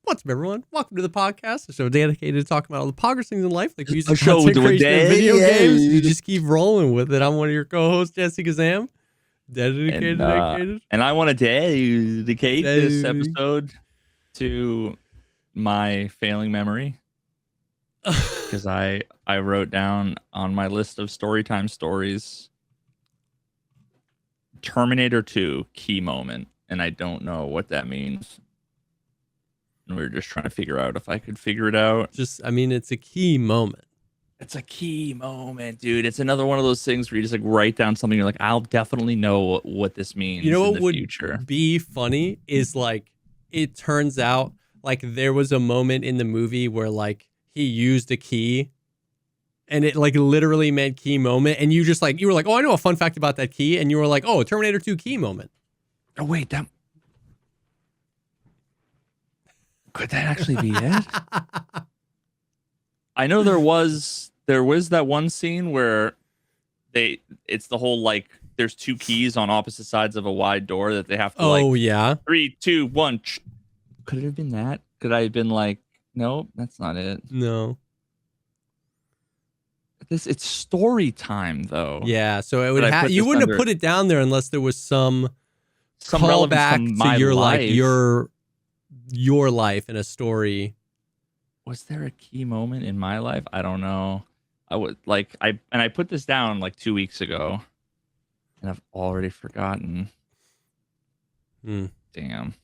What's up, everyone? Welcome to the podcast, a show dedicated to talking about all the poggers things in life, like music, A show content with creation, and video Dave. games. You just keep rolling with it. I'm one of your co-hosts, JesseKazam. Dedicated. And I want to dedicate this Dave. episode to my failing memory because I wrote down on my list of storytime stories Terminator 2 key moment, and I don't know what that means. And we were just trying to figure out if I could figure it out. It's a key moment. It's a key moment, dude. It's another one of those things where you just like write down something. You're like, I'll definitely know what this means. You know in what the would future. be funny is like it turns out like there was a moment in the movie where like he used a key and it like literally meant key moment, and you were like, oh, I know a fun fact about that key, and you were like, oh, Terminator 2 key moment. Oh wait, that could that actually be it? I know there was that one scene where it's the whole like there's two keys on opposite sides of a wide door that they have to yeah. 3, 2, 1. Could it have been that? Could I have been like, no, that's not it. No. It's story time though. Yeah, so it would you wouldn't have put it down there unless there was some callback to your life. like your life in a story. Was there a key moment in my life? I don't know. I put this down like 2 weeks ago, and I've already forgotten. Damn.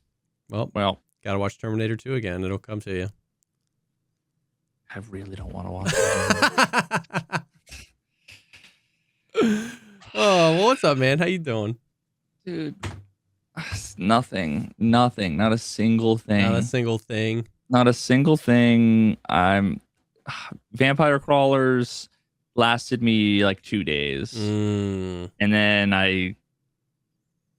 Well, gotta watch Terminator 2 again. It'll come to you. I really don't want to watch it. Oh, well, what's up, man? How you doing? Dude, nothing. Not a single thing. Not a single thing. Vampire crawlers lasted me like 2 days. And then I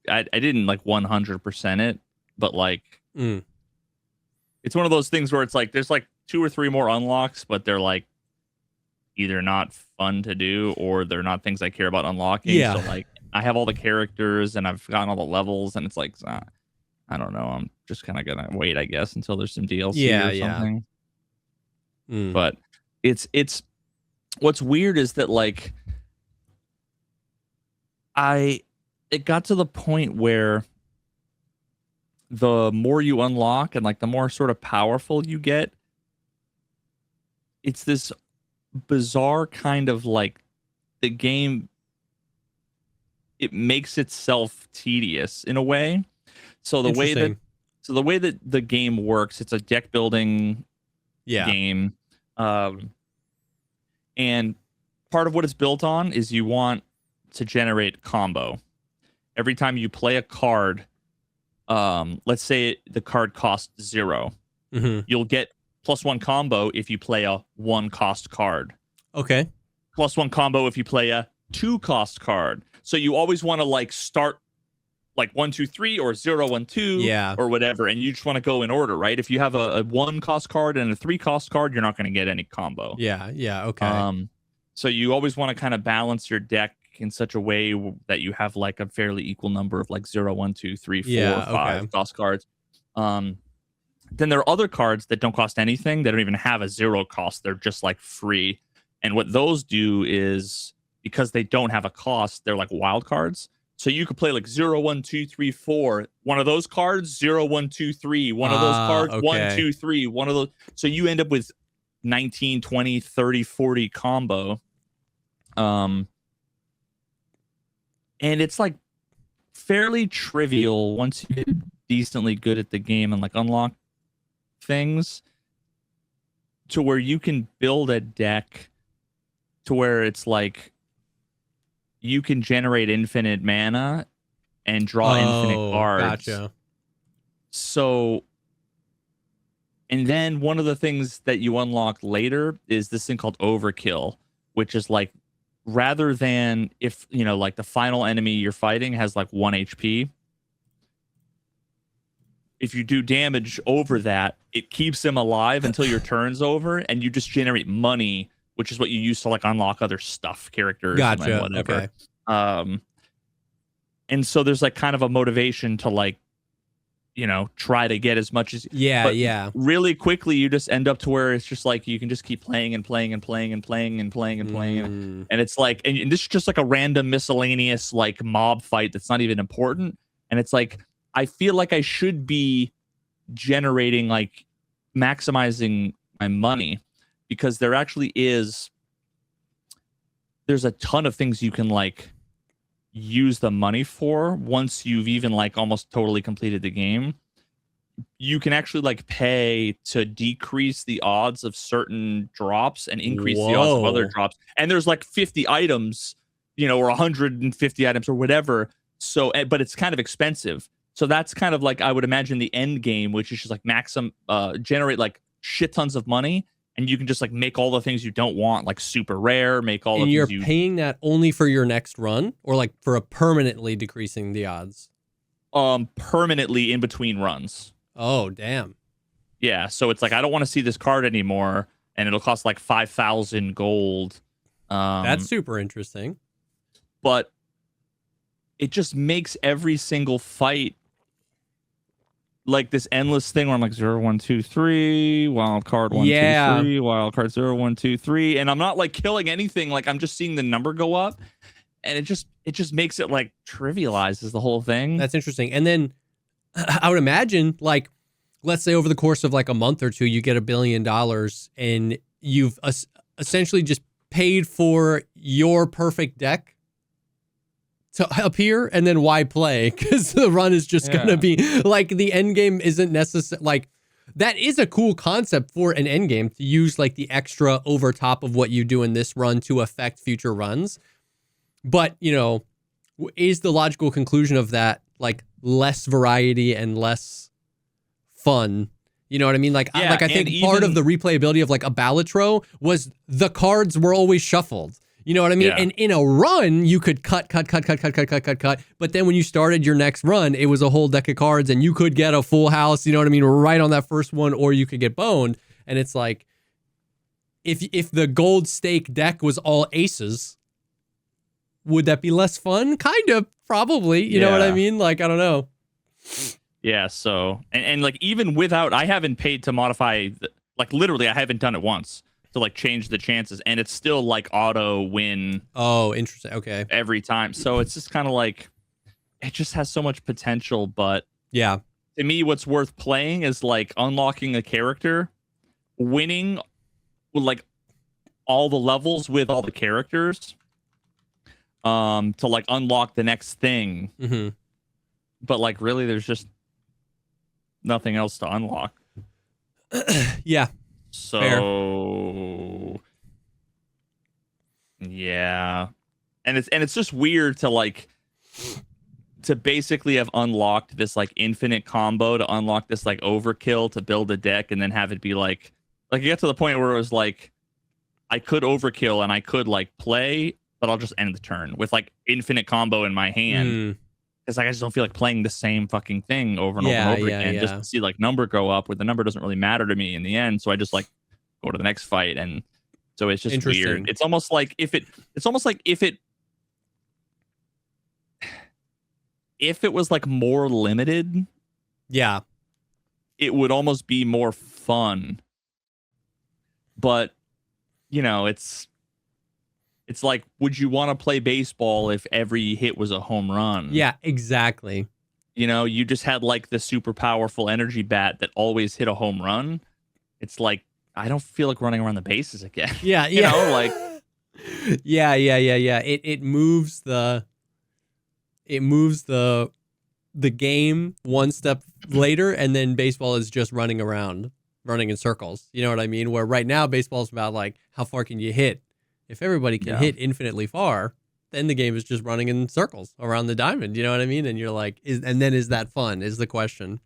didn't like 100% it, but like it's one of those things where it's like there's like 2 or 3 more unlocks, but they're like either not fun to do or they're not things I care about unlocking. Yeah. So like I have all the characters and I've gotten all the levels, and it's like I don't know. I'm just kind of gonna wait, I guess, until there's some DLC or something. But it's what's weird is that like it got to the point where the more you unlock and like the more sort of powerful you get, it's this bizarre kind of like the game, it makes itself tedious in a way. So the way that the game works, it's a deck building game. And part of what it's built on is you want to generate combo. Every time you play a card, let's say the card costs 0, you'll get +1 combo if you play a 1 cost card. Okay. +1 combo if you play a 2 cost card. So you always want to like start like 1, 2, 3 or 0, 1, 2 or whatever, and you just want to go in order, right? If you have a 1 cost card and a 3 cost card, you're not going to get any combo. Okay. So you always want to kind of balance your deck in such a way that you have like a fairly equal number of like 0, 1, 2, 3, 4, 5 cost cards. Then there are other cards that don't cost anything. They don't even have a 0 cost. They're just like free. And what those do is, because they don't have a cost, they're like wild cards. So you could play like 0, 1, 2, 3, 4. One of those cards, 0, 1, 2, 3. One of those cards, 1, 2, 3. One of those. So you end up with 19, 20, 30, 40 combo. And it's like fairly trivial once you get decently good at the game and like unlock things to where you can build a deck to where it's like you can generate infinite mana and draw infinite cards. Gotcha. So, and then one of the things that you unlock later is this thing called overkill, which is like, rather than if, you know, like the final enemy you're fighting has like 1 HP, if you do damage over that, it keeps him alive until your turn's over, and you just generate money, which is what you use to like unlock other stuff, characters, and whatever. Okay. And so there's like kind of a motivation to like try to get as much as yeah. Really quickly you just end up to where it's just like you can just keep playing and playing and playing and playing and playing and playing and it's like and this is just like a random miscellaneous like mob fight that's not even important, and it's like I feel like I should be generating like maximizing my money, because there's a ton of things you can like use the money for once you've even like almost totally completed the game. You can actually like pay to decrease the odds of certain drops and increase the odds of other drops, and there's like 50 items or 150 items or whatever, so but it's kind of expensive, so that's kind of like I would imagine the end game, which is just like generate like shit tons of money, and you can just like make all the things you don't want like super rare, make all and the you're things paying that only for your next run, or like for a permanently decreasing the odds? Permanently in between runs. Oh damn. Yeah, so it's like I don't want to see this card anymore, and it'll cost like 5,000 gold. That's super interesting. But it just makes every single fight like this endless thing where I'm like 0, 1, 2, 3, wild card 1, 2, 3, wild card 0, 1, 2, 3, and I'm not like killing anything. Like I'm just seeing the number go up, and it just makes it like trivializes the whole thing. That's interesting. And then I would imagine, like, let's say over the course of like a month or two, you get $1 billion, and you've essentially just paid for your perfect deck to appear, and then why play? Because the run is just gonna be like the end game isn't necessary. Like that is a cool concept for an end game, to use like the extra over top of what you do in this run to affect future runs. But is the logical conclusion of that like less variety and less fun? You know what I mean? Like, I think part of the replayability of like a Balatro was the cards were always shuffled. You know what I mean? Yeah. And in a run, you could cut. But then when you started your next run, it was a whole deck of cards, and you could get a full house, you know what I mean, right on that first one, or you could get boned. And it's like, if the gold stake deck was all aces, would that be less fun? Kind of, probably. You know what I mean? Like, I don't know. Yeah, so, and like, even without, I haven't paid to modify, like, literally, I haven't done it once to like change the chances, and it's still like auto win. Oh, interesting. Okay. Every time. So it's just kind of like, it just has so much potential, but yeah, to me, what's worth playing is like unlocking a character, winning with like all the levels with all the characters, to like unlock the next thing. Mm-hmm. But like, really, there's just nothing else to unlock. Yeah. So, fair. Yeah, and it's just weird to like to basically have unlocked this like infinite combo, to unlock this like overkill to build a deck, and then have it be like you get to the point where it was like I could overkill and I could like play, but I'll just end the turn with like infinite combo in my hand. It's like I just don't feel like playing the same fucking thing over and over and over again, just to see like number go up, where the number doesn't really matter to me in the end. So I just like go to the next fight, and so it's just weird. It's almost like if it was like more limited, it would almost be more fun. But it's like, would you want to play baseball if every hit was a home run? Yeah, exactly. You just had like the super powerful energy bat that always hit a home run. It's like, I don't feel like running around the bases again. Yeah, you know, like yeah. It moves the game one step later, and then baseball is just running in circles. You know what I mean? Where right now baseball is about like how far can you hit. If everybody can hit infinitely far, then the game is just running in circles around the diamond. You know what I mean? And you're like, is that fun? Is the question.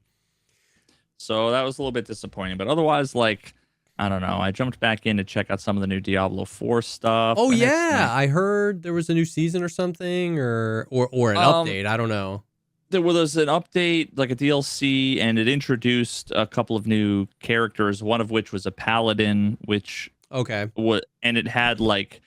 So that was a little bit disappointing, but otherwise, like, I don't know. I jumped back in to check out some of the new Diablo 4 stuff. Oh yeah, I heard there was a new season or something, or an update. I don't know. There was an update, like a DLC, and it introduced a couple of new characters. One of which was a paladin, which and it had like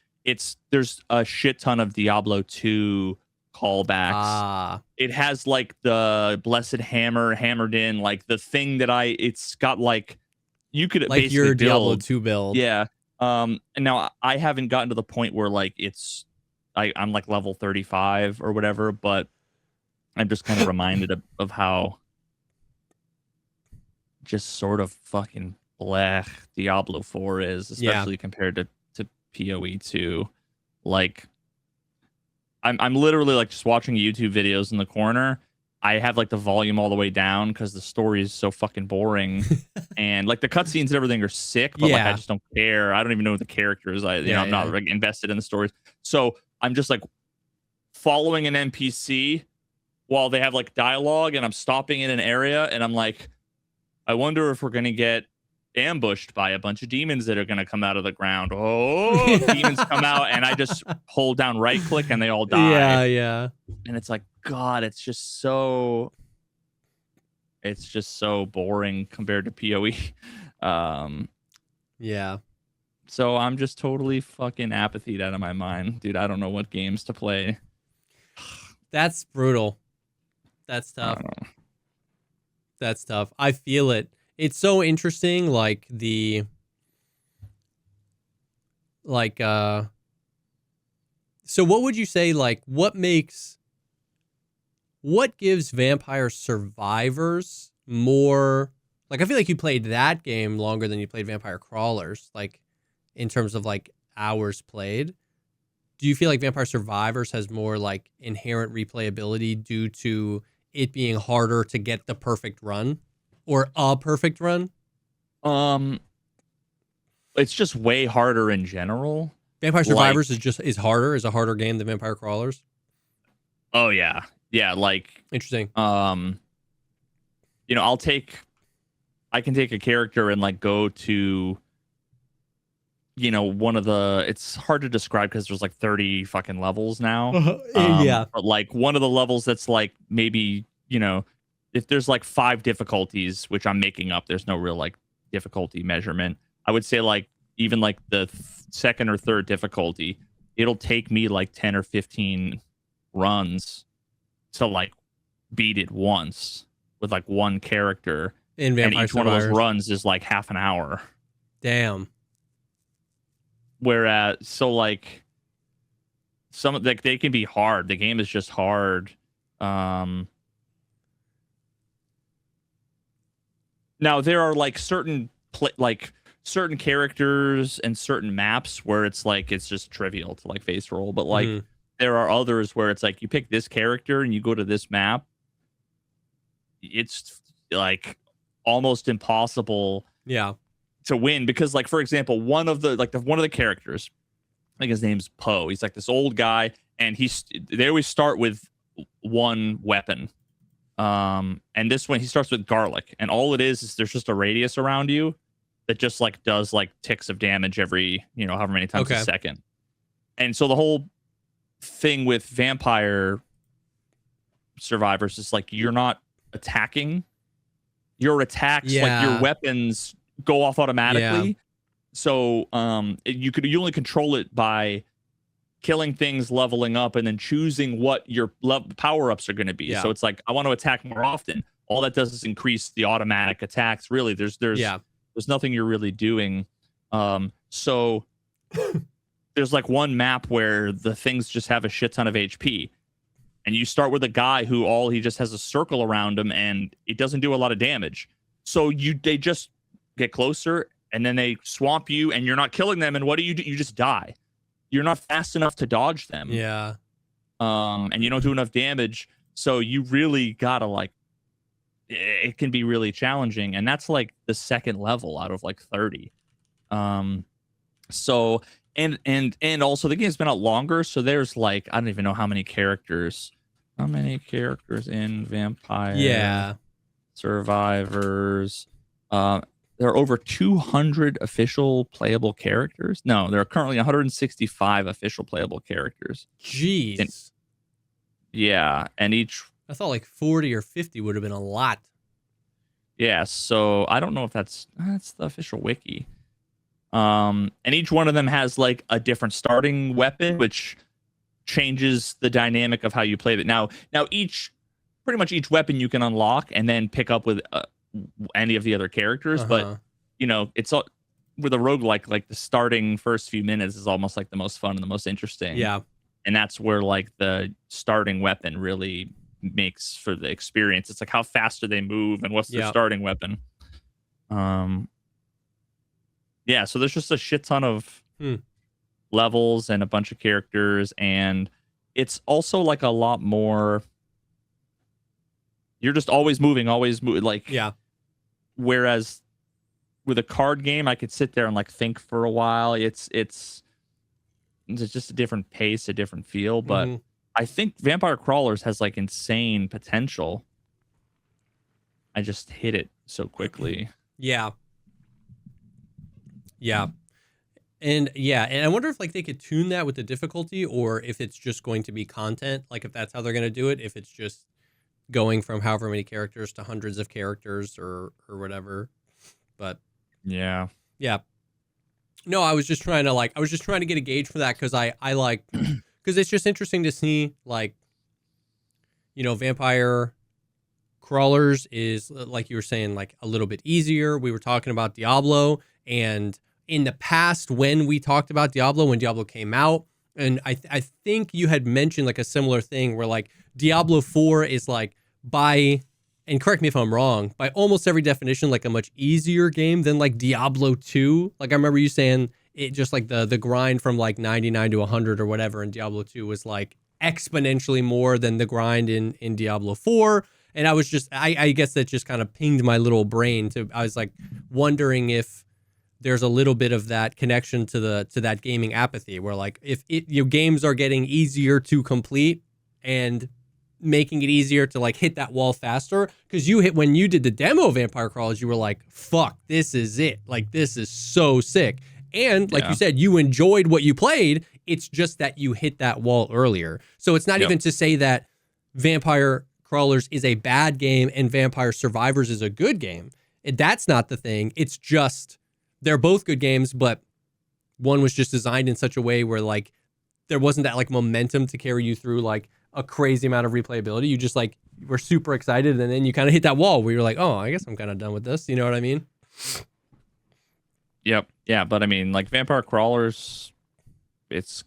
there's a shit ton of Diablo 2 callbacks. It has like the blessed hammer hammered in, like the thing that it's got like you could like basically your Diablo build. 2 build. Yeah. And now I haven't gotten to the point where like I'm like level 35 or whatever, but I'm just kind of reminded of how just sort of fucking blech Diablo 4 is, especially compared to PoE 2. Like I'm literally like just watching YouTube videos in the corner. I have like the volume all the way down because the story is so fucking boring, and like the cutscenes and everything are sick, but like I just don't care. I don't even know the characters. I'm not like invested in the stories, so I'm just like following an NPC while they have like dialogue, and I'm stopping in an area, and I'm like, I wonder if we're gonna get ambushed by a bunch of demons that are going to come out of the ground. Oh, demons come out, and I just hold down right click and they all die. Yeah. And it's like, God, it's just so boring compared to PoE. Yeah. So I'm just totally fucking apathied out of my mind, dude. I don't know what games to play. That's brutal. That's tough. That's tough. I feel it. It's so interesting, like so what would you say, like, what gives Vampire Survivors more, like, I feel like you played that game longer than you played Vampire Crawlers, like, in terms of, like, hours played. Do you feel like Vampire Survivors has more, like, inherent replayability due to it being harder to get the perfect run? Or a perfect run? It's just way harder in general. Vampire Survivors is a harder game than Vampire Crawlers. Oh yeah. Yeah, like interesting. I can take a character and like go to one of the, it's hard to describe because there's like 30 fucking levels now. Yeah. But like one of the levels that's like maybe, if there's like 5 difficulties, which I'm making up, there's no real like difficulty measurement. I would say like even like the second or third difficulty, it'll take me like 10 or 15 runs to like beat it once with like one character. In Vampire and each Survivors. One of those runs is like half an hour. Damn. Whereas, so like some like they can be hard. The game is just hard. Now there are like certain characters and certain maps where it's like it's just trivial to like face roll, but like there are others where it's like you pick this character and you go to this map. It's like almost impossible to win because like for example, one of the characters, I think his name's Poe. He's like this old guy and they always start with one weapon. And this one he starts with garlic, and all it is there's just a radius around you that just like does like ticks of damage every however many times a second. And so the whole thing with Vampire Survivors is like you're not attacking, your attacks like your weapons go off automatically. So you only control it by killing things, leveling up, and then choosing what your power-ups are going to be. So it's like, I want to attack more often. All that does is increase the automatic attacks. Really, there's nothing you're really doing. So there's like one map where the things just have a shit ton of HP. And you start with a guy who he just has a circle around him, and it doesn't do a lot of damage. So they just get closer, and then they swamp you, and you're not killing them. And what do? You just die. You're not fast enough to dodge them. Yeah. And you don't do enough damage. So you really gotta like, it can be really challenging. And that's like the second level out of like 30. So, and also the game's been out longer. So there's like, I don't even know how many characters in Vampire Survivors. There are over 200 official playable characters. No, there are currently 165 official playable characters. Jeez. And each... I thought like 40 or 50 would have been a lot. Yeah, so I don't know if that's the official wiki. And each one of them has like a different starting weapon, which changes the dynamic of how you play it. Now pretty much each weapon you can unlock and then pick up with any of the other characters, but it's all with a roguelike, like the starting first few minutes is almost like the most fun and the most interesting. Yeah. And that's where like the starting weapon really makes for the experience. It's like how fast do they move and what's their starting weapon. Yeah, so there's just a shit ton of levels and a bunch of characters, and it's also like a lot more. You're just always moving, like Whereas with a card game, I could sit there and like think for a while. It's just a different pace, a different feel. But I think Vampire Crawlers has like insane potential. I just hit it so quickly. Yeah. And I wonder if like they could tune that with the difficulty, or if it's just going to be content, like if that's how they're going to do it, if it's just going from however many characters to hundreds of characters or whatever. But yeah. No, I was just trying to get a gauge for that, because I like, because it's just interesting to see, like, Vampire Crawlers is, like you were saying, like a little bit easier. We were talking about Diablo, and in the past, when we talked about Diablo, when Diablo came out, and I think you had mentioned like a similar thing where like Diablo 4 is like and correct me if I'm wrong, by almost every definition, like a much easier game than like Diablo 2. Like I remember you saying it just like the grind from like 99 to 100 or whatever in Diablo 2 was like exponentially more than the grind in Diablo 4. And I was just, I guess that just kind of pinged my little brain I was like wondering if there's a little bit of that connection to that gaming apathy, where like if games are getting easier to complete and making it easier to like hit that wall faster, because when you did the demo Vampire Crawlers, you were like, fuck, this is it, like this is so sick. And like you said, you enjoyed what you played, it's just that you hit that wall earlier. So it's not even to say that Vampire Crawlers is a bad game and Vampire Survivors is a good game. That's not the thing. It's just they're both good games, but one was just designed in such a way where like there wasn't that like momentum to carry you through like a crazy amount of replayability. You just like were super excited, and then you kind of hit that wall where you're like, oh, I guess I'm kind of done with this. You know what I mean? Yep. Yeah, but I mean, like Vampire Crawlers, it's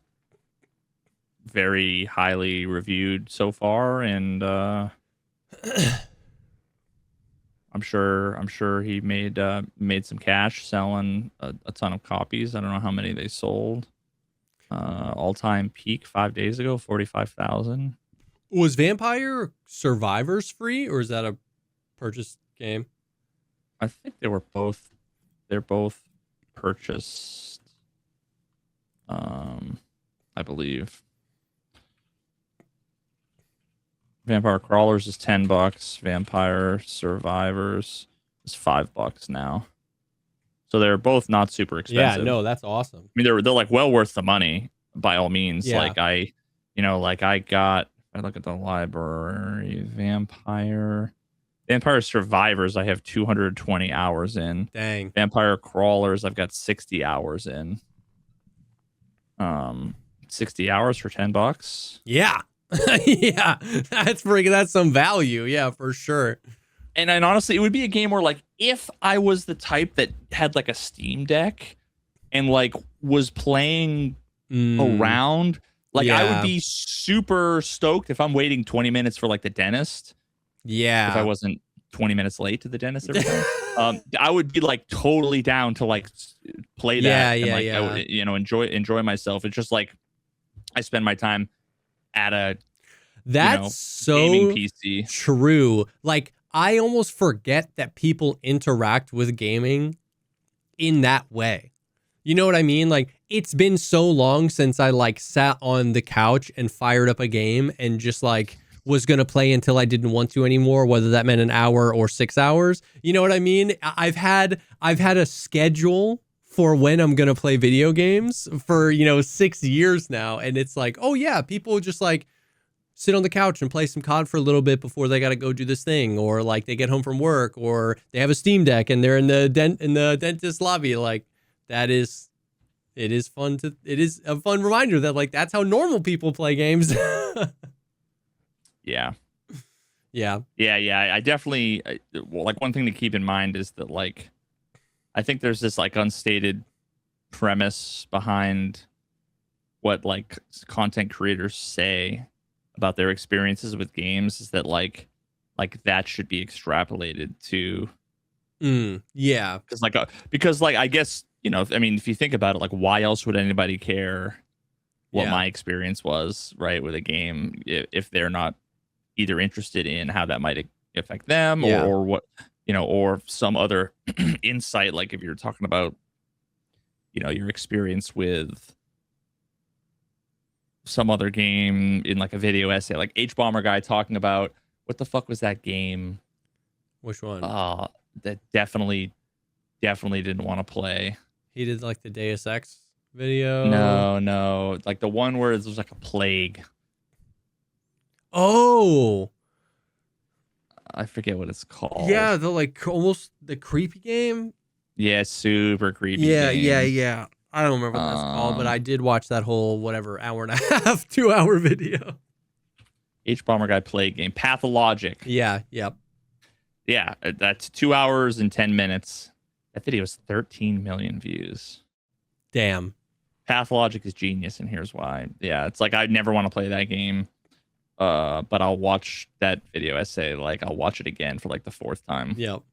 very highly reviewed so far, and I'm sure he made some cash selling a ton of copies. I don't know how many they sold. All-time peak 5 days ago, 45,000. Was Vampire Survivors free, or is that a purchased game? I think they're both purchased. I believe. Vampire Crawlers is $10. Vampire Survivors is $5 now. So they're both not super expensive. Yeah, no, that's awesome. I mean, they're like well worth the money by all means. Yeah. Like I look at the library, Vampire Survivors, I have 220 hours in. Dang. Vampire Crawlers, I've got 60 hours in. 60 hours for $10. Yeah. Yeah, that's some value. Yeah, for sure. And honestly, it would be a game where, like, if I was the type that had like a Steam Deck and like was playing around, like I would be super stoked if I'm waiting 20 minutes for like the dentist. Yeah. If I wasn't 20 minutes late to the dentist every time. I would be like totally down to like play that. I would, enjoy myself. It's just like I spend my time at a so gaming PC. True. Like I almost forget that people interact with gaming in that way. You know what I mean? Like it's been so long since I like sat on the couch and fired up a game and just like was going to play until I didn't want to anymore, whether that meant an hour or 6 hours. You know what I mean? I've had a schedule for when I'm going to play video games for, 6 years now. And it's like, oh yeah, people just like sit on the couch and play some COD for a little bit before they got to go do this thing, or like they get home from work, or they have a Steam Deck and they're in the dentist lobby. Like that is It is a fun reminder that like that's how normal people play games. Yeah. Yeah. I definitely like one thing to keep in mind is that like I think there's this like unstated premise behind what like content creators say about their experiences with games is that like that should be extrapolated to yeah, because I guess, you know, I mean, if you think about it, like why else would anybody care what my experience was, right, with a game if they're not either interested in how that might affect them or what, you know, or some other insight, like if you're talking about, you know, your experience with some other game in like a video essay, like H-Bomber guy talking about what the fuck was that game? Which one? That definitely didn't want to play. He did like the Deus Ex video. No, like the one where it was like a plague. Oh, I forget what it's called. Yeah, the like almost the creepy game. Yeah, super creepy. Yeah. I don't remember what that's called, but I did watch that whole whatever hour and a half, 2 hour video. H-Bomber guy plague game. Pathologic. Yeah, yep. Yeah, that's 2 hours and 10 minutes. That video has 13 million views. Damn. Pathologic is genius, and here's why. Yeah, it's like I'd never want to play that game. But I'll watch that video essay, like I'll watch it again for like the 4th time. Yep.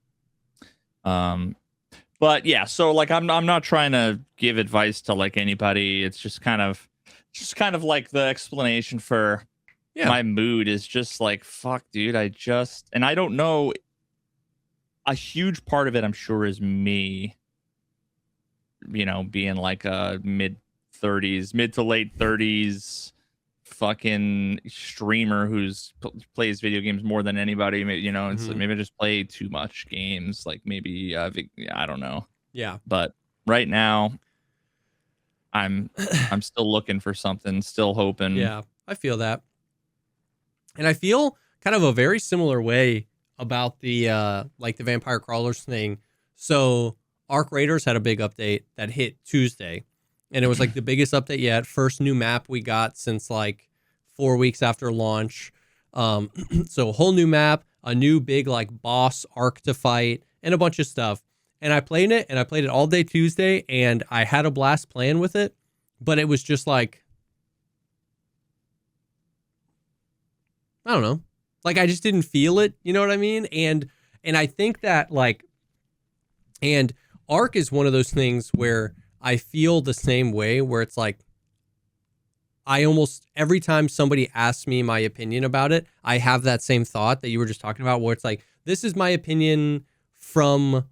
But yeah, so like I'm not trying to give advice to like anybody. It's just kind of like the explanation for my mood is just like, fuck, dude, I don't know. A huge part of it, I'm sure, is me, you know, being like a mid to late 30s fucking streamer who's plays video games more than anybody, you know, and so maybe I just play too much games, like maybe I don't know. Yeah. But right now I'm still looking for something, still hoping. Yeah, I feel that. And I feel kind of a very similar way about the like the Vampire Crawlers thing. So Arc Raiders had a big update that hit Tuesday, and it was like the biggest update yet. First new map we got since like 4 weeks after launch. So a whole new map, a new big like boss arc to fight, and a bunch of stuff. And I played it all day Tuesday, and I had a blast playing with it, but it was just like, I don't know. Like I just didn't feel it, you know what I mean? And I think that like, and Arc is one of those things where I feel the same way, where it's like, I almost every time somebody asks me my opinion about it, I have that same thought that you were just talking about, where it's like, this is my opinion from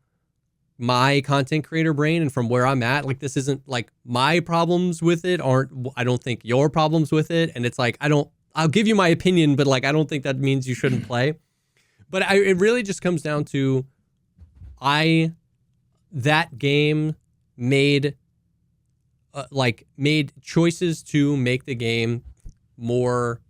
my content creator brain and from where I'm at. Like, this isn't like my problems with it I don't think your problems with it. And it's like, I'll give you my opinion, but like, I don't think that means you shouldn't play. But it really just comes down to, that game made choices to make the game more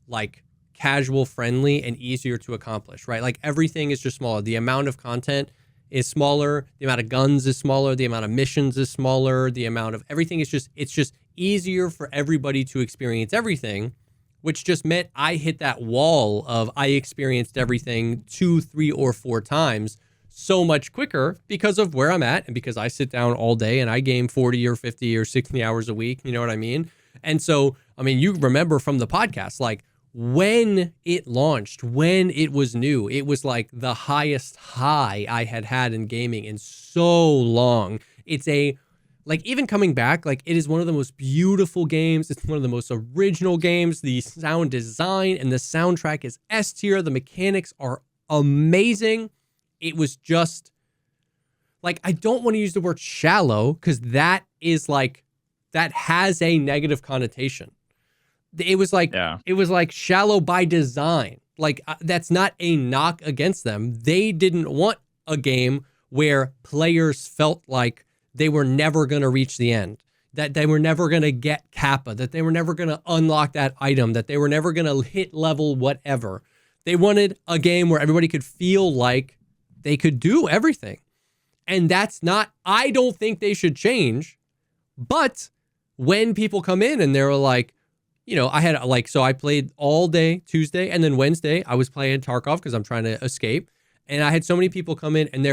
like casual friendly and easier to accomplish, right? Like everything is just smaller. The amount of content is smaller. The amount of guns is smaller. The amount of missions is smaller. The amount of everything is it's just easier for everybody to experience everything, which just meant I hit that wall of I experienced everything 2, 3, or 4 times so much quicker because of where I'm at and because I sit down all day and I game 40 or 50 or 60 hours a week. You know what I mean? And so, I mean, you remember from the podcast, like when it launched, when it was new, it was like the highest high I had in gaming in so long. It's like even coming back, like it is one of the most beautiful games. It's one of the most original games. The sound design and the soundtrack is S tier. The mechanics are amazing. It was just like, I don't want to use the word shallow because that is like, that has a negative connotation. It was like, It was like shallow by design. Like that's not a knock against them. They didn't want a game where players felt like they were never going to reach the end, that they were never going to get Kappa, that they were never going to unlock that item, that they were never going to hit level whatever. They wanted a game where everybody could feel like they could do everything. And that's not, I don't think they should change, But when people come in and they're like, you know, I had like, so I played all day Tuesday, and then Wednesday I was playing Tarkov because I'm trying to escape. And I had so many people come in and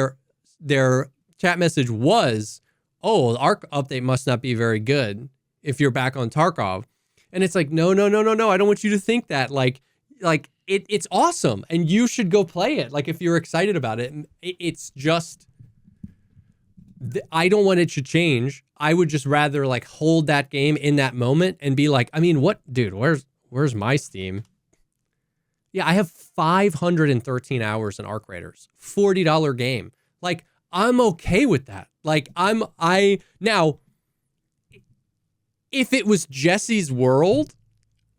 their chat message was, oh, the ARC update must not be very good if you're back on Tarkov. And it's like, no. I don't want you to think that. Like it's awesome and you should go play it. Like if you're excited about it, it's just, I don't want it to change. I would just rather like hold that game in that moment and be like, I mean, what, dude, where's my Steam? Yeah, I have 513 hours in Arc Raiders, $40 game. Like, I'm okay with that. Like, now, if it was Jesse's World,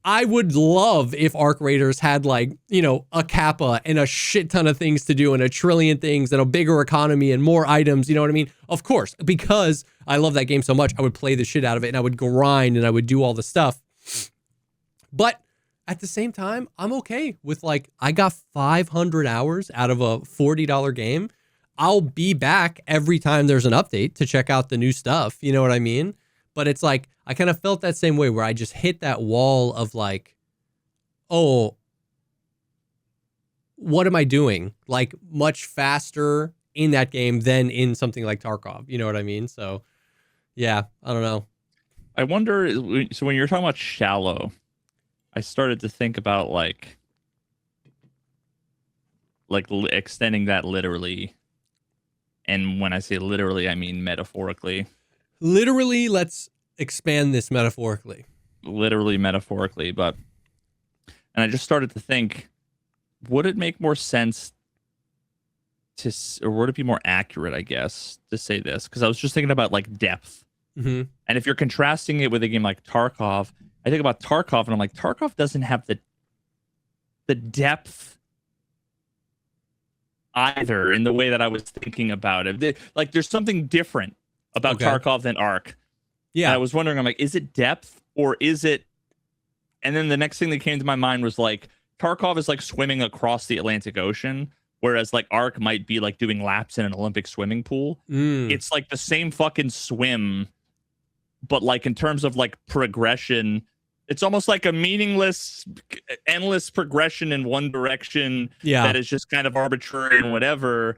I would love if Arc Raiders had like, you know, a kappa and a shit ton of things to do and a trillion things and a bigger economy and more items. You know what I mean? Of course, because I love that game so much, I would play the shit out of it and I would grind and I would do all the stuff. But at the same time, I'm okay with like, I got 500 hours out of a $40 game. I'll be back every time there's an update to check out the new stuff. You know what I mean? But it's like, I kind of felt that same way where I just hit that wall of like, oh, what am I doing? Like much faster in that game than in something like Tarkov. You know what I mean? So yeah, I don't know. I wonder, so when you're talking about shallow, I started to think about like extending that literally. And when I say literally, I mean metaphorically. Literally, let's expand this metaphorically. Literally, metaphorically, and I just started to think, would it make more sense or would it be more accurate, I guess, to say this? Because I was just thinking about like depth. Mm-hmm. And if you're contrasting it with a game like Tarkov, I think about Tarkov and I'm like, Tarkov doesn't have the depth either in the way that I was thinking about it. Like there's something different about Tarkov than Arc. Yeah. And I was wondering, I'm like, is it depth or is it? And then the next thing that came to my mind was like, Tarkov is like swimming across the Atlantic Ocean, whereas like Arc might be like doing laps in an Olympic swimming pool. It's like the same fucking swim, but like in terms of like progression, it's almost like a meaningless, endless progression in one direction that is just kind of arbitrary and whatever,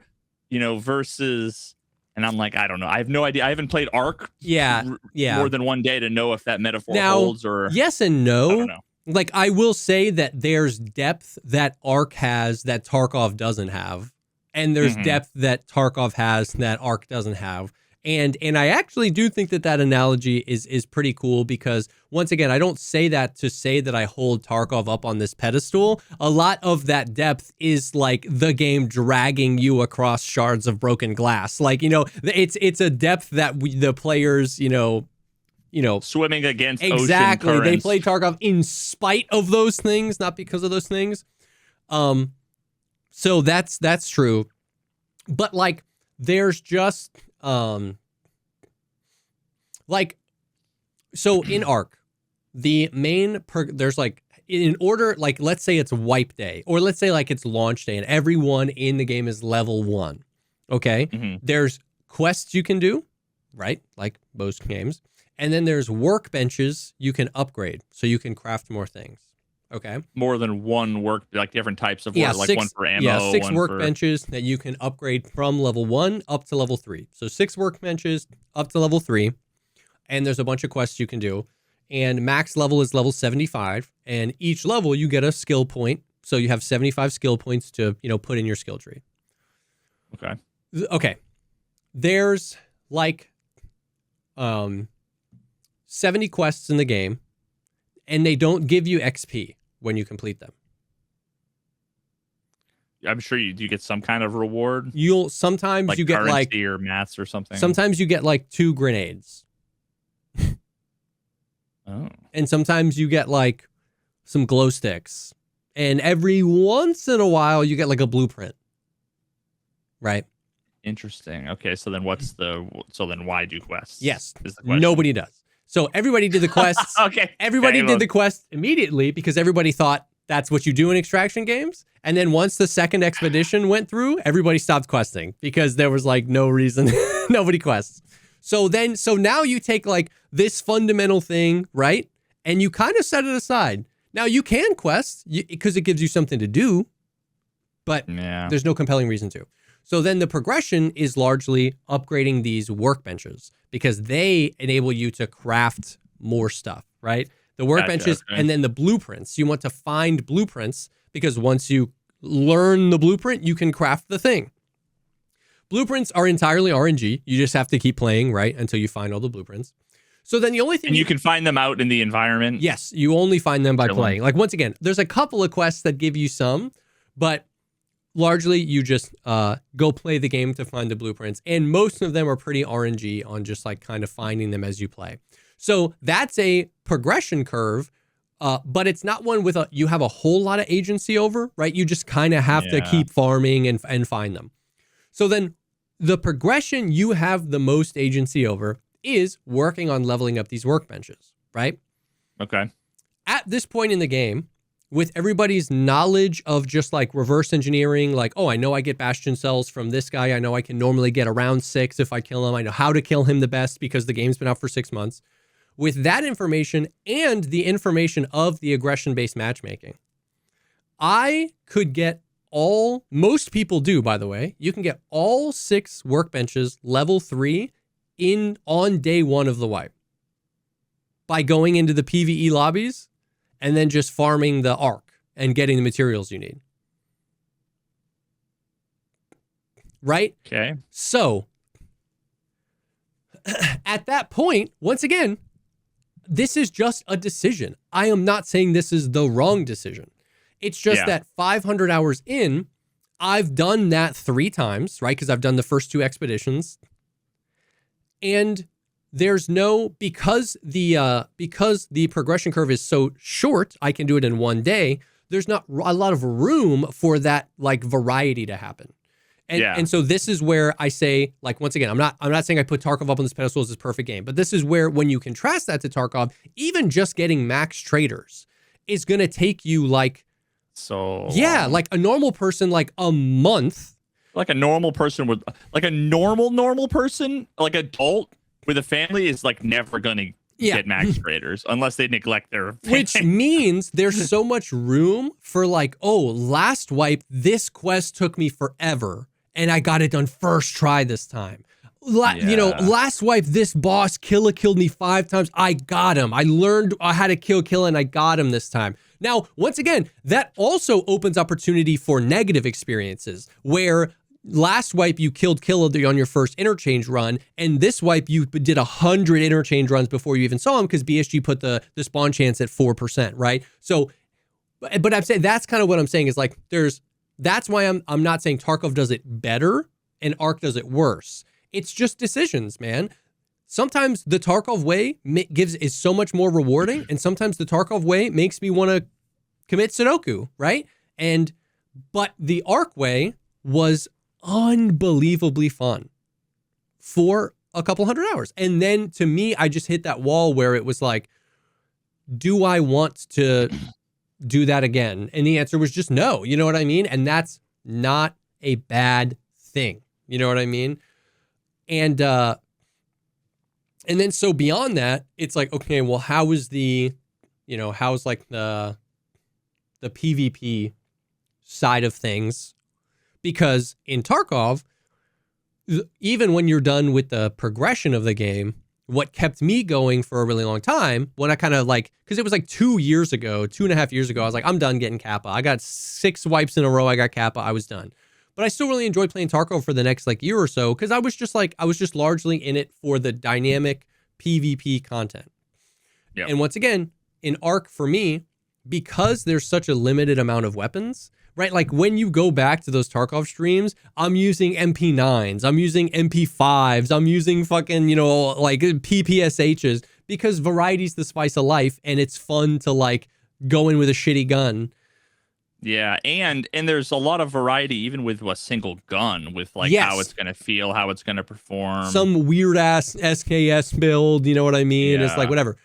you know, versus, and I'm like, I don't know. I have no idea. I haven't played Arc more than one day to know if that metaphor holds or... Yes and no. I don't know. Like, I will say that there's depth that Arc has that Tarkov doesn't have. And there's depth that Tarkov has that Arc doesn't have. And I actually do think that analogy is pretty cool because, once again, I don't say that to say that I hold Tarkov up on this pedestal. A lot of that depth is like the game dragging you across shards of broken glass. Like, you know, it's a depth that the players, you know, swimming against exactly. Ocean currents. They play Tarkov in spite of those things, not because of those things. So that's true. But like, there's just like, so in Arc, the main there's like, in order, like, let's say it's wipe day, or let's say like it's launch day and everyone in the game is level 1. Okay. There's quests you can do, right? Like most games. And then there's workbenches you can upgrade so you can craft more things. Okay. More than one work, like different types of work, like one for ammo. Yeah, 6 workbenches that you can upgrade from level 1 up to level 3. So 6 workbenches up to level 3. And there's a bunch of quests you can do. And max level is level 75. And each level you get a skill point. So you have 75 skill points to, you know, put in your skill tree. Okay. Okay. There's like 70 quests in the game. And they don't give you XP when you complete them. I'm sure you get some kind of reward. You'll sometimes like you get like or mats or something. Sometimes you get like 2 grenades. Oh. And sometimes you get like some glow sticks. And every once in a while you get like a blueprint. Right? Interesting. Okay, so then why do quests? Yes. Is the question. Nobody does. So everybody did the quests. Okay. Everybody did the quest immediately because everybody thought that's what you do in extraction games. And then once the second expedition went through, everybody stopped questing because there was like no reason. Nobody quests. So now you take like this fundamental thing, right? And you kind of set it aside. Now you can quest because it gives you something to do, but there's no compelling reason to. So then the progression is largely upgrading these workbenches because they enable you to craft more stuff, right? The workbenches and then the blueprints. You want to find blueprints because once you learn the blueprint, you can craft the thing. Blueprints are entirely RNG. You just have to keep playing, right, until you find all the blueprints. So then the only thing... And you can find them out in the environment? Yes, you only find them by playing. Like, once again, there's a couple of quests that give you some, but largely you just go play the game to find the blueprints. And most of them are pretty RNG on just like kind of finding them as you play. So that's a progression curve, but it's not one with you have a whole lot of agency over, right? You just kind of have to keep farming and find them. So then the progression you have the most agency over is working on leveling up these workbenches, right? Okay. At this point in the game, with everybody's knowledge of just like reverse engineering, like, oh, I know I get bastion cells from this guy. I know I can normally get around 6 if I kill him. I know how to kill him the best because the game's been out for 6 months. With that information and the information of the aggression-based matchmaking, I could get most people do, by the way, you can get all 6 workbenches level 3 on day 1 of the wipe by going into the PvE lobbies and then just farming the arc and getting the materials you need. Right? Okay. So at that point, once again, this is just a decision. I am not saying this is the wrong decision. It's just that 500 hours in, I've done that 3 times, right? Because I've done the first 2 expeditions. And there's because the progression curve is so short, I can do it in 1 day. There's not a lot of room for that like variety to happen. And so this is where I say, like, once again, I'm not saying I put Tarkov up on this pedestal as this perfect game, but this is where when you contrast that to Tarkov, even just getting max traders is going to take you like, like a normal person, like a month. Like a normal person would, like a normal person, like adult with a family is like never going to get max traders unless they neglect their family. Which means there's so much room for like, oh, last wipe, this quest took me forever and I got it done first try this time. You know, last wipe, this boss killed me 5 times. I got him. I learned how to kill and I got him this time. Now, once again, that also opens opportunity for negative experiences where last wipe you killed on your first interchange run, and this wipe you did 100 interchange runs before you even saw him because BSG put the spawn chance at 4%, right? So, but I'm saying that's kind of what I'm saying is like that's why I'm not saying Tarkov does it better and Ark does it worse. It's just decisions, man. Sometimes the Tarkov way is so much more rewarding, and sometimes the Tarkov way makes me want to commit Sudoku, right? But the Ark way was unbelievably fun for a couple hundred hours. And then to me, I just hit that wall where it was like, do I want to do that again? And the answer was just no. You know what I mean? And that's not a bad thing. You know what I mean? And then so beyond that, it's like, okay, well, how's like the PvP side of things? Because in Tarkov, even when you're done with the progression of the game, what kept me going for a really long time, when I kind of like, because it was like 2.5 years ago, I was like, I'm done getting Kappa. I got 6 wipes in a row. I got Kappa. I was done. But I still really enjoyed playing Tarkov for the next like year or so because I was just largely in it for the dynamic PvP content. Yep. And once again, in Ark for me, because there's such a limited amount of weapons, right? Like when you go back to those Tarkov streams, I'm using MP9s, I'm using MP5s, I'm using fucking, like PPSHs because variety's the spice of life and it's fun to like go in with a shitty gun. Yeah, and there's a lot of variety even with a single gun with like how it's going to feel, how it's going to perform. Some weird ass SKS build, you know what I mean? Yeah. It's like whatever.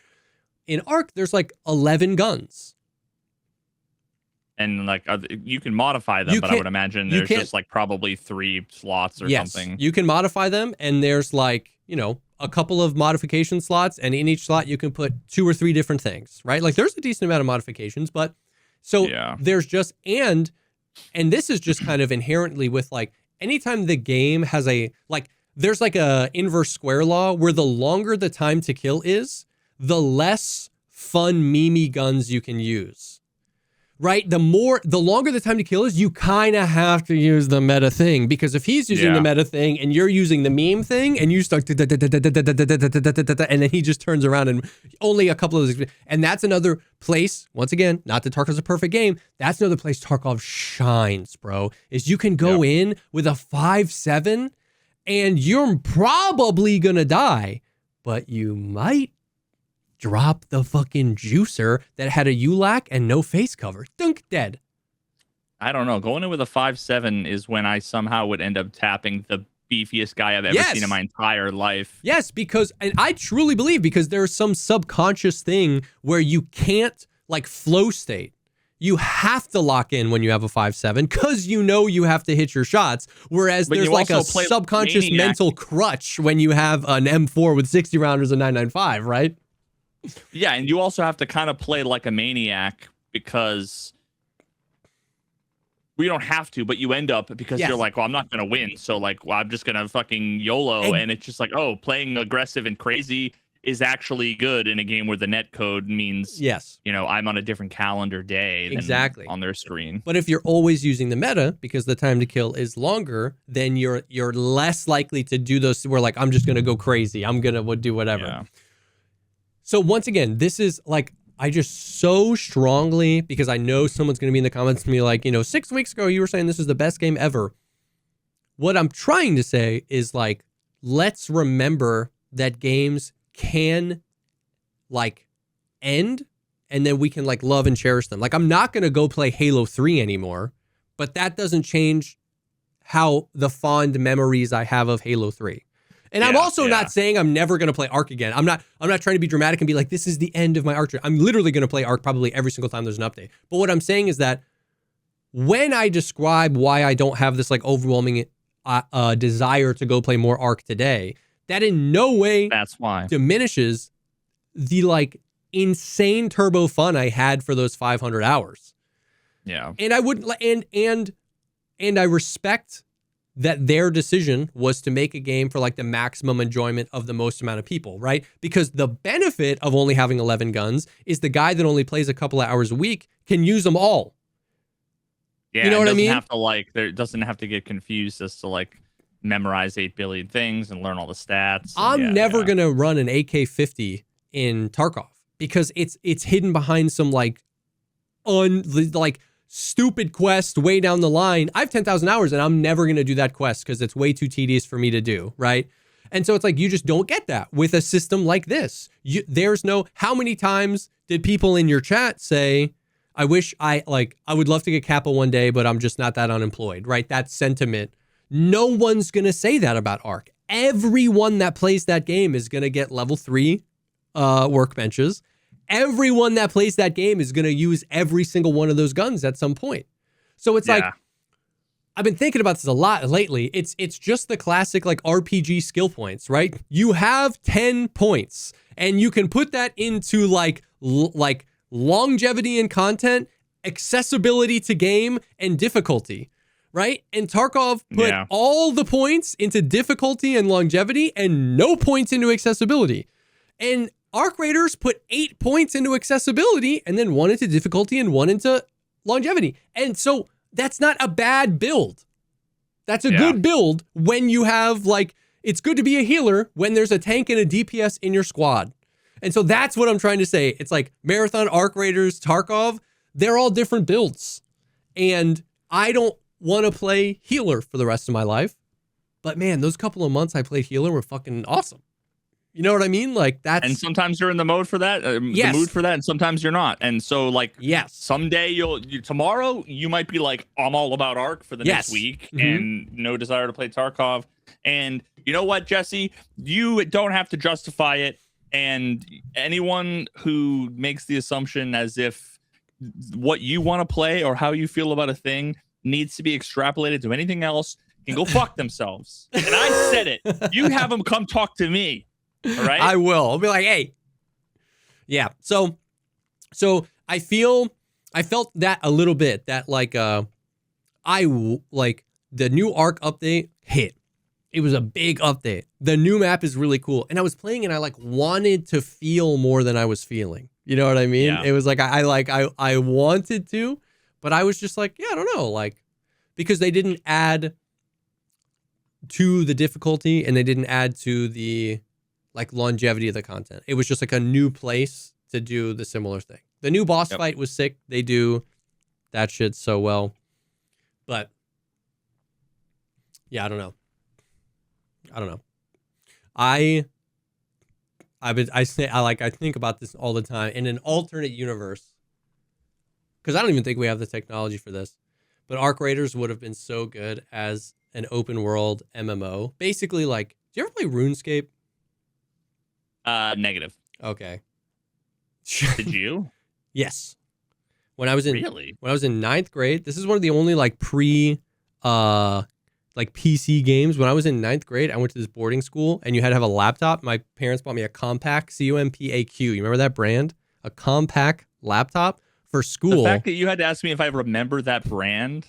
In Ark, there's like 11 guns. And like you can modify them, but I would imagine there's just like probably 3 slots or something. You can modify them, and there's like, a couple of modification slots, and in each slot you can put 2 or 3 different things, right? Like there's a decent amount of modifications, but so there's just, and this is just kind of inherently with like, anytime the game has there's like a inverse square law where the longer the time to kill is, the less fun memey guns you can use. Right? The longer the time to kill is, you kind of have to use the meta thing, because if he's using the meta thing and you're using the meme thing and you start and then he just turns around and only a couple of those, and that's another place, once again, not that Tarkov's a perfect game, that's another place Tarkov shines, bro, is you can go in with a 5-7 and you're probably gonna die, but you might drop the fucking juicer that had a ULAC and no face cover. Dunk, dead. I don't know. Going in with a 5-7 is when I somehow would end up tapping the beefiest guy I've ever seen in my entire life. Yes, because, and I truly believe, because there's some subconscious thing where you can't like flow state. You have to lock in when you have a 5-7 because you know you have to hit your shots. Whereas there's like a subconscious mental crutch when you have an M4 with 60 rounders and 995, right? Yeah, and you also have to kind of play like a maniac, because we don't have to, but you end up, because you're like, well, I'm not going to win, so like, well, I'm just going to fucking YOLO, and it's just like, oh, playing aggressive and crazy is actually good in a game where the net code means, you know, I'm on a different calendar day than on their screen. But if you're always using the meta, because the time to kill is longer, then you're less likely to do those where like, I'm just going to go crazy, I'm going to do whatever. Yeah. So once again, this is like, I just so strongly, because I know someone's going to be in the comments to me like, you know, 6 weeks ago, you were saying this is the best game ever. What I'm trying to say is like, let's remember that games can like end, and then we can like love and cherish them. Like, I'm not going to go play Halo 3 anymore, but that doesn't change how the fond memories I have of Halo 3. And I'm also not saying I'm never going to play Ark again. I'm not trying to be dramatic and be like, this is the end of my Ark. I'm literally going to play Ark probably every single time there's an update. But what I'm saying is that when I describe why I don't have this like overwhelming desire to go play more Ark today, that in no way diminishes the like insane turbo fun I had for those 500 hours. Yeah. And I wouldn't, and I respect that their decision was to make a game for like the maximum enjoyment of the most amount of people, right? Because the benefit of only having 11 guns is the guy that only plays a couple of hours a week can use them all. Yeah, you know what I mean? Have to like, there doesn't have to get confused as to like memorize 8 billion things and learn all the stats. I'm never gonna run an AK-50 in Tarkov because it's hidden behind some like stupid quest way down the line. I have 10,000 hours and I'm never going to do that quest because it's way too tedious for me to do, right? And so it's like, you just don't get that with a system like this. There's no, how many times did people in your chat say, I wish I would love to get Kappa one day, but I'm just not that unemployed, right? That sentiment. No one's going to say that about Ark. Everyone that plays that game is going to get level 3 workbenches. Everyone that plays that game is going to use every single one of those guns at some point. So it's like, I've been thinking about this a lot lately. It's just the classic like RPG skill points, right? You have 10 points and you can put that into like longevity in content, accessibility to game, and difficulty, right? And Tarkov put all the points into difficulty and longevity and no points into accessibility. And Arc Raiders put 8 points into accessibility and then 1 into difficulty and 1 into longevity. And so that's not a bad build. That's a good build when you have like, it's good to be a healer when there's a tank and a DPS in your squad. And so that's what I'm trying to say. It's like Marathon, Arc Raiders, Tarkov, they're all different builds. And I don't want to play healer for the rest of my life. But man, those couple of months I played healer were fucking awesome. You know what I mean? Like that's, and sometimes you're in the mode for that, the mood for that, and sometimes you're not. And so like, someday tomorrow you might be like, I'm all about Ark for the next week, and no desire to play Tarkov. And you know what, Jesse? You don't have to justify it. And anyone who makes the assumption as if what you want to play or how you feel about a thing needs to be extrapolated to anything else can go fuck themselves. And I said it. You have them come talk to me. All right. I will. I'll be like, hey. Yeah. So I felt that a little bit, that like like the new Ark update hit. It was a big update. The new map is really cool. And I was playing and I like wanted to feel more than I was feeling. You know what I mean? Yeah. It was like I wanted to, but I was just like, yeah, I don't know, like, because they didn't add to the difficulty and they didn't add to the like longevity of the content. It was just like a new place to do the similar thing. The new boss fight was sick. They do that shit so well. But yeah, I don't know. I think about this all the time. In an alternate universe, because I don't even think we have the technology for this, but Arc Raiders would have been so good as an open world MMO. Basically, like, do you ever play RuneScape? Negative. Okay. Did you? Yes. When I was in Really? When I was in 9th grade, this is one of the only like like PC games. When I was in 9th grade, I went to this boarding school and you had to have a laptop. My parents bought me a Compaq, COMPAQ. You remember that brand? A Compaq laptop for school. The fact that you had to ask me if I remember that brand,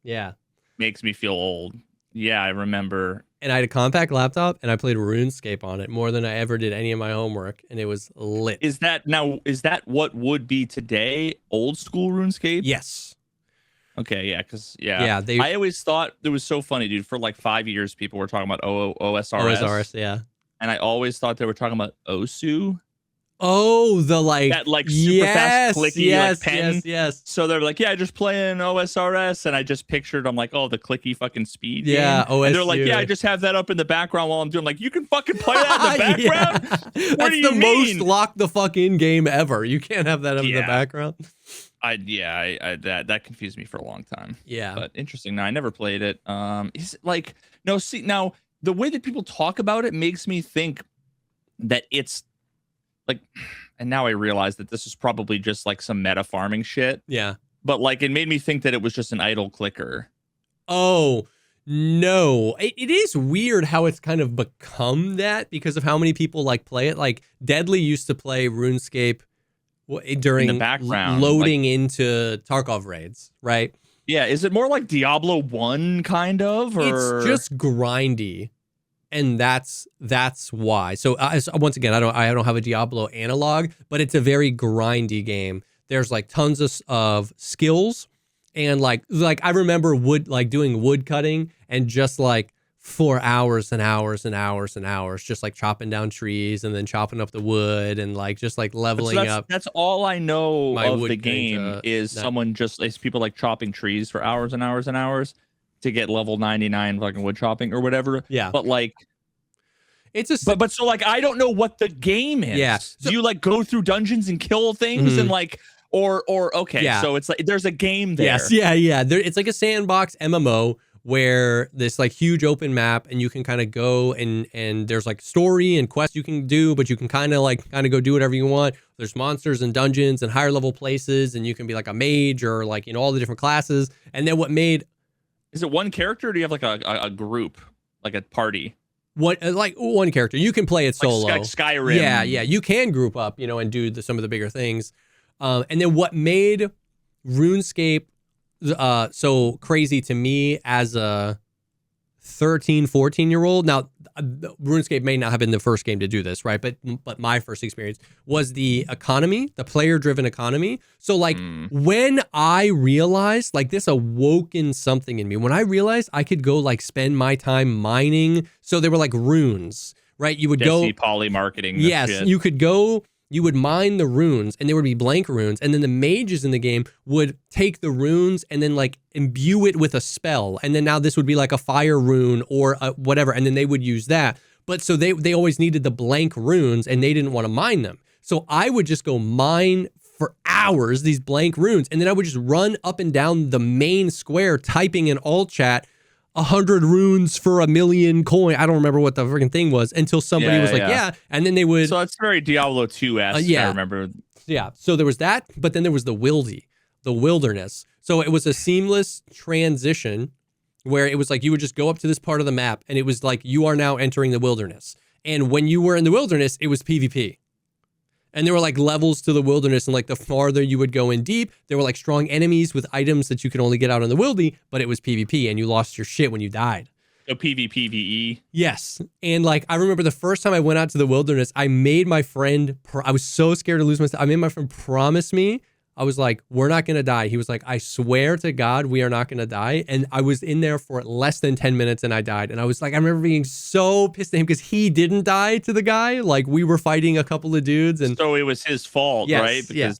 yeah, makes me feel old. Yeah, I remember. And I had a Compaq laptop and I played RuneScape on it more than I ever did any of my homework, and it was lit. Is that what would be today old school RuneScape? Yes. Okay, yeah, because I always thought it was so funny, dude. For like 5 years, people were talking about OSRS. OSRS, yeah. And I always thought they were talking about OSU. Oh, the like that like super fast clicky like pen. Yes. So they're like, yeah, just playing OSRS, and I just pictured, I'm like, oh, the clicky fucking speed. Yeah, game. OSU. And they're like, yeah, I just have that up in the background while I'm doing. Like, you can fucking play that in the background. That's the most lock the fuck in game ever. You can't have that up in the background. That confused me for a long time. Yeah, but interesting. Now I never played it. Is like no. See, now the way that people talk about it makes me think that it's like, and now I realize that this is probably just like some meta farming shit. Yeah, but like it made me think that it was just an idle clicker. Oh no, it is weird how it's kind of become that because of how many people like play it. Like Deadly used to play RuneScape during in the background, loading into Tarkov raids, right? Yeah, is it more like Diablo 1 kind of, or it's just grindy, and that's why. So once again, I don't have a Diablo analog, but it's a very grindy game. There's like tons of skills, and like I remember doing wood cutting and just like for hours and hours and hours and hours, just like chopping down trees and then chopping up the wood and like just like leveling up. That's all I know of the game is people like chopping trees for hours and hours and hours to get level 99 fucking wood chopping or whatever. Yeah. But like it's a but so like I don't know what the game is. Yeah. Do you like go through dungeons and kill things and like or okay, yeah. So it's like there's a game there. Yes, yeah. It's like a sandbox MMO where this like huge open map and you can kind of go and there's like story and quests you can do, but you can kind of go do whatever you want. There's monsters and dungeons and higher level places, and you can be like a mage or like, you know, all the different classes. And then is it one character or do you have like a group, like a party? Like one character. You can play it solo. Like Skyrim. Yeah. You can group up, you know, and do some of the bigger things. And then what made RuneScape so crazy to me as a 13, 14-year-old. Now, RuneScape may not have been the first game to do this, right? But my first experience was the economy, the player-driven economy. So like when I realized, like this awoken something in me. When I realized I could go like spend my time mining. So they were like runes, right? You would go poly marketing. Yes, shit. you could go. You would mine the runes, and there would be blank runes, and then the mages in the game would take the runes and then like imbue it with a spell, and then now this would be like a fire rune or whatever, and then they would use that. But so they always needed the blank runes, and they didn't want to mine them. So I would just go mine for hours these blank runes, and then I would just run up and down the main square typing in alt chat 100 runes for 1,000,000 coin. I don't remember what the freaking thing was until somebody was like, yeah. And then they would. So it's very Diablo 2-esque. Yeah. I remember. Yeah. So there was that, but then there was the wilderness. So it was a seamless transition where it was like you would just go up to this part of the map and it was like you are now entering the wilderness. And when you were in the wilderness, it was PvP. And there were like levels to the wilderness, and like the farther you would go in deep, there were like strong enemies with items that you could only get out in the wildy, but it was PvP, and you lost your shit when you died. So PvPvE. Yes. And like, I remember the first time I went out to the wilderness, I made my friend, I was so scared to lose myself. I made my friend promise me, I was like, we're not going to die. He was like, I swear to God, we are not going to die. And I was in there for less than 10 minutes and I died. And I was like, I remember being so pissed at him because he didn't die to the guy. Like we were fighting a couple of dudes. And so it was his fault, yes, right? Because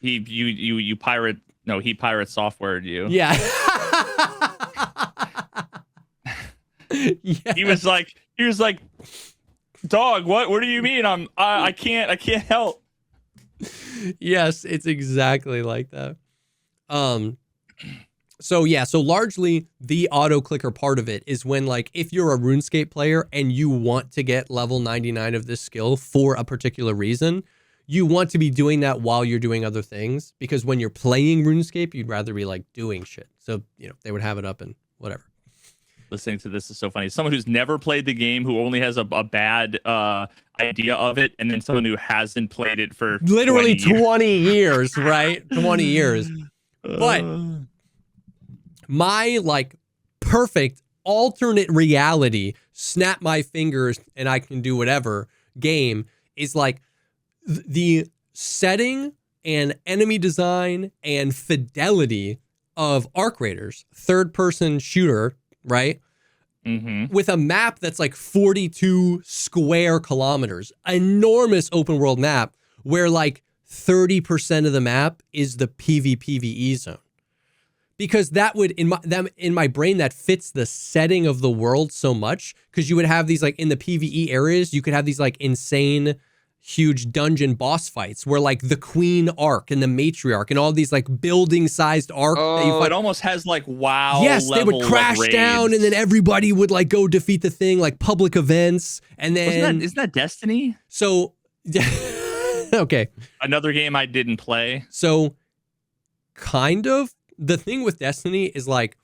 he pirate softwared you. Yeah. Yes. He was like, dog, what do you mean? I can't help. Yes, it's exactly like that. So largely the auto clicker part of it is when like if you're a RuneScape player and you want to get level 99 of this skill for a particular reason, you want to be doing that while you're doing other things, because when you're playing RuneScape, you'd rather be like doing shit. So, they would have it up and whatever. Listening to this is so funny. Someone who's never played the game, who only has a bad idea of it, and then someone who hasn't played it for literally 20 years, right? 20 years. But my like perfect alternate reality, snap my fingers and I can do whatever game is like the setting and enemy design and fidelity of Arc Raiders, third-person shooter, right? Mm-hmm. With a map that's like 42 square kilometers, enormous open world map where like 30% of the map is the PvPvE zone. Because that would, in my brain, that fits the setting of the world so much, because you would have these like in the PvE areas, you could have these like insane huge dungeon boss fights where like the queen arc and the matriarch and all these like building sized arc. Oh, it almost has like WoW. Yes, they would crash like down and then everybody would like go defeat the thing, like public events. And then isn't that Destiny? So okay. Another game I didn't play. So kind of the thing with Destiny is like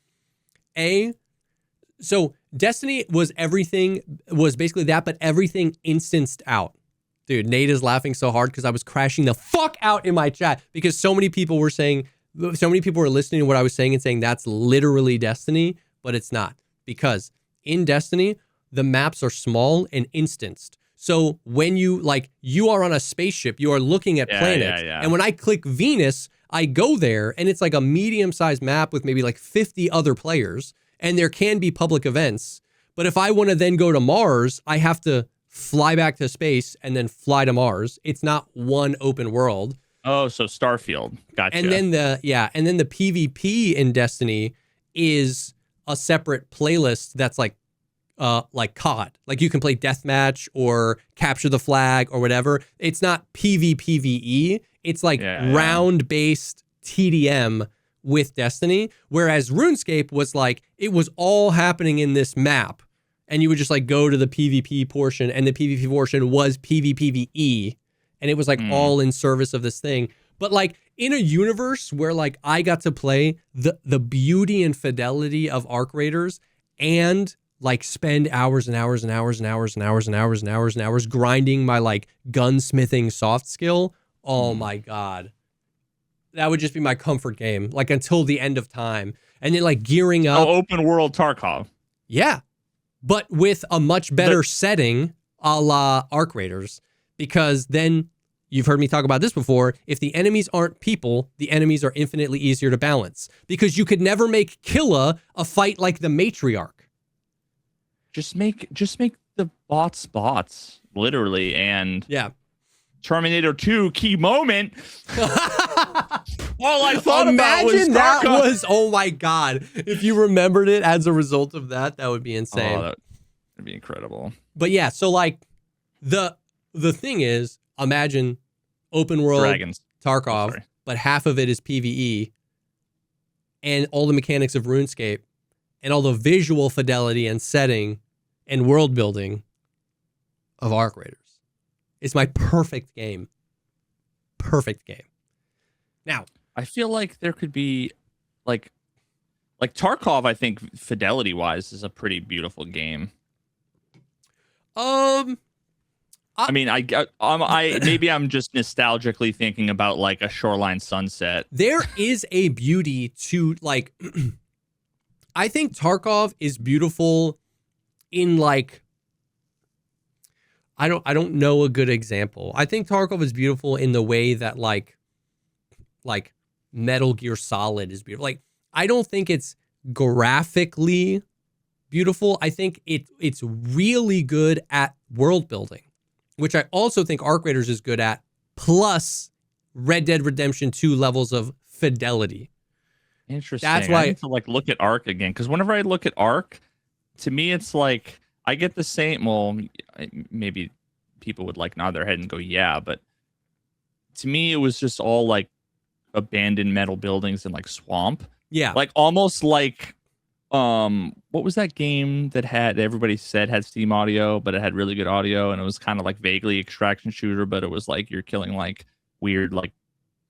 so Destiny was basically that, but everything instanced out. Dude, Nate is laughing so hard because I was crashing the fuck out in my chat because so many people were listening to what I was saying and saying that's literally Destiny, but it's not. Because in Destiny, the maps are small and instanced. So when you are on a spaceship, you are looking at planets. Yeah. And when I click Venus, I go there and it's like a medium-sized map with maybe like 50 other players. And there can be public events. But if I want to then go to Mars, I have to fly back to space and then fly to Mars. It's not one open world. Oh, so Starfield. Gotcha. And then the PvP in Destiny is a separate playlist that's like COD. Like you can play deathmatch or capture the flag or whatever. It's not PvPvE. It's like round-based TDM with Destiny. Whereas RuneScape was like, it was all happening in this map. And you would just like go to the PvP portion, and the PvP portion was PvPvE. And it was like all in service of this thing. But like in a universe where like I got to play the beauty and fidelity of Arc Raiders and like spend hours and hours and hours and hours and hours and hours and hours and hours grinding my like gunsmithing soft skill. Oh my God. That would just be my comfort game, like until the end of time. And then like gearing up. Oh, open world Tarkov. Yeah. But with a much better setting a la Arc Raiders, because then you've heard me talk about this before. If the enemies aren't people, the enemies are infinitely easier to balance because you could never make Killa a fight like the matriarch. Just make the bots, literally. And Terminator 2 key moment. All I thought about was Imagine that was, oh my God. If you remembered it as a result of that, that would be insane. Oh, that'd be incredible. But yeah, so like the thing is, imagine open world Dragons. Tarkov, but half of it is PvE and all the mechanics of RuneScape and all the visual fidelity and setting and world building of Arc Raiders. It's my perfect game. Perfect game. Now, I feel like there could be like Tarkov, I think fidelity wise is a pretty beautiful game. I mean, maybe I'm just nostalgically thinking about like a Shoreline Sunset. There is a beauty to like. I think Tarkov is beautiful in like. I don't know a good example. I think Tarkov is beautiful in the way that like Metal Gear Solid is beautiful. Like I don't think it's graphically beautiful. I think it's really good at world building, which I also think Arc Raiders is good at, plus Red Dead Redemption 2 levels of fidelity. Interesting. That's why I need to like look at Arc again, because whenever I look at Arc, to me it's like I get the same. Well, maybe people would like nod their head and go, yeah, but to me it was just all like abandoned metal buildings and like swamp. Yeah. Like almost like what was that game that had everybody said had Steam audio, but it had really good audio, and it was kind of like vaguely extraction shooter, but it was like you're killing like weird like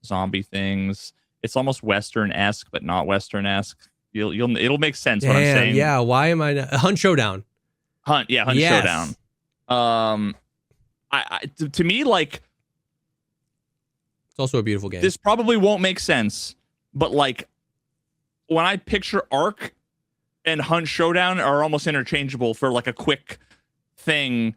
zombie things. It's almost Western-esque, but not Western-esque. It'll make sense what I'm saying. Yeah, why am I not? Hunt Showdown. Hunt Showdown. To me, like, it's also a beautiful game. This probably won't make sense, but like when I picture Arc and Hunt Showdown are almost interchangeable for like a quick thing.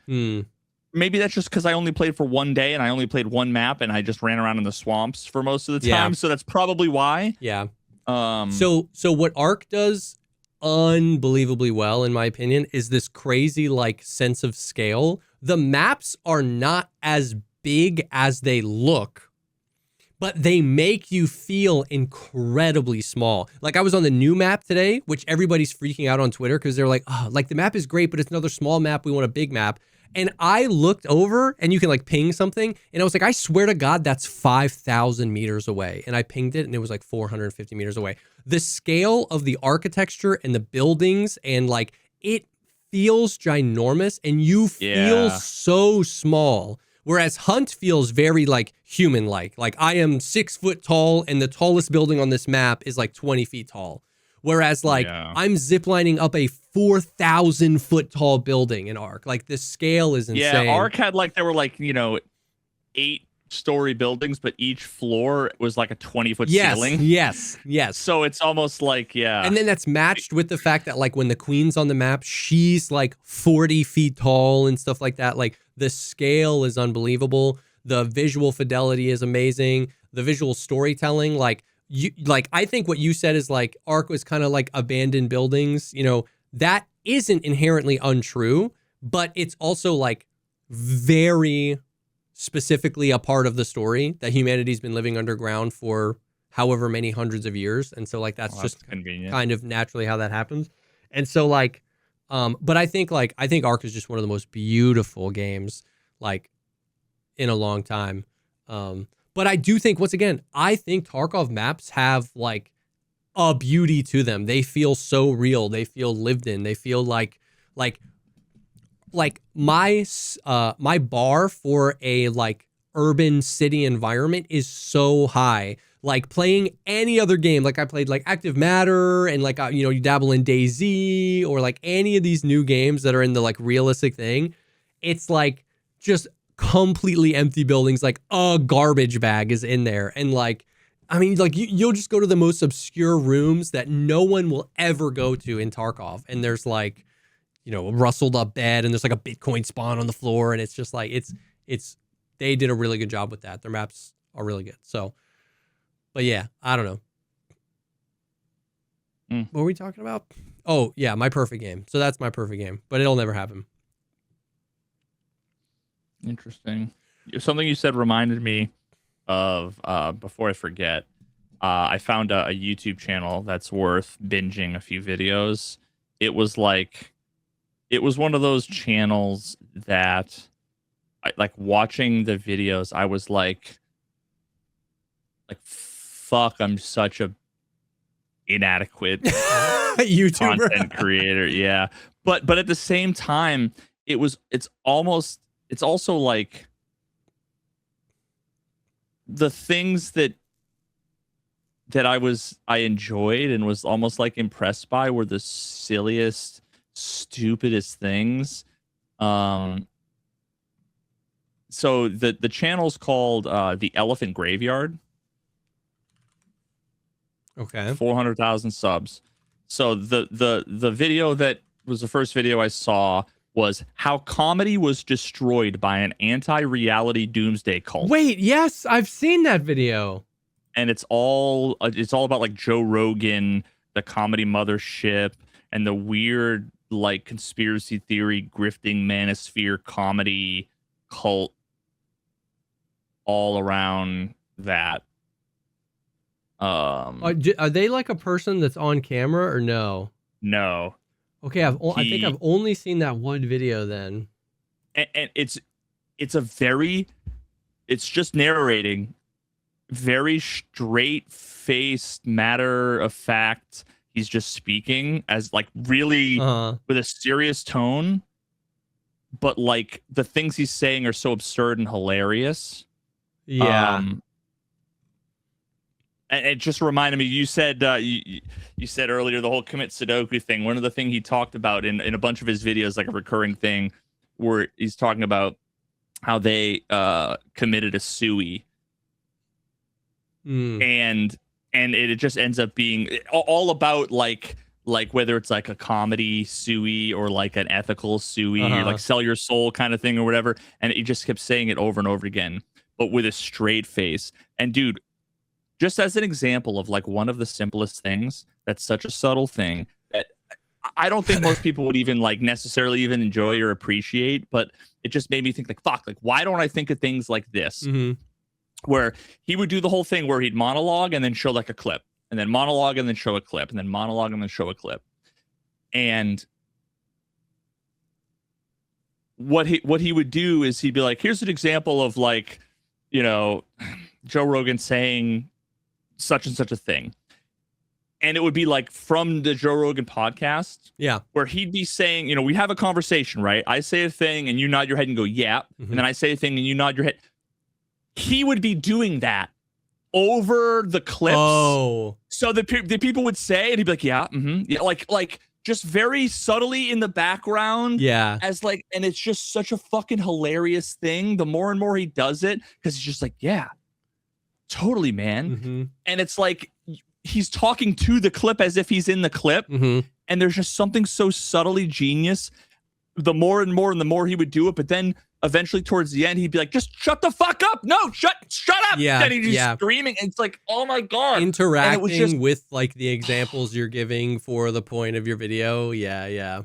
Maybe that's just because I only played for one day and I only played one map and I just ran around in the swamps for most of the time. So that's probably why. Yeah. So what Arc does unbelievably well, in my opinion, is this crazy like sense of scale. The maps are not as big as they look, but they make you feel incredibly small. Like I was on the new map today, which everybody's freaking out on Twitter because they're like, oh, like the map is great, but it's another small map. We want a big map. And I looked over and you can like ping something. And I was like, I swear to God, that's 5,000 meters away. And I pinged it and it was like 450 meters away. The scale of the architecture and the buildings and like it feels ginormous and you feel so small. Whereas Hunt feels very like human-like. Like I am 6 foot tall and the tallest building on this map is like 20 feet tall. Whereas like I'm ziplining up a 4,000 foot tall building in Arc. Like the scale is insane. Yeah, Arc had like, there were like, 8-story buildings, but each floor was like a 20-foot ceiling. Yes. So it's almost like, And then that's matched with the fact that like when the queen's on the map, she's like 40 feet tall and stuff like that. Like the scale is unbelievable. The visual fidelity is amazing. The visual storytelling, I think what you said is like Arc was kind of like abandoned buildings, that isn't inherently untrue, but it's also like very specifically a part of the story that humanity's been living underground for however many hundreds of years. And so like, that's just convenient, kind of naturally how that happens. And so like, but I think Arc is just one of the most beautiful games like in a long time. But I do think, once again, I think Tarkov maps have like a beauty to them. They feel so real. They feel lived in. They feel like my bar for a like urban city environment is so high. Like playing any other game, like I played like Active Matter and like you dabble in DayZ or like any of these new games that are in the like realistic thing. It's like just completely empty buildings, like a garbage bag is in there, and like I mean like you'll just go to the most obscure rooms that no one will ever go to in Tarkov, and there's like a rustled up bed and there's like a Bitcoin spawn on the floor, and it's just like it's they did a really good job with that. Their maps are really good. So but yeah, I don't know. What were we talking about? Oh yeah, my perfect game. So that's my perfect game, but it'll never happen. Interesting. Something you said reminded me of, before I forget, I found a YouTube channel that's worth binging a few videos. It was one of those channels that like watching the videos, I was like, fuck, I'm such a inadequate YouTuber content creator. Yeah. But at the same time, it's also like the things that I enjoyed and was almost like impressed by were the silliest, stupidest things. So the channel's called The Elephant Graveyard. Okay. 400,000 subs. So the video that was the first video I saw was how comedy was destroyed by an anti-reality doomsday cult. Wait, yes, I've seen that video. And it's all about like Joe Rogan, the comedy mothership, and the weird like conspiracy theory grifting manosphere comedy cult all around that. Are they like a person that's on camera or no? No. Okay, I think I've only seen that one video then. And it's just narrating, very straight faced, matter of fact. He's just speaking as like really with a serious tone, but like the things he's saying are so absurd and hilarious. Yeah. And it just reminded me, you said you said earlier the whole commit Sudoku thing. One of the things he talked about in a bunch of his videos, like a recurring thing, where he's talking about how they committed a sui. And it just ends up being all about like whether it's like a comedy sui or like an ethical sui or like sell your soul kind of thing or whatever. And he just kept saying it over and over again, but with a straight face. And dude, just as an example of like one of the simplest things that's such a subtle thing that I don't think most people would even like necessarily even enjoy or appreciate, but it just made me think like, fuck, like why don't I think of things like this? Where he would do the whole thing where he'd monologue and then show like a clip, and then monologue and then show a clip, and then monologue and then show a clip. And what he would do is he'd be like, here's an example of like, you know, Joe Rogan saying such and such a thing. And it would be like from the Joe Rogan podcast. Yeah. Where he'd be saying, you know, we have a conversation, right? I say a thing and you nod your head and go, yeah. And then I say a thing and you nod your head. He would be doing that over the clips. Oh. So the people would say, and he'd be like, yeah, yeah, like just very subtly in the background. Yeah. As like, and it's just such a fucking hilarious thing. The more and more he does it, because he's just like, yeah, totally, man. And it's like he's talking to the clip as if he's in the clip. And there's just something so subtly genius. The more and more and the more he would do it, but then eventually towards the end, he'd be like, just shut the fuck up. No, shut up. Yeah. And he's just screaming. And it's like, oh my God. Interacting with like the examples you're giving for the point of your video. Yeah.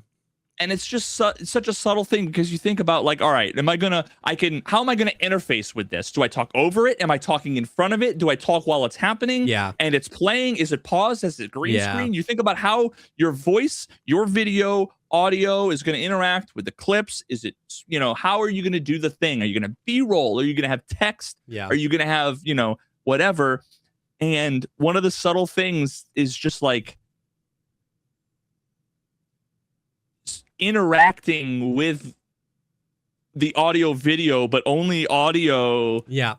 And it's just such a subtle thing, because you think about like, all right, how am I going to interface with this? Do I talk over it? Am I talking in front of it? Do I talk while it's happening? Yeah. And it's playing? Is it paused? Is it green screen? You think about how your voice, your video, audio is going to interact with the clips. Is it, you know, how are you going to do the thing? Are you going to B-roll? Are you going to have text? Yeah. Are you going to have, you know, whatever? And one of the subtle things is just like interacting with the audio video, but only audio. Yeah.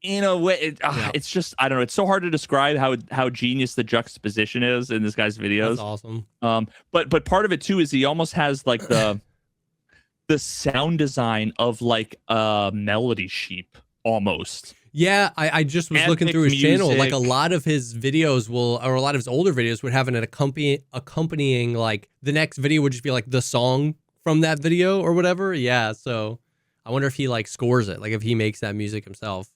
In a way, it's just, I don't know. It's so hard to describe how genius the juxtaposition is in this guy's videos. That's awesome. But part of it too is he almost has like the sound design of like a melody sheep almost. Yeah, I just was looking through his channel. Like a lot of his videos or a lot of his older videos would have an accompanying, like the next video would just be like the song from that video or whatever. Yeah, so I wonder if he like scores it, like if he makes that music himself.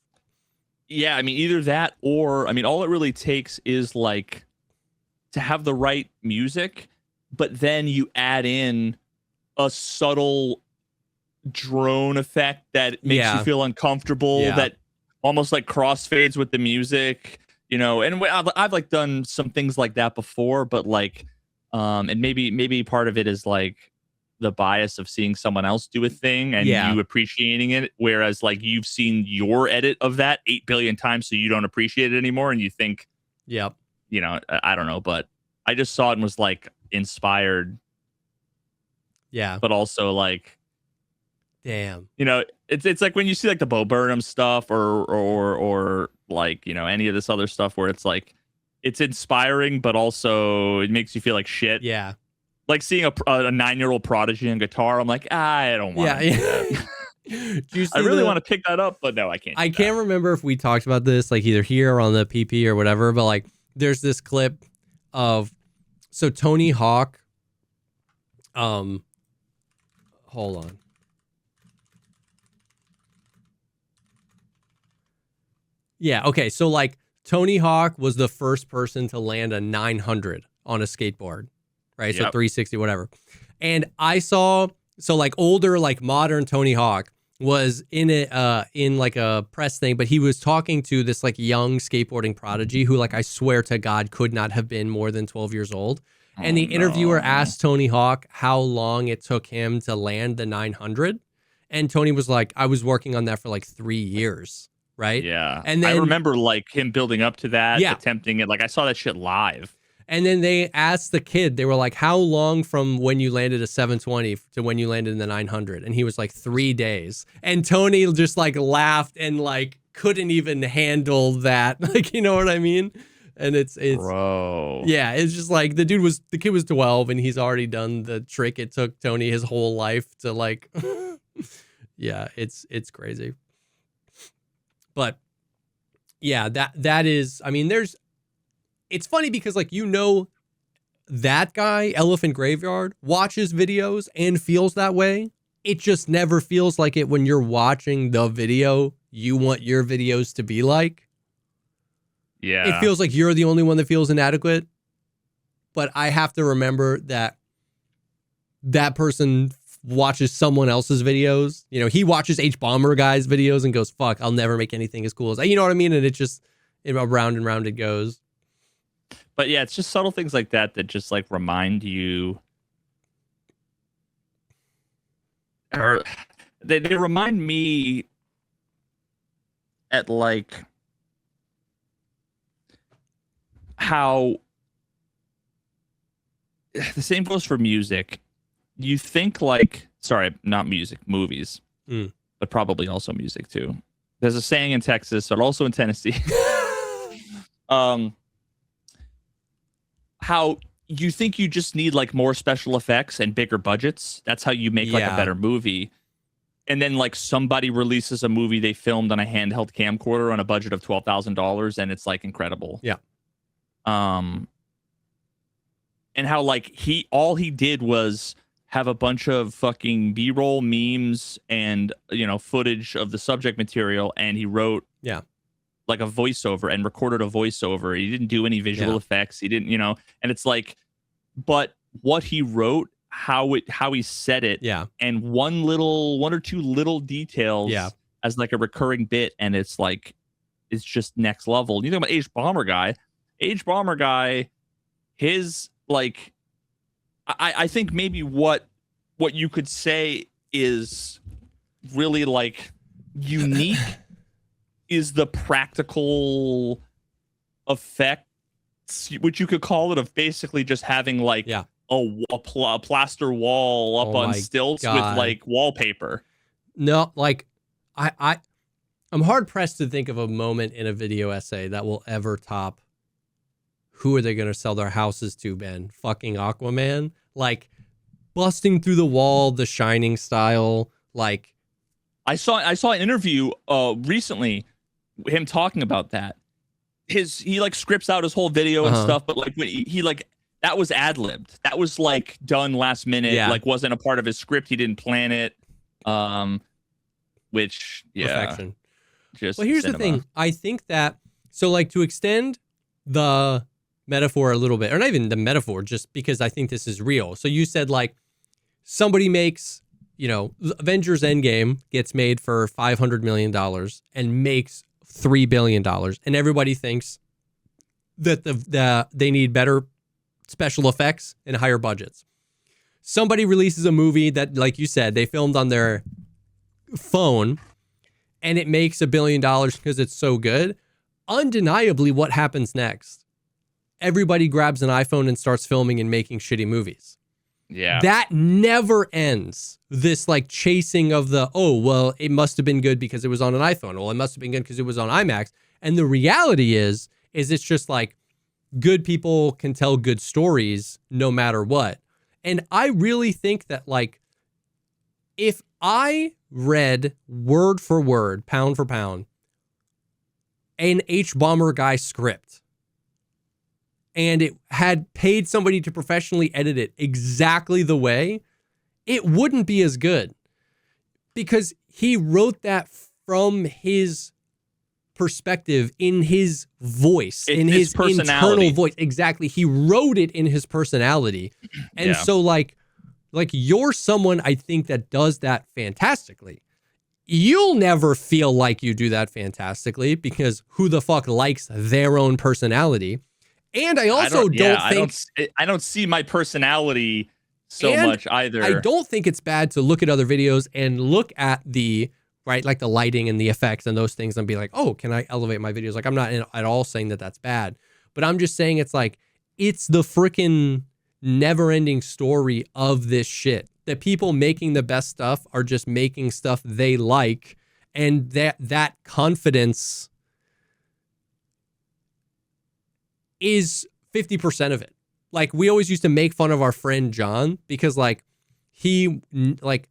Yeah, I mean, either that or, I mean, all it really takes is like to have the right music, but then you add in a subtle drone effect that makes you feel uncomfortable, that almost like crossfades with the music, you know. And I've like done some things like that before, but like, and maybe part of it is like the bias of seeing someone else do a thing and you appreciating it, whereas like you've seen your edit of that 8 billion times, so you don't appreciate it anymore, and you think, you know, I don't know, but I just saw it and was like inspired, but also like, damn, you know, it's like when you see like the Bo Burnham stuff or like, you know, any of this other stuff where it's like it's inspiring, but also it makes you feel like shit. Like seeing a 9-year-old prodigy on guitar, I'm like, I don't want to do that. I really want to pick that up, but no, I can't. I can't remember if we talked about this, like either here or on the PP or whatever, but like there's this clip of, so Tony Hawk, hold on. Yeah, okay, so like Tony Hawk was the first person to land a 900 on a skateboard, right? So 360, whatever. And I saw, so like older, like modern Tony Hawk was in it, in like a press thing, but he was talking to this like young skateboarding prodigy who, like, I swear to God, could not have been more than 12 years old. And the interviewer asked Tony Hawk how long it took him to land the 900. And Tony was like, I was working on that for like 3 years. Right. Yeah. And then I remember like him building up to that, attempting it. Like I saw that shit live. And then they asked the kid, they were like, how long from when you landed a 720 to when you landed in the 900? And he was like 3 days. And Tony just like laughed and like couldn't even handle that. Like, you know what I mean? And it's bro. Yeah, it's just like the kid was 12 and he's already done the trick it took Tony his whole life to like, yeah, it's crazy. But yeah, that is, I mean, it's funny because like, you know, that guy, Elephant Graveyard, watches videos and feels that way. It just never feels like it when you're watching the video you want your videos to be like. Yeah. It feels like you're the only one that feels inadequate. But I have to remember that person watches someone else's videos. You know, he watches H-Bomber guy's videos and goes, fuck, I'll never make anything as cool as that. You know what I mean? And it just, round and round it goes. But yeah, it's just subtle things like that just like remind you, or they remind me at like how the same goes for music. You think like, sorry, not music, movies, but probably also music too. There's a saying in Texas, but also in Tennessee. How you think you just need like more special effects and bigger budgets. That's how you make like a better movie. And then like somebody releases a movie they filmed on a handheld camcorder on a budget of $12,000 and it's like incredible. Yeah. And how like all he did was have a bunch of fucking B-roll memes and, you know, footage of the subject material, and he wrote like a voiceover and recorded a voiceover. He didn't do any visual effects. He didn't, you know, and it's like, but what he wrote, how he said it, and one or two little details as like a recurring bit, and it's like, it's just next level. You think about H-Bomber guy, his like, I think maybe what you could say is really like unique is the practical effects, which you could call it, of basically just having like a plaster wall up on stilts with like wallpaper. No, like I'm hard pressed to think of a moment in a video essay that will ever top who are they going to sell their houses to, Ben? Fucking Aquaman? Like busting through the wall, The Shining style. Like I saw an interview recently, him talking about that. He like scripts out his whole video and stuff, but like when he like, that was ad-libbed. That was like done last minute, like wasn't a part of his script. He didn't plan it. Which perfection. Just well, here's the thing. I think that, so like, to extend the metaphor a little bit, or not even the metaphor, just because I think this is real. So you said like somebody makes, you know, Avengers Endgame gets made for $500 million and makes $3 billion. And everybody thinks that they need better special effects and higher budgets. Somebody releases a movie that, like you said, they filmed on their phone and it makes $1 billion because it's so good. Undeniably, what happens next? Everybody grabs an iPhone and starts filming and making shitty movies. Yeah. That never ends. This like chasing of the, oh, well, it must have been good because it was on an iPhone. Well, it must have been good because it was on IMAX. And the reality is it's just like good people can tell good stories no matter what. And I really think that, like, if I read word for word, pound for pound, an H-Bomber Guy script, and it had paid somebody to professionally edit it exactly the way, it wouldn't be as good. Because he wrote that from his perspective, in his voice, in his internal voice. Exactly. He wrote it in his personality. And so like you're someone, I think, that does that fantastically. You'll never feel like you do that fantastically, because who the fuck likes their own personality? And I also I don't see my personality so much either. I don't think it's bad to look at other videos and look at the, right, like the lighting and the effects and those things and be like, oh, can I elevate my videos? Like, I'm not at all saying that that's bad, but I'm just saying it's like, it's the freaking never ending story of this shit. The people making the best stuff are just making stuff they like. And that confidence is 50% of it. Like, we always used to make fun of our friend John because, like, he, like,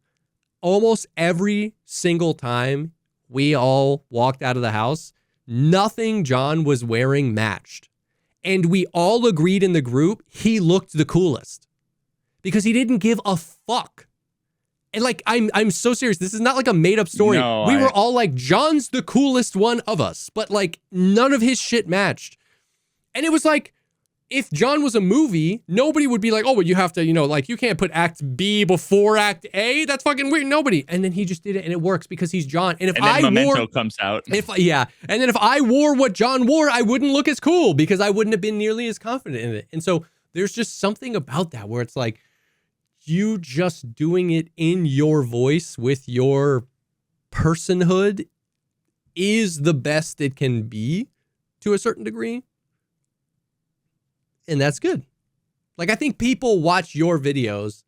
almost every single time we all walked out of the house, nothing John was wearing matched. And we all agreed in the group he looked the coolest because he didn't give a fuck. And, like, I'm so serious. This is not like a made up story. No, we were all like, John's the coolest one of us, but, like, none of his shit matched. And it was like, if John was a movie, nobody would be like, oh, well, you have to, you know, like, you can't put Act B before Act A. That's fucking weird. Nobody. And then he just did it, and it works because he's John. And if Memento comes out. And then if I wore what John wore, I wouldn't look as cool because I wouldn't have been nearly as confident in it. And so there's just something about that where it's like, you just doing it in your voice with your personhood is the best it can be to a certain degree. And that's good. Like, I think people watch your videos.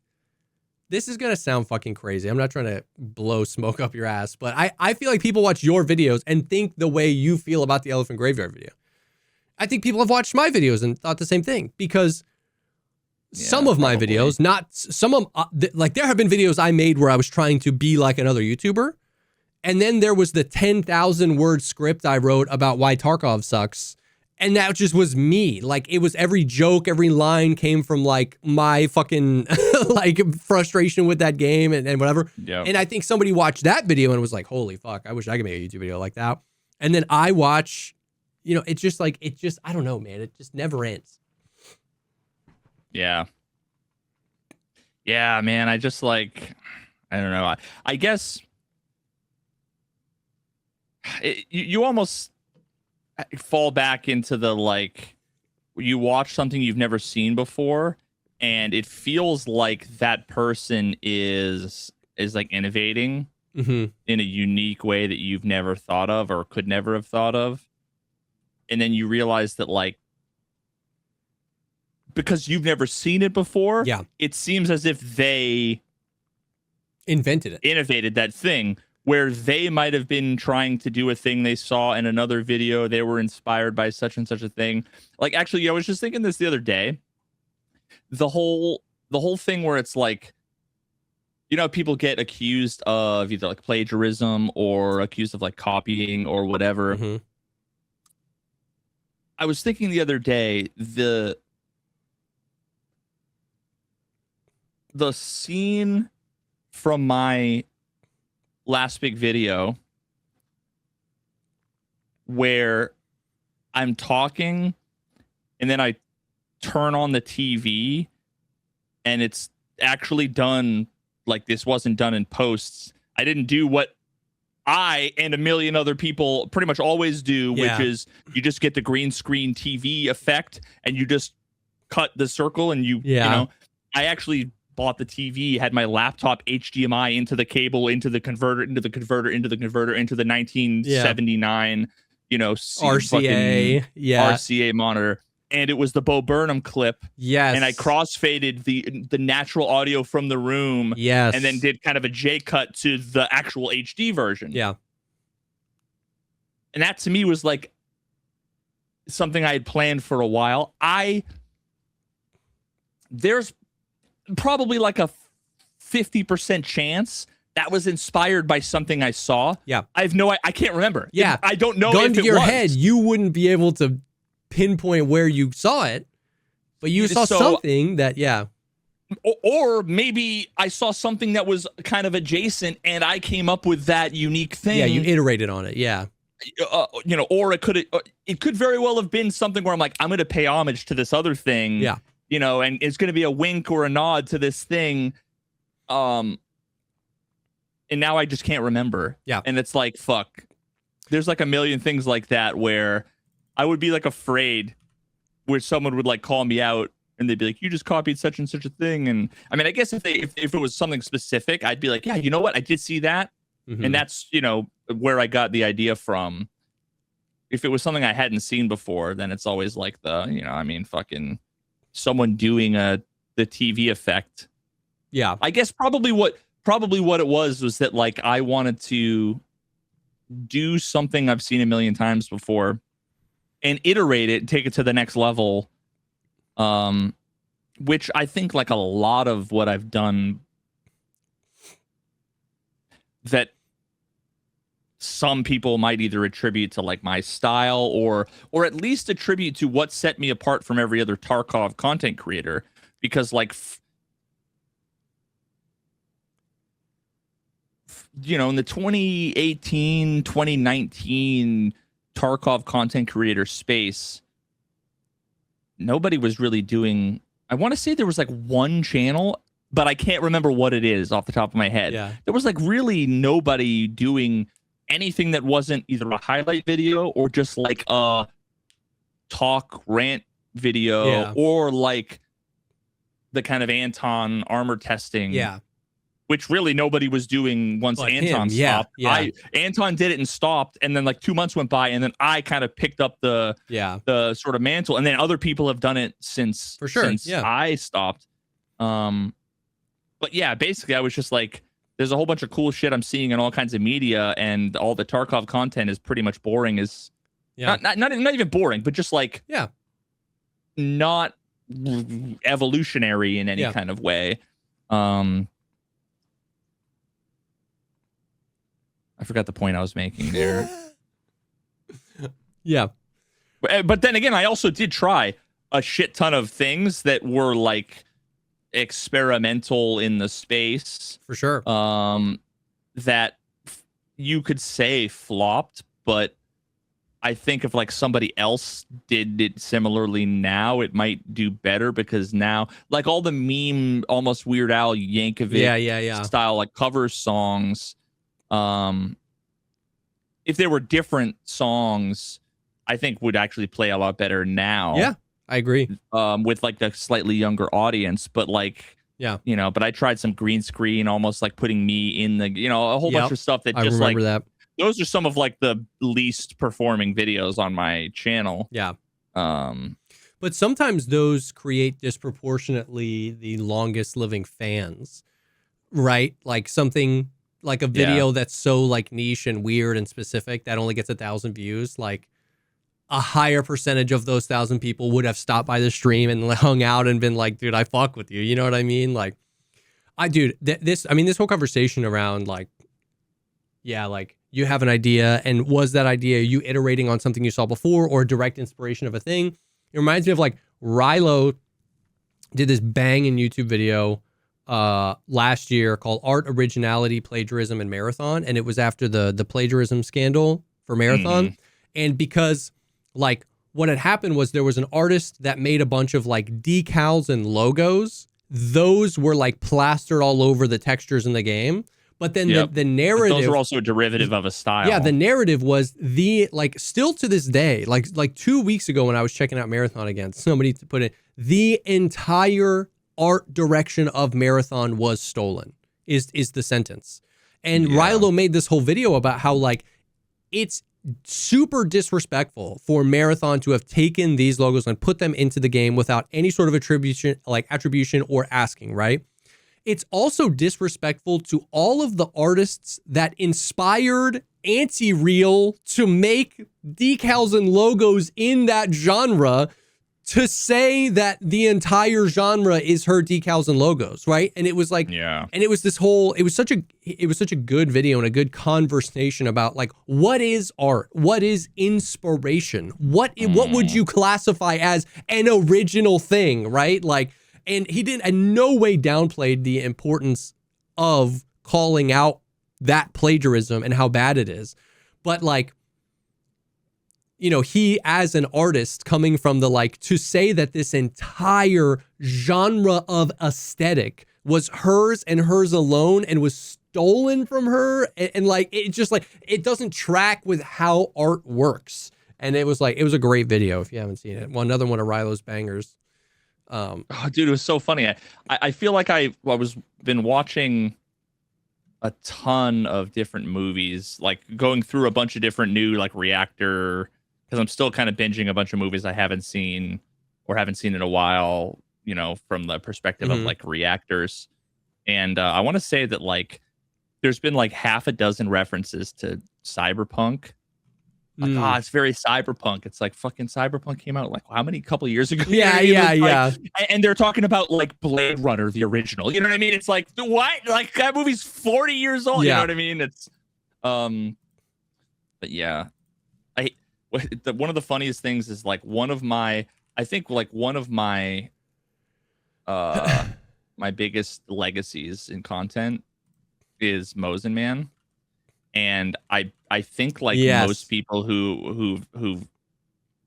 This is going to sound fucking crazy. I'm not trying to blow smoke up your ass, but I feel like people watch your videos and think the way you feel about the Elephant Graveyard video. I think people have watched my videos and thought the same thing because some of my videos, not some of, like, there have been videos I made where I was trying to be like another YouTuber. And then there was the 10,000 word script I wrote about why Tarkov sucks. And that just was me. Like, it was every joke, every line came from, like, my fucking, like, frustration with that game and whatever. Yep. And I think somebody watched that video and was like, holy fuck, I wish I could make a YouTube video like that. And then I watch, you know, it's just like, I don't know, man. It just never ends. Yeah. Yeah, man. I just, like, I don't know. I guess you almost fall back into the, like, you watch something you've never seen before and it feels like that person is like innovating in a unique way that you've never thought of or could never have thought of. And then you realize that, like, because you've never seen it before, it seems as if they innovated that thing, where they might have been trying to do a thing they saw in another video. They were inspired by such and such a thing. Like, actually, I was just thinking this the other day. The whole thing where it's like, you know, people get accused of either, like, plagiarism or accused of, like, copying or whatever. Mm-hmm. I was thinking the other day, the scene from my last big video where I'm talking and then I turn on the TV and it's actually done, like, this wasn't done in posts. I didn't do what I and a million other people pretty much always do, which is you just get the green screen TV effect and you just cut the circle and you know, I actually bought the TV, had my laptop HDMI into the cable, into the converter, into the 1979, you know, RCA monitor. And it was the Bo Burnham clip. Yes. And I crossfaded the natural audio from the room. Yes. And then did kind of a J cut to the actual HD version. Yeah. And that to me was like something I had planned for a while. There's probably like a 50% chance that was inspired by something I saw. Yeah. I can't remember. Yeah. I don't know Gun if to it your was. head, you wouldn't be able to pinpoint where you saw it, but you saw something that, yeah. Or maybe I saw something that was kind of adjacent and I came up with that unique thing. Yeah, you iterated on it. Yeah. Or it could very well have been something where I'm like, I'm going to pay homage to this other thing. Yeah. And it's going to be a wink or a nod to this thing. And now I just can't remember. Yeah. And it's like, fuck. There's like a million things like that where I would be like afraid where someone would like call me out and they'd be like, you just copied such and such a thing. And I mean, I guess if it was something specific, I'd be like, yeah, you know what? I did see that. Mm-hmm. And that's, where I got the idea from. If it was something I hadn't seen before, then it's always like fucking someone doing the TV effect. Yeah. I guess probably what it was that like I wanted to do something I've seen a million times before and iterate it and take it to the next level. Which I think like a lot of what I've done that some people might either attribute to like my style or at least attribute to what set me apart from every other Tarkov content creator, because like in the 2018 2019 Tarkov content creator space, nobody was really doing, I want to say there was like one channel, but I can't remember what it is off the top of my head. Yeah. There was like really nobody doing anything that wasn't either a highlight video or just like a talk rant video or like the kind of Anton armor testing. Yeah. Which really nobody was doing once Anton stopped. Yeah. Anton did it and stopped, and then like 2 months went by, and then I kind of picked up the sort of mantle, and then other people have done it since I stopped. But yeah, basically I was just like, there's a whole bunch of cool shit I'm seeing in all kinds of media, and all the Tarkov content is pretty much boring. Not even boring, but just like not evolutionary in any kind of way. I forgot the point I was making there. Yeah. But then again, I also did try a shit ton of things that were like experimental in the space. For sure. That you could say flopped, but I think if like somebody else did it similarly now, it might do better, because now like all the meme, almost Weird Al Yankovic style like cover songs, if there were different songs, I think would actually play a lot better now. Yeah, I agree. With like the slightly younger audience, but like, but I tried some green screen, almost like putting me in the, a whole bunch of stuff that just like, those are some of like the least performing videos on my channel. Yeah. But sometimes those create disproportionately the longest living fans, right? Like something like a video that's so like niche and weird and specific that only gets 1,000 views, like a higher percentage of those 1,000 people would have stopped by the stream and hung out and been like, dude, I fuck with you. You know what I mean? Like, this whole conversation around like, like you have an idea, and was that idea you iterating on something you saw before or direct inspiration of a thing? It reminds me of like Rilo did this banging YouTube video last year called Art, Originality, Plagiarism, and Marathon, and it was after the plagiarism scandal for Marathon. And because like what had happened was there was an artist that made a bunch of like decals and logos. Those were like plastered all over the textures in the game. But then the narrative, those are also a derivative of a style. Yeah, the narrative was still to this day, like 2 weeks ago when I was checking out Marathon again, somebody put it, the entire art direction of Marathon was stolen, is the sentence. And Rilo made this whole video about how like it's super disrespectful for Marathon to have taken these logos and put them into the game without any sort of attribution or asking, right? It's also disrespectful to all of the artists that inspired Anti-Real to make decals and logos in that genre to say that the entire genre is her decals and logos, right? And it was like, yeah, and it was this whole, it was such a good video and a good conversation about like, what is art? What is inspiration? What would you classify as an original thing, right? Like, and he didn't in no way downplayed the importance of calling out that plagiarism and how bad it is. But like, you know, he as an artist coming from the like, to say that this entire genre of aesthetic was hers and hers alone and was stolen from her, and like, it just like, it doesn't track with how art works. And it was like, it was a great video if you haven't seen it. Well, another one of Rilo's bangers. Oh, dude, it was so funny. I feel like I was been watching a ton of different movies, like going through a bunch of different new like reactor, because I'm still kind of binging a bunch of movies I haven't seen in a while, you know, from the perspective of like reactors. And I want to say that like there's been like half a dozen references to Cyberpunk. Like, it's very Cyberpunk. It's like fucking Cyberpunk came out like how many couple years ago? Yeah. And they're talking about like Blade Runner, the original. You know what I mean? It's like, what? Like that movie's 40 years old. You know what I mean? It's but yeah. One of the funniest things is like one of my my biggest legacies in content is Mosin Man. And I think like most people who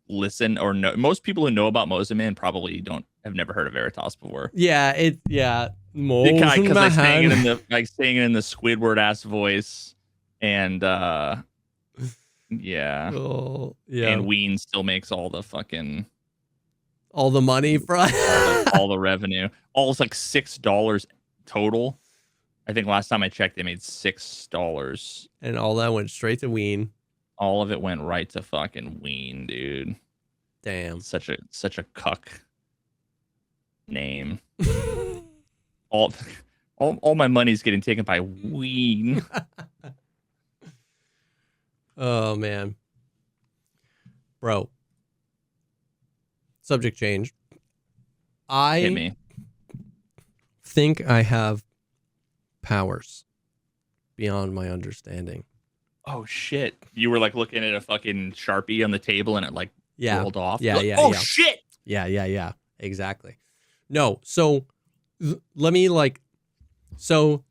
listen or know, most people who know about Mosin Man probably have never heard of Veritas before. Because I saying it in the Squidward ass voice, and and Ween still makes all the money for all the revenue. It's like $6 total. I think last time I checked, they made $6, and all that went straight to Ween. All of it went right to fucking Ween, dude. Damn, such a cuck name. all my money's getting taken by Ween. Oh man, bro. Subject change. Hit me. Think I have powers beyond my understanding. Oh shit! You were like looking at a fucking Sharpie on the table and it like rolled off. Shit! Yeah. Exactly. No, so let me like. So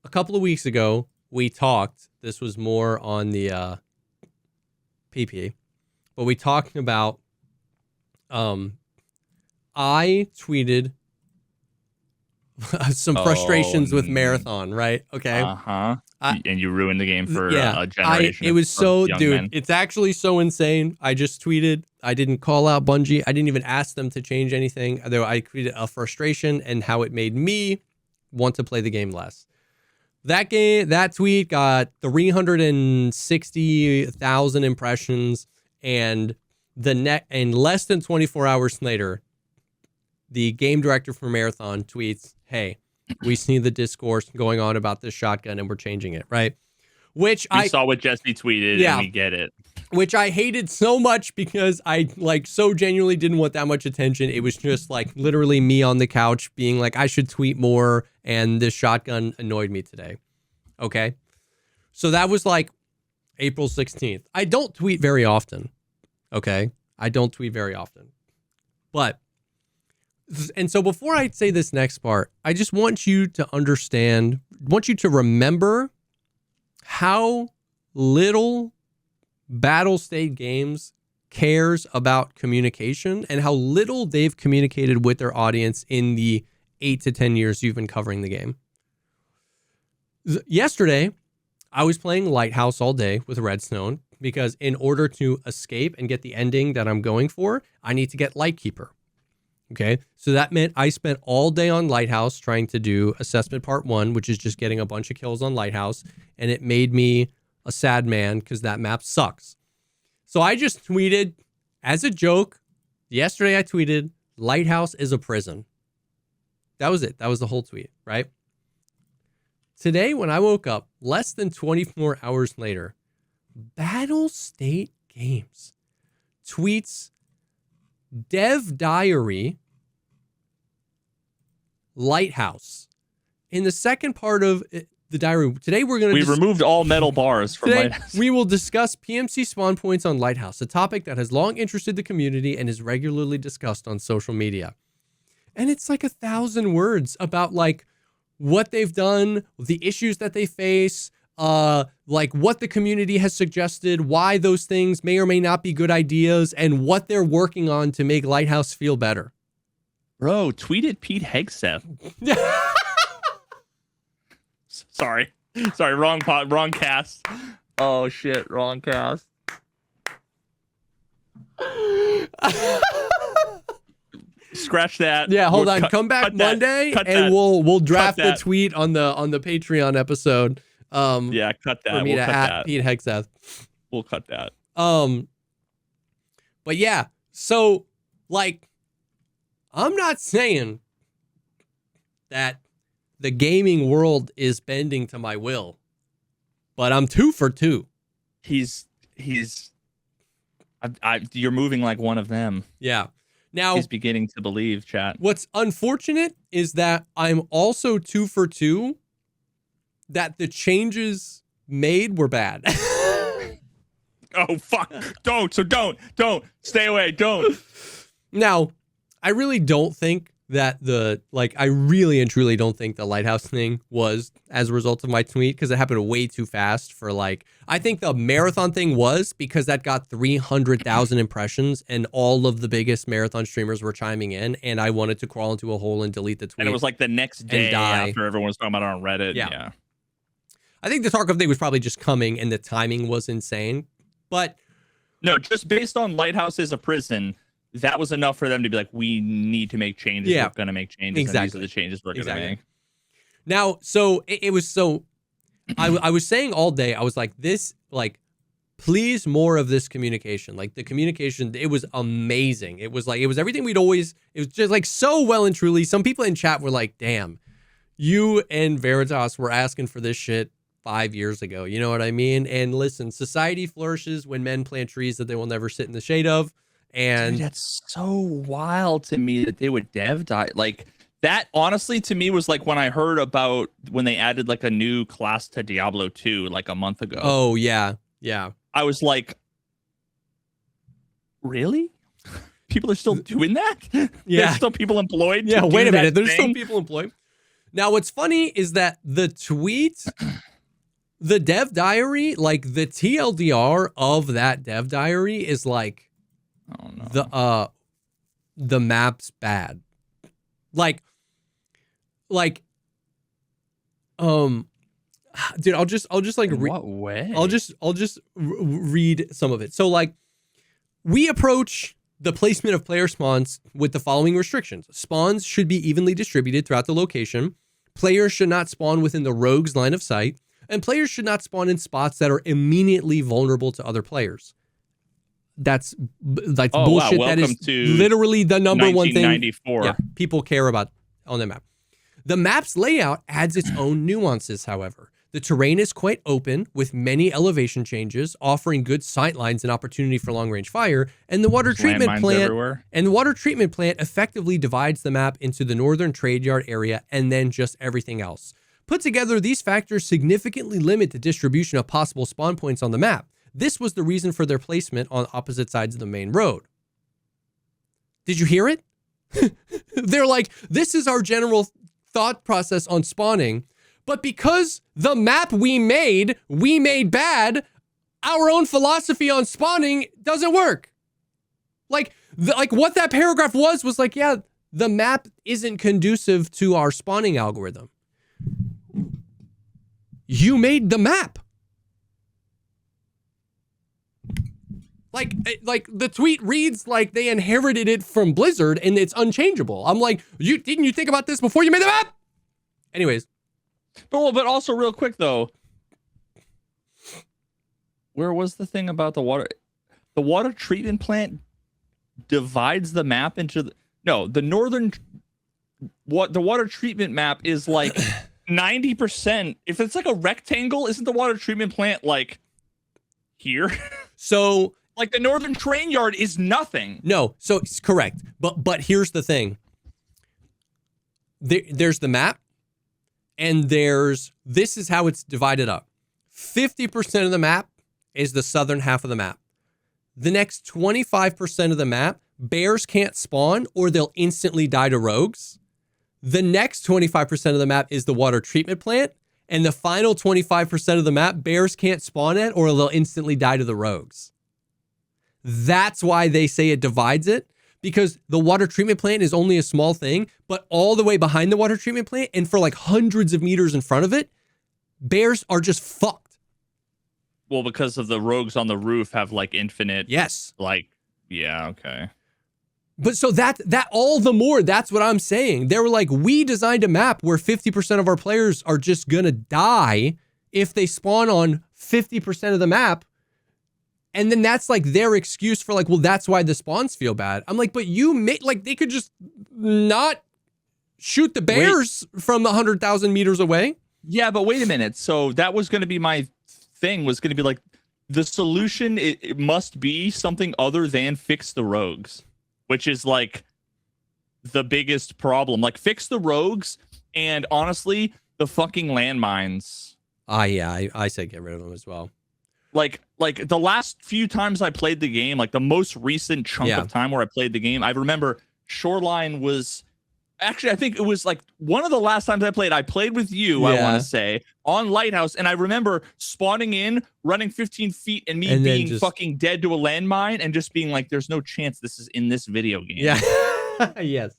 a couple of weeks ago we talked. This was more on the PP, but we talked about. I tweeted some frustrations with Marathon, right? Okay. And you ruined the game for a generation. It was so, dude, men. It's actually so insane. I just tweeted. I didn't call out Bungie. I didn't even ask them to change anything. Though I tweeted a frustration and how it made me want to play the game less. That tweet got 360,000 impressions, and and less than 24 hours later, the game director for Marathon tweets, "Hey, we see the discourse going on about this shotgun and we're changing it," right? Which I saw what Jesse tweeted and we get it. Which I hated so much because I like so genuinely didn't want that much attention. It was just like literally me on the couch being like, I should tweet more, and this shotgun annoyed me today. Okay. So that was like April 16th. I don't tweet very often. Okay. I don't tweet very often. But and so before I say this next part, I just want you to understand, want you to remember how little Battle State Games cares about communication and how little they've communicated with their audience in the 8 to 10 years you've been covering the game. Yesterday, I was playing Lighthouse all day with Redstone because in order to escape and get the ending that I'm going for, I need to get Lightkeeper. Okay, so that meant I spent all day on Lighthouse trying to do assessment part 1, which is just getting a bunch of kills on Lighthouse, and it made me a sad man because that map sucks. So I just tweeted as a joke. Yesterday I tweeted, Lighthouse is a prison. That was it. That was the whole tweet, right? Today when I woke up, less than 24 hours later, Battle State Games tweets Dev Diary, Lighthouse. In the second part of the diary, today we're going to... We removed all metal bars from Lighthouse. We will discuss PMC spawn points on Lighthouse, a topic that has long interested the community and is regularly discussed on social media. And it's like 1,000 words about like what they've done, the issues that they face, like what the community has suggested, why those things may or may not be good ideas, and what they're working on to make Lighthouse feel better. Bro, tweet at Pete Hegseth. Sorry, wrong cast. Oh shit, wrong cast. Scratch that. Yeah, hold on. Come back Monday and we'll draft the tweet on the Patreon episode. Yeah, cut that. For me to at Pete Hegseth. We'll cut that. But yeah, so like, I'm not saying that the gaming world is bending to my will, but I'm 2 for 2. You're moving like one of them. Yeah. Now he's beginning to believe, chat. What's unfortunate is that I'm also 2 for 2 that the changes made were bad. Oh, fuck. Don't stay away. Don't. Now, I really don't think that I really and truly don't think the Lighthouse thing was as a result of my tweet, because it happened way too fast for I think the marathon thing was because that got 300,000 impressions and all of the biggest marathon streamers were chiming in, and I wanted to crawl into a hole and delete the tweet. And it was like the next day after everyone was talking about it on Reddit. Yeah. I think the Tarkov thing was probably just coming and the timing was insane. But no, just based on Lighthouse as a prison, that was enough for them to be like, we need to make changes. Yeah, we're going to make changes. Exactly. And these are the changes we're going to make. Now, so it was so... I was saying all day, I was like, please more of this communication. Like the communication, it was amazing. It was everything it was just so well and truly. Some people in chat were like, damn, you and Veritas were asking for this shit 5 years ago. You know what I mean? And listen, society flourishes when men plant trees that they will never sit in the shade of. And dude, that's so wild to me that they would dev die. Like that, honestly, to me was like when I heard about when they added a new class to Diablo 2 a month ago. Oh, yeah. Yeah. I was like, really? People are still doing that? Yeah. There's still people employed? Yeah, wait a minute. There's still people employed. Now, what's funny is that the tweet, the dev diary, the TLDR of that dev diary is oh no. The map's bad. Dude, I'll just what way? I'll just read some of it. So we approach the placement of player spawns with the following restrictions. Spawns should be evenly distributed throughout the location. Players should not spawn within the rogue's line of sight, and players should not spawn in spots that are immediately vulnerable to other players. That's bullshit. Wow. That is literally the number one thing people care about on the map. The map's layout adds its own nuances, however. The terrain is quite open, with many elevation changes, offering good sight lines and opportunity for long-range fire, and the water treatment plant effectively divides the map into the northern trade yard area and then just everything else. Put together, these factors significantly limit the distribution of possible spawn points on the map. This was the reason for their placement on opposite sides of the main road. Did you hear it? They're like, this is our general thought process on spawning, but because the map we made bad, our own philosophy on spawning doesn't work. What that paragraph was yeah, the map isn't conducive to our spawning algorithm. You made the map. The tweet reads like they inherited it from Blizzard and it's unchangeable. I'm like, didn't you think about this before you made the map? Anyways. But also real quick though, where was the thing about the water? The water treatment plant divides the map into the water treatment map is 90%. If it's a rectangle, isn't the water treatment plant here? So Like the northern train yard is nothing. No, so it's correct. But here's the thing. There's the map, and this is how it's divided up. 50% of the map is the southern half of the map. The next 25% of the map, bears can't spawn or they'll instantly die to rogues. The next 25% of the map is the water treatment plant. And the final 25% of the map, bears can't spawn at or they'll instantly die to the rogues. That's why they say it divides it, because the water treatment plant is only a small thing, but all the way behind the water treatment plant and for like hundreds of meters in front of it, bears are just fucked. Well, because of the rogues on the roof have like infinite. Yes. Like, yeah, okay. But so that all the more, that's what I'm saying. They were like, we designed a map where 50% of our players are just going to die if they spawn on 50% of the map. And then that's like their excuse for like, well, that's why the spawns feel bad. I'm like, but you make like, they could just not shoot the bears from 100,000 meters away. Yeah, but wait a minute. So that was going to be my thing, was going to be like, the solution, it must be something other than fix the rogues, which is like the biggest problem. Like, fix the rogues, and honestly, the fucking landmines. Yeah, I say get rid of them as well. Like the last few times I played the game, like the most recent chunk of time where I played the game, I remember Shoreline was actually, I think it was like one of the last times I played with you, I want to say, on Lighthouse, and I remember spawning in, running 15 feet, and being just fucking dead to a landmine, and just being like, there's no chance this is in this video game. Yeah. Yes.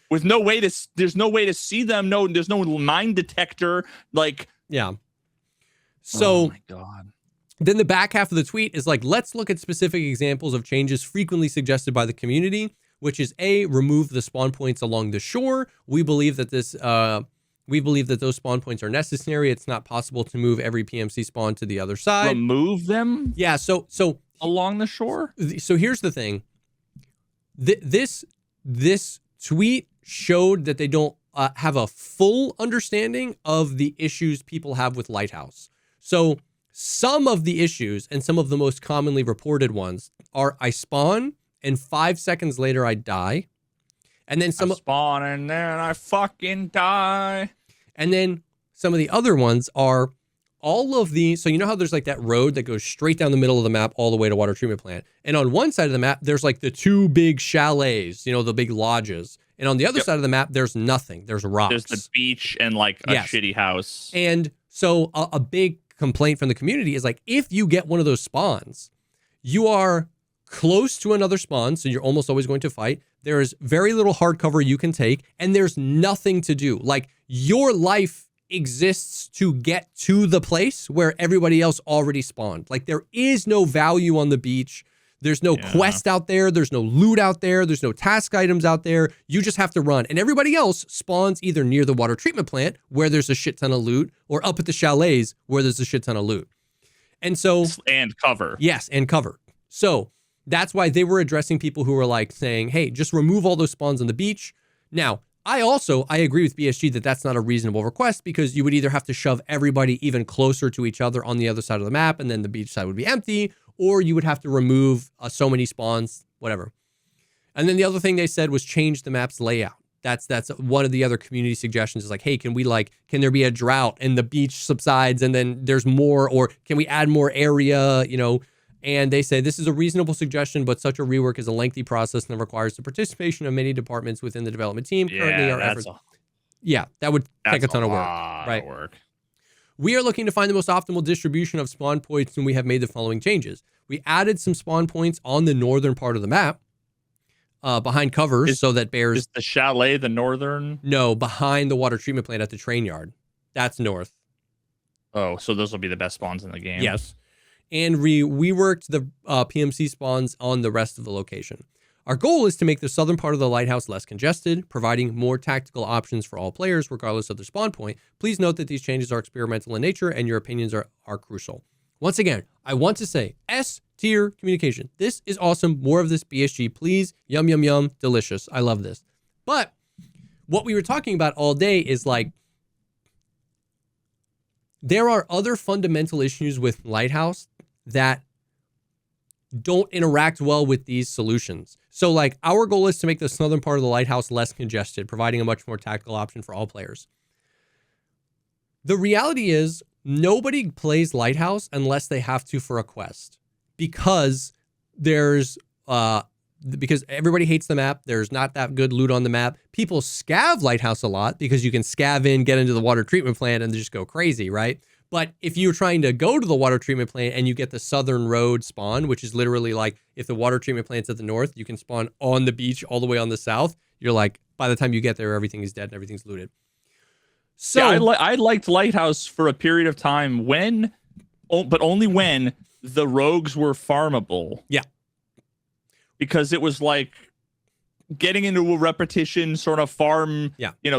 With no way to, there's no way to see them. No, there's no mine detector. Like, yeah. So, oh my God. Then the back half of the tweet is like, let's look at specific examples of changes frequently suggested by the community, which is A, remove the spawn points along the shore. We believe that those spawn points are necessary. It's not possible to move every PMC spawn to the other side. Remove them? Yeah, so along the shore? So here's the thing. This tweet showed that they don't have a full understanding of the issues people have with Lighthouse. So some of the issues, and some of the most commonly reported ones, are I spawn and 5 seconds later I die. And then I spawn and then I fucking die. And then some of the other ones are all of the, so you know how there's like that road that goes straight down the middle of the map all the way to water treatment plant. And on one side of the map, there's like the two big chalets, the big lodges. And on the other side of the map, there's nothing. There's rocks. There's the beach and like a shitty house. And so a big complaint from the community is like, if you get one of those spawns, you are close to another spawn, so you're almost always going to fight. There is very little hard cover you can take, and there's nothing to do. Like, your life exists to get to the place where everybody else already spawned. Like, there is no value on the beach. There's no quest out there. There's no loot out there. There's no task items out there. You just have to run. And everybody else spawns either near the water treatment plant, where there's a shit ton of loot, or up at the chalets, where there's a shit ton of loot. And so... And cover. Yes, and cover. So that's why they were addressing people who were like saying, hey, just remove all those spawns on the beach. Now, I agree with BSG that that's not a reasonable request, because you would either have to shove everybody even closer to each other on the other side of the map, and then the beach side would be empty, or you would have to remove so many spawns, whatever. And then the other thing they said was change the map's layout. That's one of the other community suggestions, is like, hey, can there be a drought and the beach subsides and then there's more, or can we add more area, And they say this is a reasonable suggestion, but such a rework is a lengthy process and requires the participation of many departments within the development team. Currently, our efforts. That would take a ton of work. Right. We are looking to find the most optimal distribution of spawn points, and we have made the following changes. We added some spawn points on the northern part of the map, behind covers, so that bears... Is the chalet the northern? No, behind the water treatment plant at the train yard. That's north. Oh, so those will be the best spawns in the game. Yes. And we worked the PMC spawns on the rest of the location. Our goal is to make the southern part of the lighthouse less congested, providing more tactical options for all players, regardless of their spawn point. Please note that these changes are experimental in nature, and your opinions are crucial. Once again, I want to say S-tier communication. This is awesome. More of this, BSG, please. Yum, yum, yum. Delicious. I love this. But what we were talking about all day is like, there are other fundamental issues with Lighthouse that don't interact well with these solutions. So like our goal is to make the southern part of the lighthouse less congested, providing a much more tactical option for all players. The reality is nobody plays Lighthouse unless they have to for a quest, because because everybody hates the map. There's not that good loot on the map. People scav Lighthouse a lot because you can scav in, get into the water treatment plant, and just go crazy, right? But if you're trying to go to the water treatment plant and you get the southern road spawn, which is literally like if the water treatment plant's at the north, you can spawn on the beach all the way on the south. You're like, by the time you get there, everything is dead and everything's looted. So yeah, I liked Lighthouse for a period of time but only when the rogues were farmable. Yeah. Because it was like getting into a repetition sort of farm,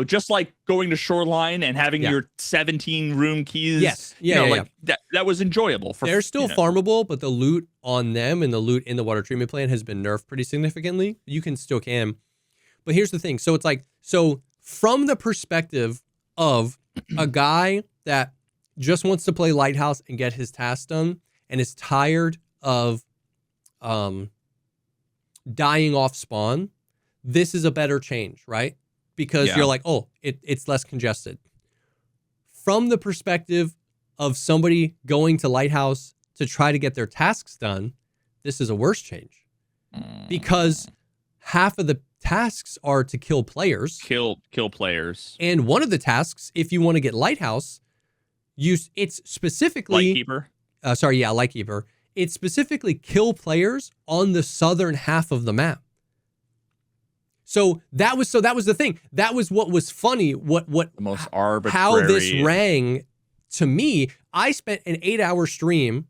just like going to Shoreline and having your 17 room keys. Yes. Yeah. That was enjoyable. They're still farmable, but the loot on them and the loot in the water treatment plant has been nerfed pretty significantly. You can still can. But here's the thing. So it's like, from the perspective of a guy that just wants to play Lighthouse and get his tasks done and is tired of dying off spawn, this is a better change, right? Because you're like, oh, it's less congested. From the perspective of somebody going to Lighthouse to try to get their tasks done, this is a worse change. Because half of the tasks are to kill players. Kill players. And one of the tasks, if you want to get Lighthouse, it's specifically... Lightkeeper? Lightkeeper. It's specifically kill players on the southern half of the map. So that was the thing. That was what was funny. What the most arbitrary. How this rang to me. I spent an 8-hour stream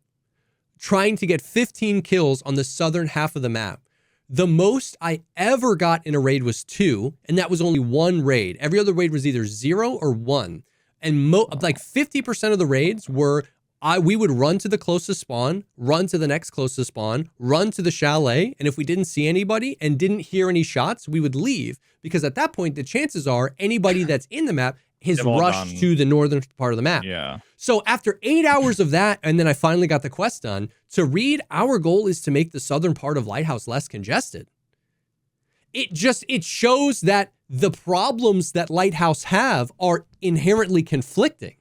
trying to get 15 kills on the southern half of the map. The most I ever got in a raid was 2, and that was only one raid. Every other raid was either 0 or 1. And like 50% of the raids were we would run to the closest spawn, run to the next closest spawn, run to the chalet, and if we didn't see anybody and didn't hear any shots, we would leave. Because at that point, the chances are anybody that's in the map has rushed to the northern part of the map. Yeah. So after 8 hours of that, and then I finally got the quest done, to read, our goal is to make the southern part of Lighthouse less congested. It shows that the problems that Lighthouse have are inherently conflicting,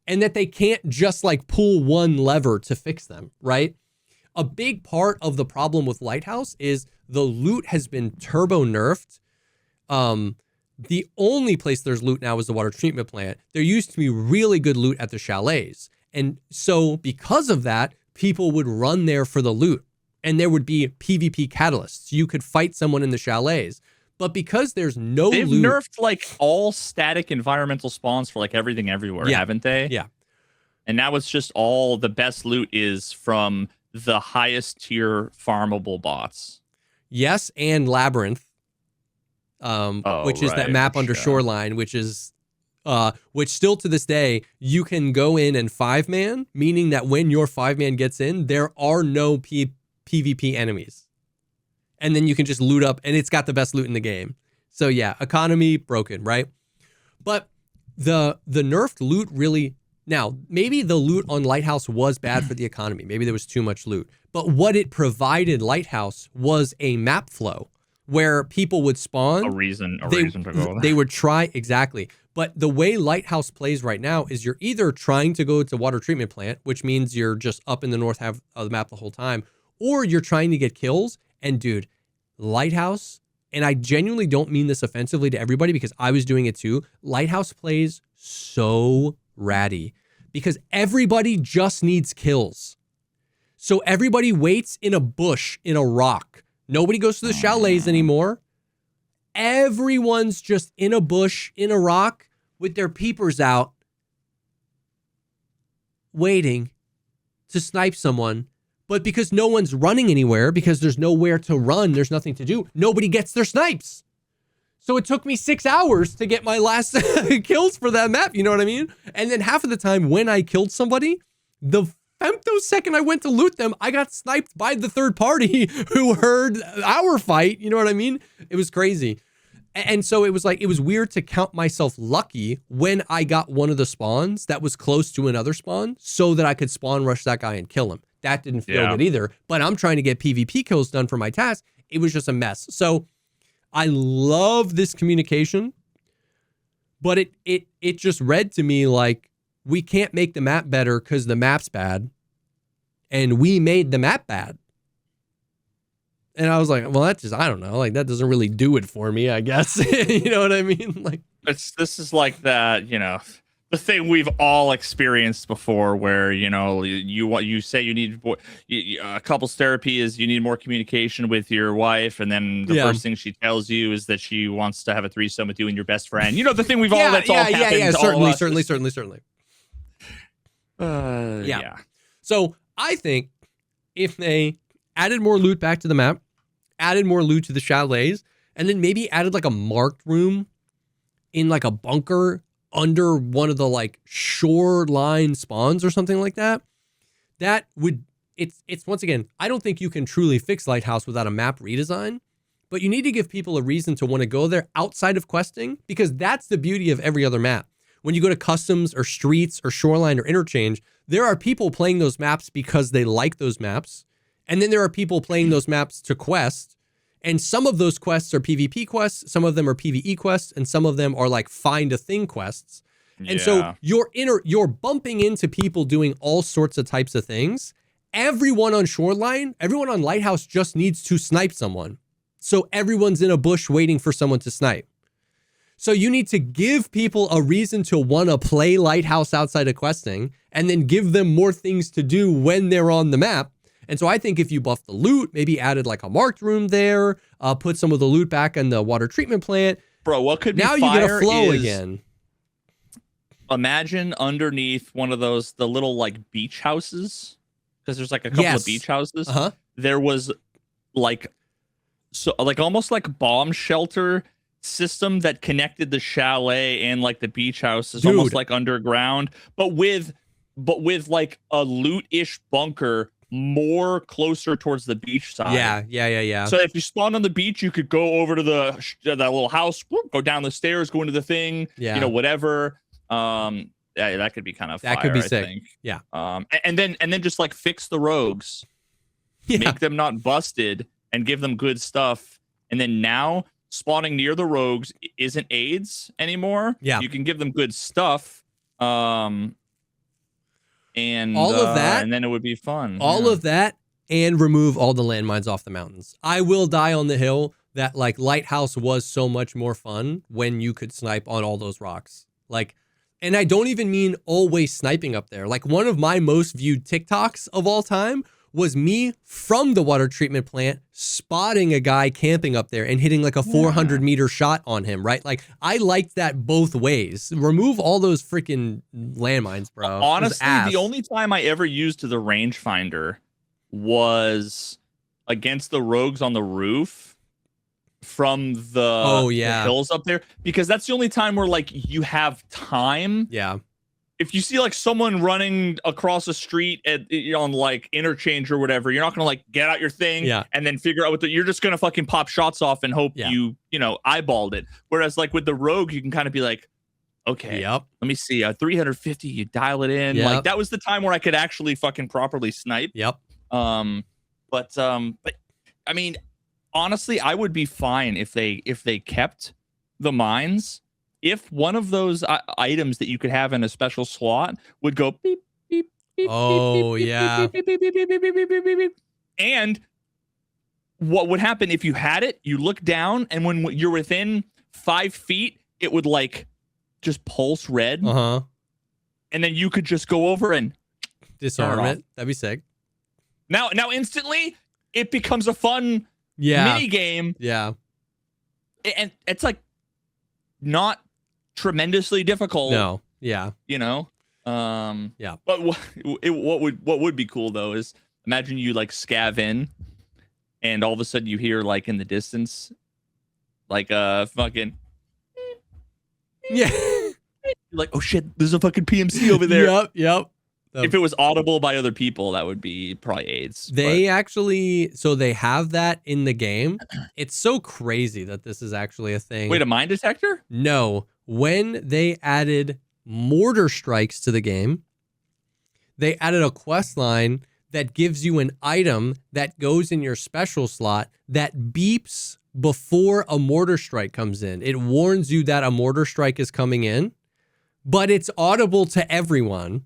and that they can't just like pull one lever to fix them, right? A big part of the problem with Lighthouse is the loot has been turbo nerfed. The only place there's loot now is the water treatment plant. There used to be really good loot at the chalets. And so because of that, people would run there for the loot, and there would be PvP catalysts. You could fight someone in the chalets. But because there's no loot... They've nerfed like all static environmental spawns for like everything everywhere, haven't they? Yeah. And now it's just all the best loot is from the highest tier farmable bots. Yes, and Labyrinth, which is that map under Shoreline, which is... which still to this day, you can go in and 5-man, meaning that when your 5-man gets in, there are no PvP enemies. And then you can just loot up, and it's got the best loot in the game. So yeah, economy broken, right? But the nerfed loot really... Now, maybe the loot on Lighthouse was bad for the economy. Maybe there was too much loot. But what it provided Lighthouse was a map flow where people would spawn. A reason to go. They would try, exactly. But the way Lighthouse plays right now is you're either trying to go to water treatment plant, which means you're just up in the north half of the map the whole time, or you're trying to get kills. And dude, Lighthouse, and I genuinely don't mean this offensively to everybody because I was doing it too, Lighthouse plays so ratty because everybody just needs kills. So everybody waits in a bush, in a rock. Nobody goes to the chalets anymore. Everyone's just in a bush, in a rock, with their peepers out, waiting to snipe someone. But because no one's running anywhere, because there's nowhere to run, there's nothing to do, nobody gets their snipes. So it took me 6 hours to get my last kills for that map, you know what I mean? And then half of the time when I killed somebody, the femtosecond I went to loot them, I got sniped by the third party who heard our fight, you know what I mean? It was crazy. And so it was like, it was weird to count myself lucky when I got one of the spawns that was close to another spawn so that I could spawn rush that guy and kill him. that didn't feel good either. But I'm trying to get PvP kills done for my task. It was just a mess. So I love this communication, but it just read to me like, we can't make the map better because the map's bad, and we made the map bad. And I was like, well, that's just, I don't know, like that doesn't really do it for me, I guess. You know what I mean? Like, this is like that, you know, the thing we've all experienced before, where you say you need couples therapy is you need more communication with your wife, and then the first thing she tells you is that she wants to have a threesome with you and your best friend. You know, the thing we've all happened. Certainly. Yeah. So I think if they added more loot back to the map, added more loot to the chalets, and then maybe added like a marked room in like a bunker under one of the like shoreline spawns or something like that, that would, it's once again, I don't think you can truly fix Lighthouse without a map redesign, but you need to give people a reason to want to go there outside of questing, because that's the beauty of every other map. When you go to customs or streets or shoreline or interchange, there are people playing those maps because they like those maps. And then there are people playing those maps to quest. And some of those quests are PvP quests, some of them are PvE quests, and some of them are like find a thing quests. And so you're bumping into people doing all sorts of types of things. Everyone on Shoreline, everyone on Lighthouse just needs to snipe someone. So everyone's in a bush waiting for someone to snipe. So you need to give people a reason to want to play Lighthouse outside of questing, and then give them more things to do when they're on the map. And so I think if you buff the loot, maybe added like a marked room there, put some of the loot back in the water treatment plant. Bro, what could be now you get a flow again. Imagine underneath one of those, the little like beach houses, because there's like a couple of beach houses. There was like, so like almost like bomb shelter system that connected the chalet and like the beach houses, almost like underground, but with like a loot-ish bunker more closer towards the beach side. Yeah. So if you spawn on the beach, you could go over to that little house, go down the stairs, go into the thing, whatever. That could be kind of fire, that could be sick. I think. Yeah. And then just like fix the rogues, make them not busted, and give them good stuff. And then now spawning near the rogues isn't AIDS anymore. Yeah. You can give them good stuff. And all of that, and then it would be fun. All of that, and remove all the landmines off the mountains. I will die on the hill that like Lighthouse was so much more fun when you could snipe on all those rocks. Like, and I don't even mean always sniping up there. Like one of my most viewed TikToks of all time was me from the water treatment plant spotting a guy camping up there and hitting like a 400-meter shot on him, right? Like, I liked that both ways. Remove all those freaking landmines, bro. Honestly, the only time I ever used the rangefinder was against the rogues on the roof from the hills up there, because that's the only time where like you have time. Yeah. If you see like someone running across the street on like interchange or whatever, you're not gonna like get out your thing and then figure out what you're just gonna fucking pop shots off and hope you eyeballed it. Whereas like with the rogue, you can kind of be like, okay, let me see, 350, you dial it in. Like that was the time where I could actually fucking properly snipe. But I mean, honestly, I would be fine if they kept the mines. If one of those items that you could have in a special slot would go beep, beep, beep, beep, beep, beep, beep, beep, beep, beep, beep, beep, beep, beep. And what would happen if you had it, you look down, and when you're within 5 feet, it would like just pulse red. And then you could just go over and disarm it. That'd be sick. Now instantly, it becomes a fun mini game. Yeah. And it's like not tremendously difficult. No. Yeah. But what would be cool though is imagine you like scav in, and all of a sudden you hear like in the distance like fucking you're like, oh shit, there's a fucking PMC over there. Yep. If it was audible by other people, that would be probably AIDS. They they have that in the game. It's so crazy that this is actually a thing. Wait, a mine detector? No. When they added mortar strikes to the game, they added a quest line that gives you an item that goes in your special slot that beeps before a mortar strike comes in. It warns you that a mortar strike is coming in, but it's audible to everyone.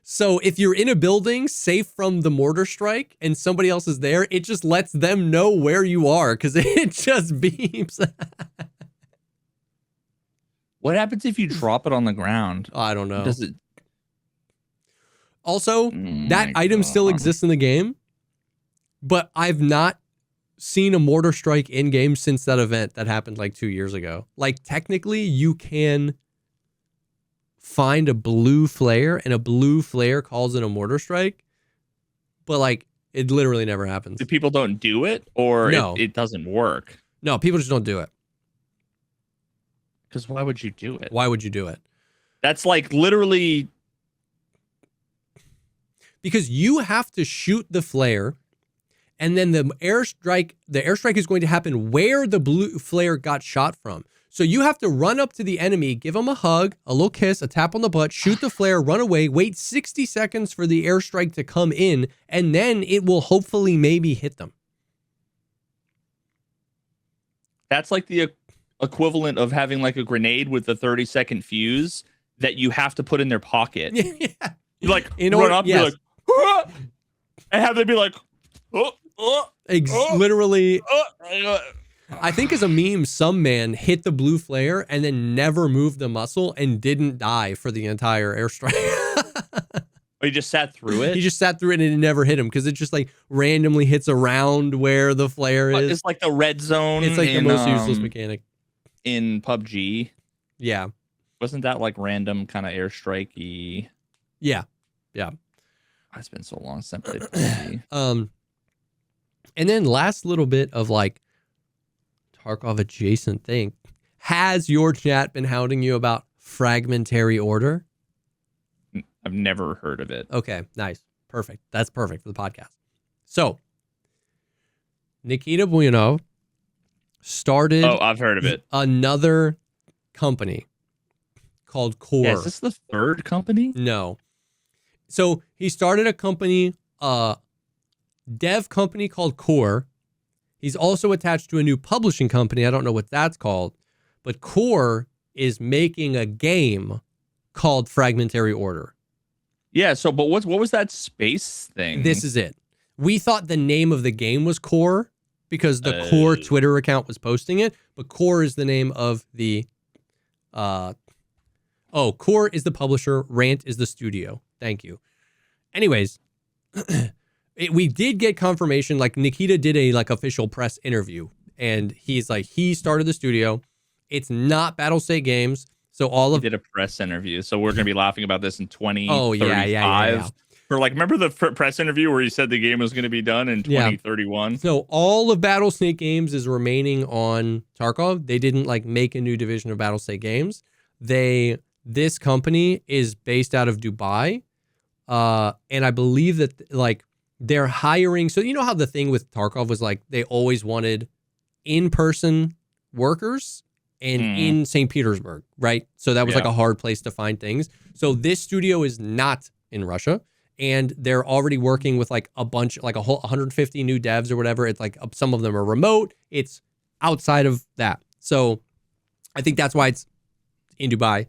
So if you're in a building safe from the mortar strike and somebody else is there, it just lets them know where you are because it just beeps. What happens if you drop it on the ground? I don't know. Does it? Also, that item still exists in the game, but I've not seen a mortar strike in game since that event that happened like 2 years ago. Like technically you can find a blue flare and a blue flare calls in a mortar strike, but like it literally never happens. Do people don't do it, or No. it doesn't work? No, people just don't do it. Because why would you do it? Why would you do it? That's like literally... Because you have to shoot the flare, and then the airstrike is going to happen where the blue flare got shot from. So you have to run up to the enemy, give them a hug, a little kiss, a tap on the butt, shoot the flare, run away, wait 60 seconds for the airstrike to come in, and then it will hopefully maybe hit them. That's like the equivalent of having like a grenade with a 30-second fuse that you have to put in their pocket. Yeah. You like run up, yes. be like, "Ah!" and have them be like, literally. I think as a meme, some man hit the blue flare and then never moved the muscle and didn't die for the entire airstrike. Or he just sat through it? He just sat through it and it never hit him because it just like randomly hits around where the flare is. It's like the red zone. It's like the most useless mechanic. In PUBG. Yeah. Wasn't that like random kind of airstrike-y? Yeah. It's been so long since I played PUBG. And then last little bit of like Tarkov adjacent thing. Has your chat been hounding you about Fragmentary Order? I've never heard of it. Okay, nice. Perfect. That's perfect for the podcast. So, Nikita Bueno started... Oh, I've heard of it. Another company called Core. Yeah, is this the third company? No. So, he started a company, dev company called Core. He's also attached to a new publishing company. I don't know what that's called. But Core is making a game called Fragmentary Order. Yeah, so but what was that space thing? This is it. We thought the name of the game was Core because the Core Twitter account was posting it, but Core is the name of the Core is the publisher, Rant is the studio. Thank you. Anyways, we did get confirmation, like Nikita did a like official press interview, and he's like, he started the studio. It's not Battlestate Games. So all of did a press interview. So we're going to be laughing about this in 2035. Oh, yeah. For like, remember the press interview where he said the game was going to be done in 2031? So all of Battlestate Games is remaining on Tarkov. They didn't like make a new division of Battlestate Games. This company is based out of Dubai. And I believe that like they're hiring. So you know how the thing with Tarkov was like, they always wanted in-person workers and in St. Petersburg, right? So that was like a hard place to find things. So this studio is not in Russia, and they're already working with like a bunch, like a whole 150 new devs or whatever. It's like some of them are remote. It's outside of that. So I think that's why it's in Dubai.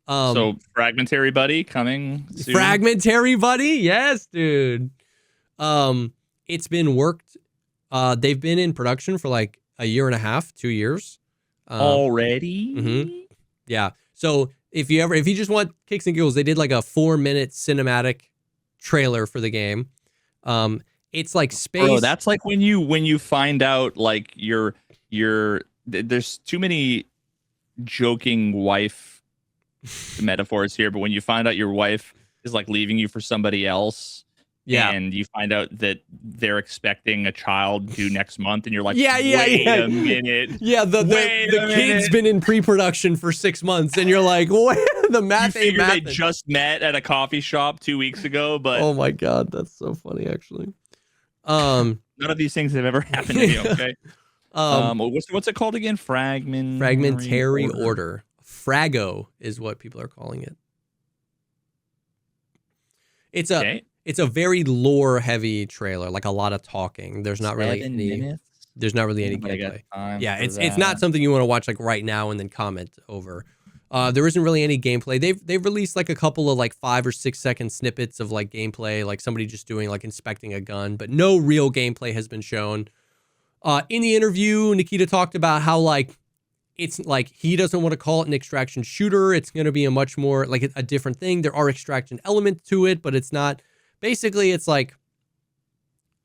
So Fragmentary Buddy coming soon? Fragmentary Buddy? Yes, dude. It's been worked. They've been in production for like a year and a half, 2 years. Already? Mm-hmm. Yeah. So if you just want kicks and giggles, they did like a 4-minute cinematic trailer for the game. It's like space. Bro, that's like when you find out like there's too many joking wife metaphors here, but when you find out your wife is like leaving you for somebody else. Yeah, and you find out that they're expecting a child due next month, and you're like, wait a minute. Yeah, the kid's been in pre-production for 6 months, and you're like, what? The math ain't math. They just met at a coffee shop 2 weeks ago, but oh my god, that's so funny, actually. None of these things have ever happened to me. Okay. What's it called again? Fragmentary Order. Frago is what people are calling it. it's a very lore heavy trailer, like a lot of talking. There's not really any minutes? there's not really any gameplay. Yeah, it's not something you want to watch like right now and then comment over. There isn't really any gameplay. They've released like a couple of like 5 or 6 second snippets of like gameplay, like somebody just doing like inspecting a gun, but no real gameplay has been shown. In the interview, Nikita talked about how like it's like he doesn't want to call it an extraction shooter. It's going to be a much more like a different thing. There are extraction elements to it, but it's not. Basically, it's like,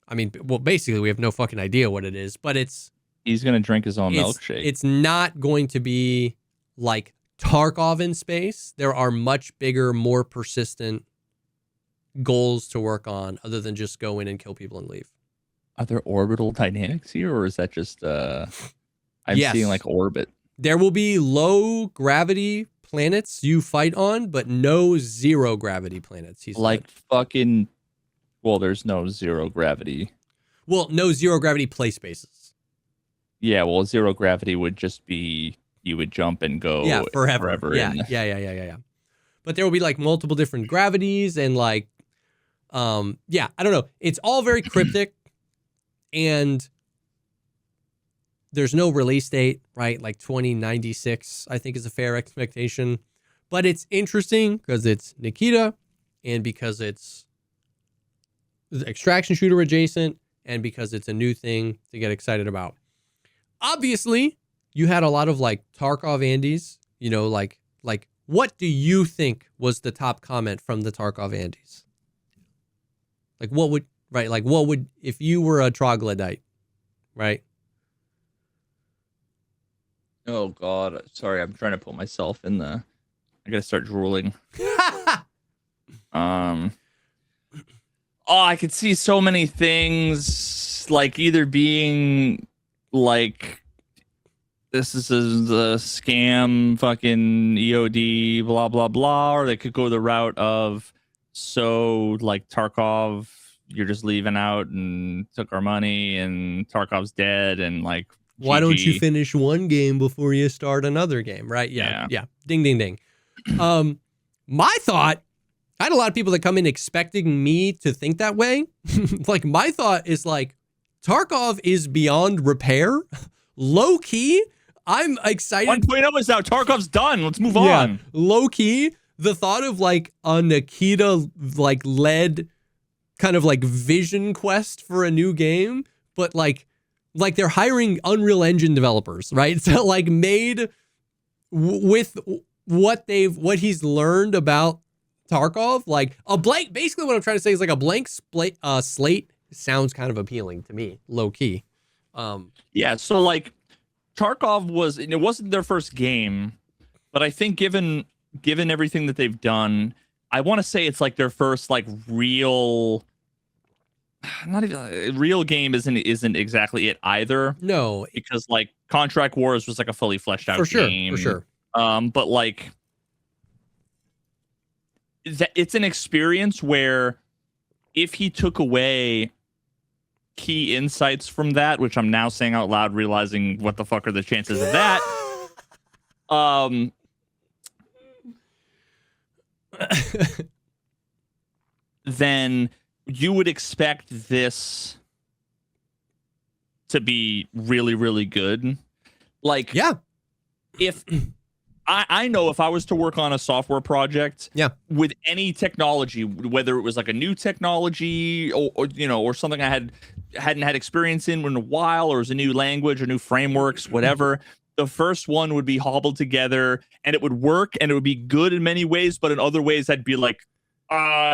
I mean, well, basically we have no fucking idea what it is, but he's going to drink his own milkshake. It's not going to be like Tarkov in space. There are much bigger, more persistent goals to work on other than just go in and kill people and leave. Are there orbital dynamics here, or is that just I'm seeing like orbit? There will be low gravity planets you fight on, but no zero gravity planets. He's like fucking. Well, there's no zero gravity. Well, no zero gravity play spaces. Yeah, well, zero gravity would just be you would jump and go forever. Yeah. But there will be like multiple different gravities and like, I don't know. It's all very cryptic, and there's no release date, right? Like 2096, I think is a fair expectation. But it's interesting because it's Nikita, and because it's the extraction shooter adjacent, and because it's a new thing to get excited about. Obviously, you had a lot of like Tarkov Andes, you know, like what do you think was the top comment from the Tarkov Andes? Like what would if you were a troglodyte, right? Oh God, sorry, I'm trying to put myself in the. I gotta start drooling. I could see so many things, like either being like, this is a scam, fucking EOD, blah blah blah, or they could go the route of, so like Tarkov, you're just leaving out and took our money, and Tarkov's dead, and like. Why don't you finish one game before you start another game, right? Yeah. Ding, ding, ding. My thought, I had a lot of people that come in expecting me to think that way. Like, my thought is like, Tarkov is beyond repair. Low key, I'm excited. 1.0 is out. Tarkov's done. Let's move on. Low key, the thought of like a Nikita like led kind of like vision quest for a new game, but like they're hiring Unreal Engine developers, right? So like made with what he's learned about Tarkov, like a blank. Basically, what I'm trying to say is like a blank slate sounds kind of appealing to me, low key. Yeah. So like Tarkov it wasn't their first game, but I think given everything that they've done, I want to say it's like their first like real. Not even real game isn't exactly it either. No, because like Contract Wars was like a fully fleshed out game. For sure. But like it's an experience where if he took away key insights from that, which I'm now saying out loud, realizing what the fuck are the chances of that? Then you would expect this to be really, really good. Like, yeah, if I know if I was to work on a software project, with any technology, whether it was like a new technology or something I hadn't had experience in a while, or it was a new language or new frameworks, whatever. The first one would be hobbled together, and it would work, and it would be good in many ways, but in other ways, I'd be like,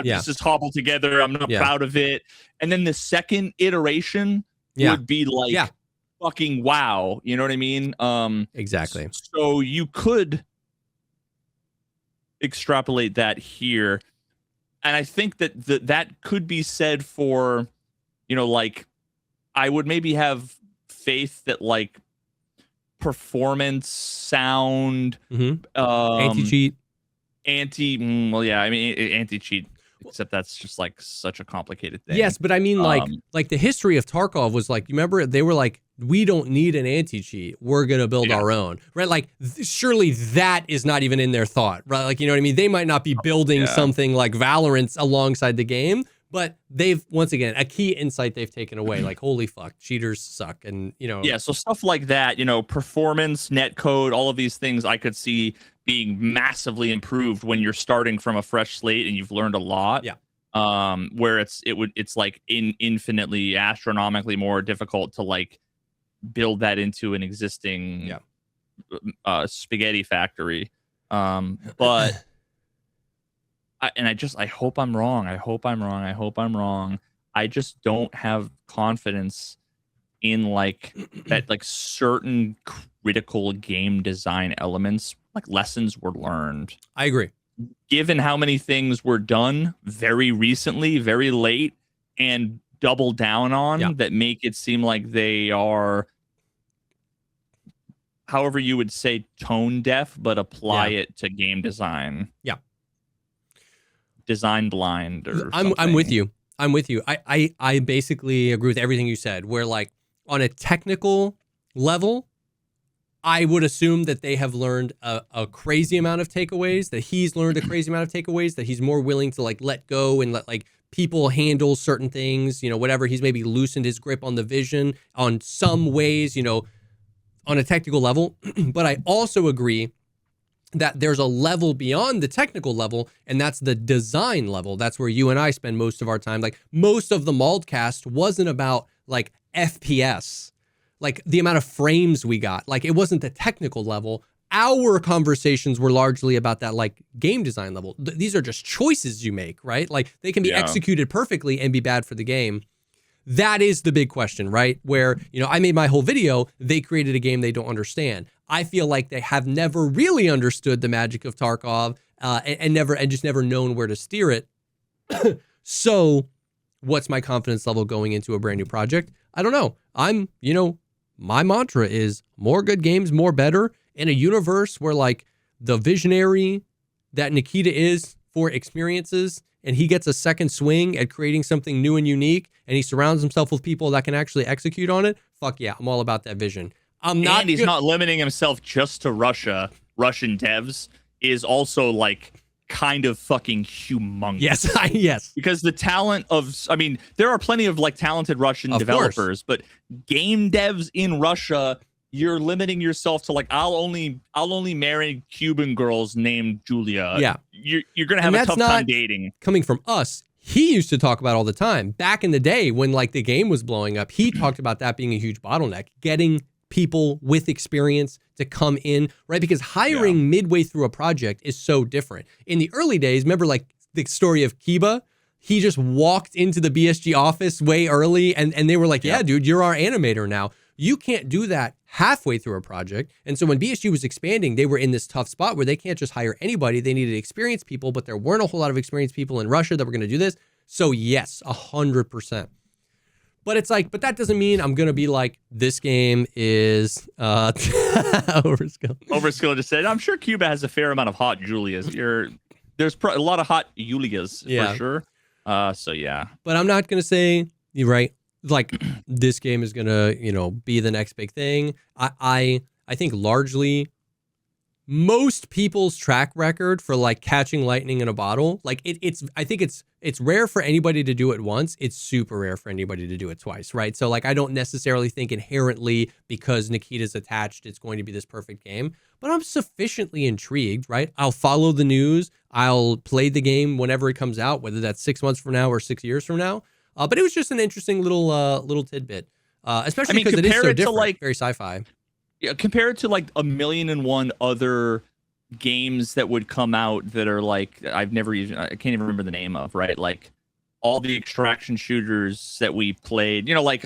this is hobbled together. I'm not proud of it. And then the second iteration would be like, fucking wow. You know what I mean? Exactly. So you could extrapolate that here. And I think that that could be said for, like, I would maybe have faith that like performance, sound, anti-cheat. Anti-cheat, except that's just like such a complicated thing. Yes, but I mean like the history of Tarkov was like, you remember they were like, we don't need an anti-cheat, we're gonna build our own, right? Like surely that is not even in their thought, right? Like, you know what I mean? They might not be building something like Valorant alongside the game, But they've, once again, a key insight they've taken away, like, holy fuck, cheaters suck. And, Yeah, so stuff like that, performance, net code, all of these things I could see being massively improved when you're starting from a fresh slate and you've learned a lot. Yeah. Where it's like infinitely astronomically more difficult to like build that into an existing spaghetti factory. But I hope I'm wrong. I just don't have confidence in like that, like certain critical game design elements, like lessons were learned. I agree. Given how many things were done very recently, very late, and double down on that make it seem like they are, however you would say, tone deaf, but apply it to game design. Yeah. Design blind or I'm with you. I basically agree with everything you said, where like on a technical level, I would assume that they have learned a crazy amount of takeaways, that he's learned a crazy amount of takeaways, that he's more willing to like let go and let like people handle certain things, whatever. He's maybe loosened his grip on the vision on some ways, on a technical level. But I also agree that there's a level beyond the technical level, and that's the design level. That's where you and I spend most of our time. Like most of the Maldcast wasn't about like FPS, like the amount of frames we got. Like it wasn't the technical level. Our conversations were largely about that like game design level. These are just choices you make, right? Like they can be executed perfectly and be bad for the game. That is the big question, right? Where, I made my whole video, they created a game they don't understand. I feel like they have never really understood the magic of Tarkov and just never known where to steer it. So what's my confidence level going into a brand new project? I don't know. My mantra is more good games, more better, in a universe where like the visionary that Nikita is for experiences, and he gets a second swing at creating something new and unique, and he surrounds himself with people that can actually execute on it. Fuck yeah, I'm all about that vision. He's not limiting himself just to Russia. Russian devs is also like kind of fucking humongous. Yes. Because the talent there are plenty of like talented Russian developers, but game devs in Russia, you're limiting yourself to like, I'll only marry Cuban girls named Julia. Yeah. You're gonna have a tough time dating. Coming from us, he used to talk about all the time. Back in the day when like the game was blowing up, he talked about that being a huge bottleneck, getting people with experience to come in, right? Because hiring midway through a project is so different. In the early days, remember like the story of Kiba? He just walked into the BSG office way early and they were like, yeah, dude, you're our animator now. You can't do that halfway through a project. And so when BSG was expanding, they were in this tough spot where they can't just hire anybody. They needed experienced people, but there weren't a whole lot of experienced people in Russia that were going to do this. So yes, 100%. But it's like, but that doesn't mean I'm going to be like, this game is overskilled. Overskilled to say. I'm sure Cuba has a fair amount of hot Julias. There's a lot of hot Julias for sure. So yeah. But I'm not going to say, you're right, like this game is going to, be the next big thing. I think largely most people's track record for like catching lightning in a bottle, like I think it's rare for anybody to do it once. It's super rare for anybody to do it twice, right? So like I don't necessarily think inherently because Nikita's attached, it's going to be this perfect game, but I'm sufficiently intrigued, right? I'll follow the news. I'll play the game whenever it comes out, whether that's 6 months from now or 6 years from now. But it was just an interesting little tidbit, especially because it is so different, like, very sci-fi. Yeah, compared to like 1,000,001 other games that would come out that are like I can't even remember the name of, right? Like all the extraction shooters that we played, like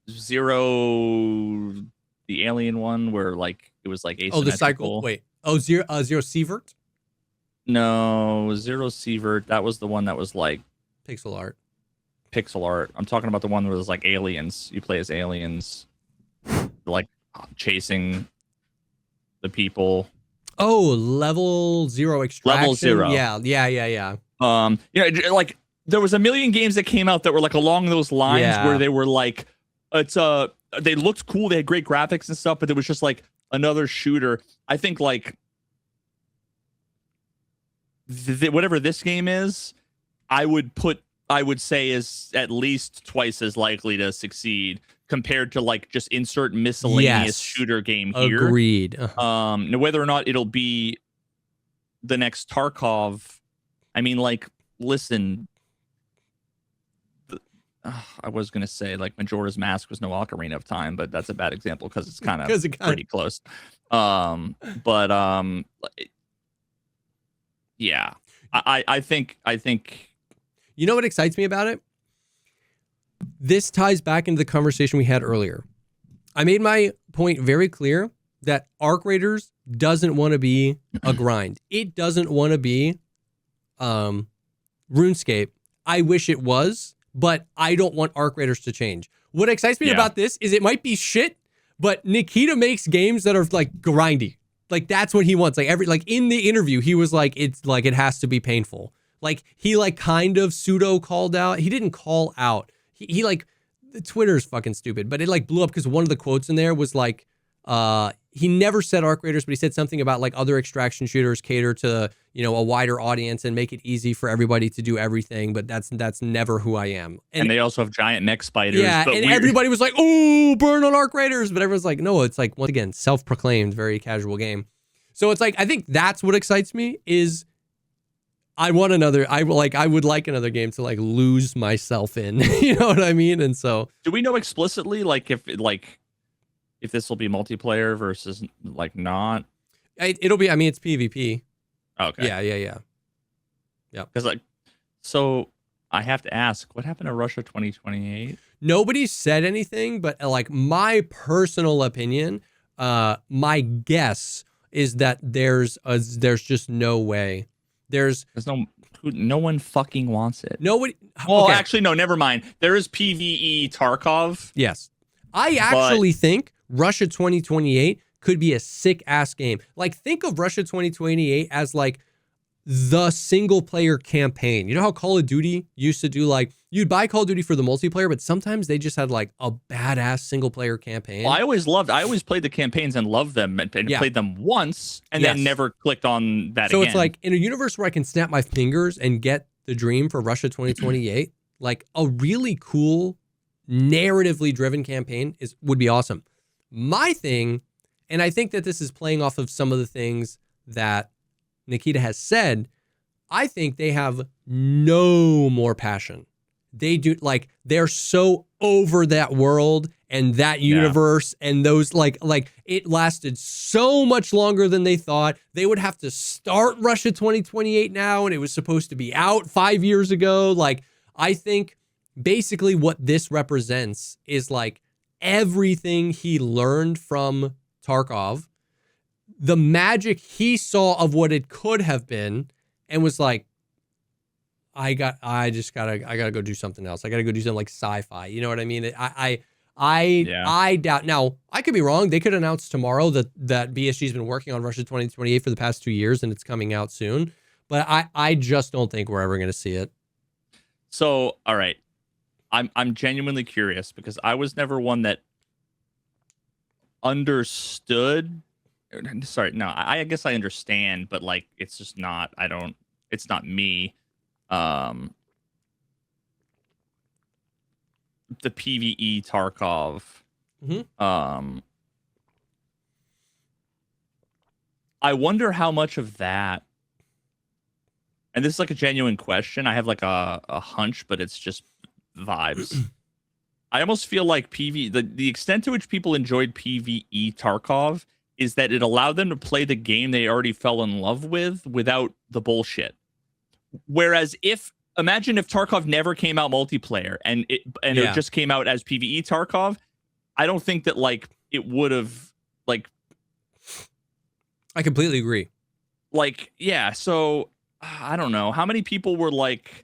Zero, the alien one where like it was like asymmetrical. The cycle. Wait. Zero Sievert? No, Zero Sievert. That was the one that was like pixel art. I'm talking about the one where there's like aliens. You play as aliens, like chasing the people. Level 0 extraction. Level 0. Yeah. Like there was 1,000,000 games that came out that were like along those lines where they were like, they looked cool, they had great graphics and stuff, but it was just like another shooter. I think like whatever this game is, I would put I would say is at least twice as likely to succeed compared to like just insert miscellaneous shooter game here. Agreed. Now whether or not it'll be the next Tarkov, I mean, like, listen, I was gonna say like Majora's Mask was no Ocarina of Time, but that's a bad example because it's kind of pretty close. Yeah, I think. You know what excites me about it? This ties back into the conversation we had earlier. I made my point very clear that Arc Raiders doesn't want to be a grind. It doesn't want to be RuneScape. I wish it was, but I don't want Arc Raiders to change. What excites me about this is it might be shit, but Nikita makes games that are like grindy. Like that's what he wants. Like in the interview, he was like, it's like it has to be painful. Like he like kind of pseudo called out. He didn't call out. He like, the Twitter's fucking stupid, but it like blew up because one of the quotes in there was like, he never said Arc Raiders, but he said something about like other extraction shooters cater to, you know, a wider audience and make it easy for everybody to do everything. But that's never who I am. And they also have giant mech spiders. Yeah, but and everybody was like, oh, burn on Arc Raiders. But everyone's like, no, it's like, once again, self-proclaimed, very casual game. So it's like, I think that's what excites me is I would like another game to like lose myself in. You know what I mean? And so do we know explicitly like if this will be multiplayer versus like not? It'll be, I mean, it's PvP. Okay. Yeah. Because like, so I have to ask, what happened to Russia 2028? Nobody said anything, but like my personal opinion, my guess is that there's just no way. There's no one fucking wants it. Nobody. Well, okay. Actually, no, never mind. There is PvE Tarkov. Yes. I actually think Russia 2028 could be a sick ass game. Like think of Russia 2028 as like the single player campaign. You know how Call of Duty used to do like, you'd buy Call of Duty for the multiplayer, but sometimes they just had like a badass single player campaign. Well, I always played the campaigns and loved them and played them once and then never clicked on that so again. It's like in a universe where I can snap my fingers and get the dream for Russia 2028, like a really cool narratively driven campaign would be awesome. My thing, and I think that this is playing off of some of the things that Nikita has said, I think they have no more passion. They do, like, they're so over that world and that universe and those like it lasted so much longer than they thought. They would have to start Russia 2028 now, and it was supposed to be out 5 years ago. Like, I think basically what this represents is like everything he learned from Tarkov, the magic he saw of what it could have been, and was like, I gotta go do something else. I gotta go do something like sci-fi. You know what I mean? I doubt. Now, I could be wrong. They could announce tomorrow that BSG's been working on Russia 2028 for the past 2 years and it's coming out soon. But I just don't think we're ever gonna see it. So, all right. I'm genuinely curious because I was never one that understood. Sorry, no, I guess I understand, but like it's just not. It's not me. The PvE Tarkov. Mm-hmm. I wonder how much of that, and this is like a genuine question. I have like a hunch, but it's just vibes. I almost feel like the extent to which people enjoyed PvE Tarkov is that it allowed them to play the game they already fell in love with without the bullshit. Whereas imagine if Tarkov never came out multiplayer and it just came out as PvE Tarkov, I don't think that like it would have like. I completely agree. Like, yeah, so I don't know how many people were like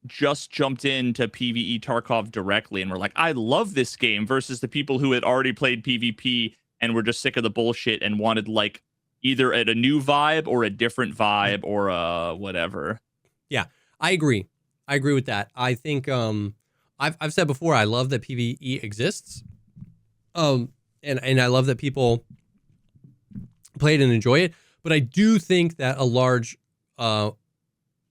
just jumped into PvE Tarkov directly and were like, I love this game, versus the people who had already played PvP and were just sick of the bullshit and wanted like either a new vibe or a different vibe or whatever. Yeah, I agree. I agree with that. I think I've said before, I love that PvE exists. And I love that people play it and enjoy it. But I do think that a large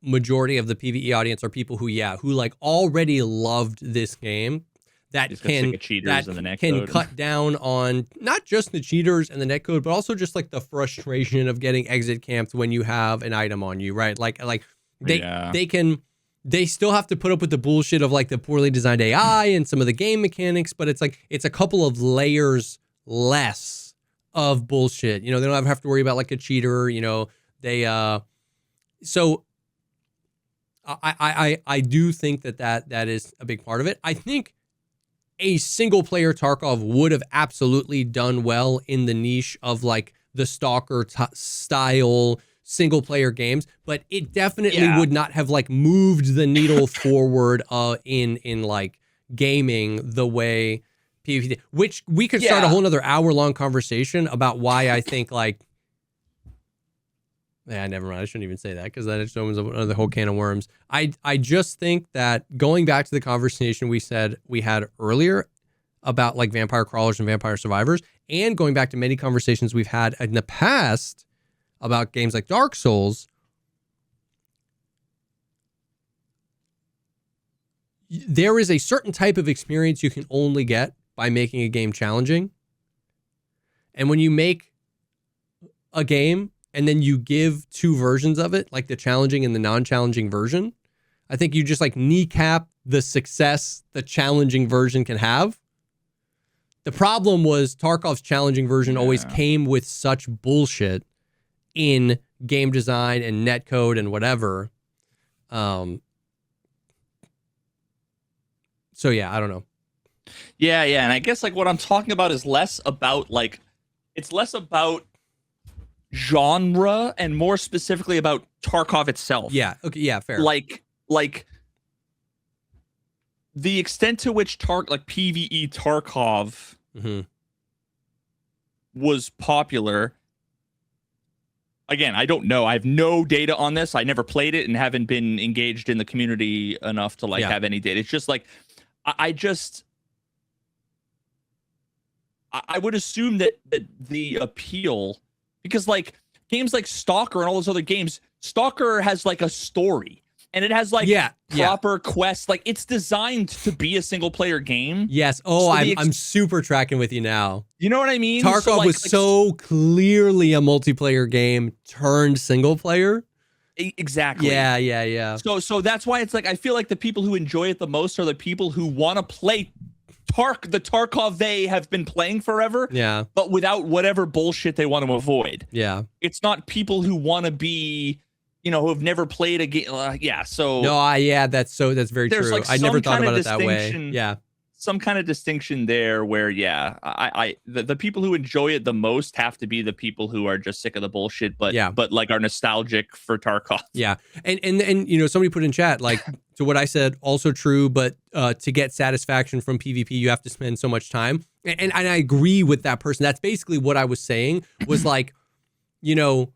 majority of the PvE audience are people who like already loved this game that can cut down on not just the cheaters and the netcode, but also just like the frustration of getting exit camped when you have an item on you, right? Like they still have to put up with the bullshit of like the poorly designed AI and some of the game mechanics, but it's like it's a couple of layers less of bullshit. You know, they don't have to worry about like a cheater, you know, they so I do think that is a big part of it. I think a single player Tarkov would have absolutely done well in the niche of like the Stalker style single player games, but it definitely would not have like moved the needle forward in like gaming the way PvP did, which we could start a whole nother hour-long conversation about why I think like never mind. I shouldn't even say that because that just opens up another whole can of worms. I just think that going back to the conversation we had earlier about like vampire crawlers and vampire survivors, and going back to many conversations we've had in the past about games like Dark Souls, there is a certain type of experience you can only get by making a game challenging. And when you make a game and then you give two versions of it, like the challenging and the non-challenging version, I think you just like kneecap the success the challenging version can have. The problem was Tarkov's challenging version always came with such bullshit in game design and netcode and whatever. So yeah, I don't know. Yeah, and I guess like what I'm talking about is less about like, it's less about genre and more specifically about Tarkov itself. Yeah. Okay. Yeah. Fair. Like the extent to which PvE Tarkov was popular. Again, I don't know. I have no data on this. I never played it and haven't been engaged in the community enough to like have any data. It's just like I would assume that the appeal, because like games like Stalker and all those other games, Stalker has like a story and it has like proper quests. Like it's designed to be a single player game. Yes. Oh, so I'm super tracking with you now. You know what I mean? Tarkov was so clearly a multiplayer game turned single player. Exactly. Yeah. So that's why it's like I feel like the people who enjoy it the most are the people who want to play the Tarkov they have been playing forever, but without whatever bullshit they want to avoid. Yeah, it's not people who want to be, you know, who have never played a game. So no, that's very true. Like I never thought about it that way. Yeah, some kind of distinction there where the people who enjoy it the most have to be the people who are just sick of the bullshit, but like are nostalgic for Tarkov. Yeah, and you know, somebody put in chat like to what I said, also true, but to get satisfaction from PvP, you have to spend so much time, and I agree with that person. That's basically what I was saying. Was like, you know,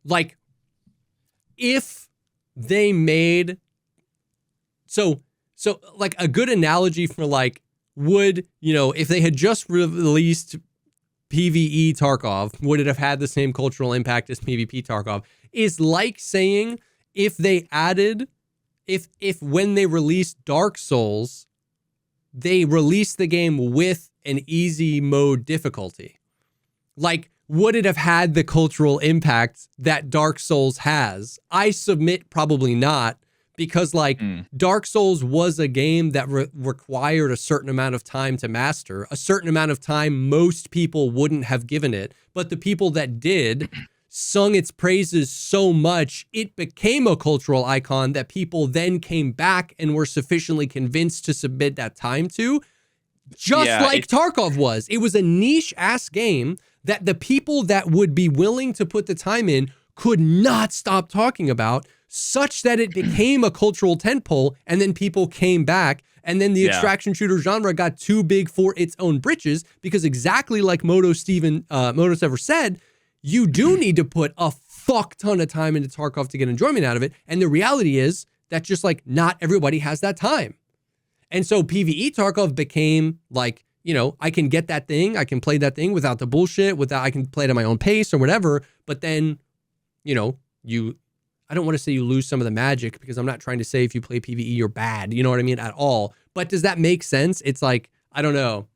like if they made so like a good analogy for like would, you know, if they had just released PvE Tarkov, would it have had the same cultural impact as PvP Tarkov? Is like saying if they added, if when they released Dark Souls, they released the game with an easy mode difficulty. Like, would it have had the cultural impact that Dark Souls has? I submit probably not, because like Dark Souls was a game that required a certain amount of time to master, a certain amount of time most people wouldn't have given it. But the people that did sung its praises so much, it became a cultural icon that people then came back and were sufficiently convinced to submit that time to. Just like Tarkov was. It was a niche ass game that the people that would be willing to put the time in could not stop talking about, such that it became a cultural tentpole, and then people came back, and then the extraction shooter genre got too big for its own britches, because exactly like Motos ever said, you do need to put a fuck ton of time into Tarkov to get enjoyment out of it, and the reality is that just like not everybody has that time. And so PvE Tarkov became like, you know, I can get that thing, I can play that thing without the bullshit, I can play it at my own pace or whatever, but then, you know, I don't want to say you lose some of the magic, because I'm not trying to say if you play PvE you're bad, you know what I mean, at all. But does that make sense? It's like, I don't know.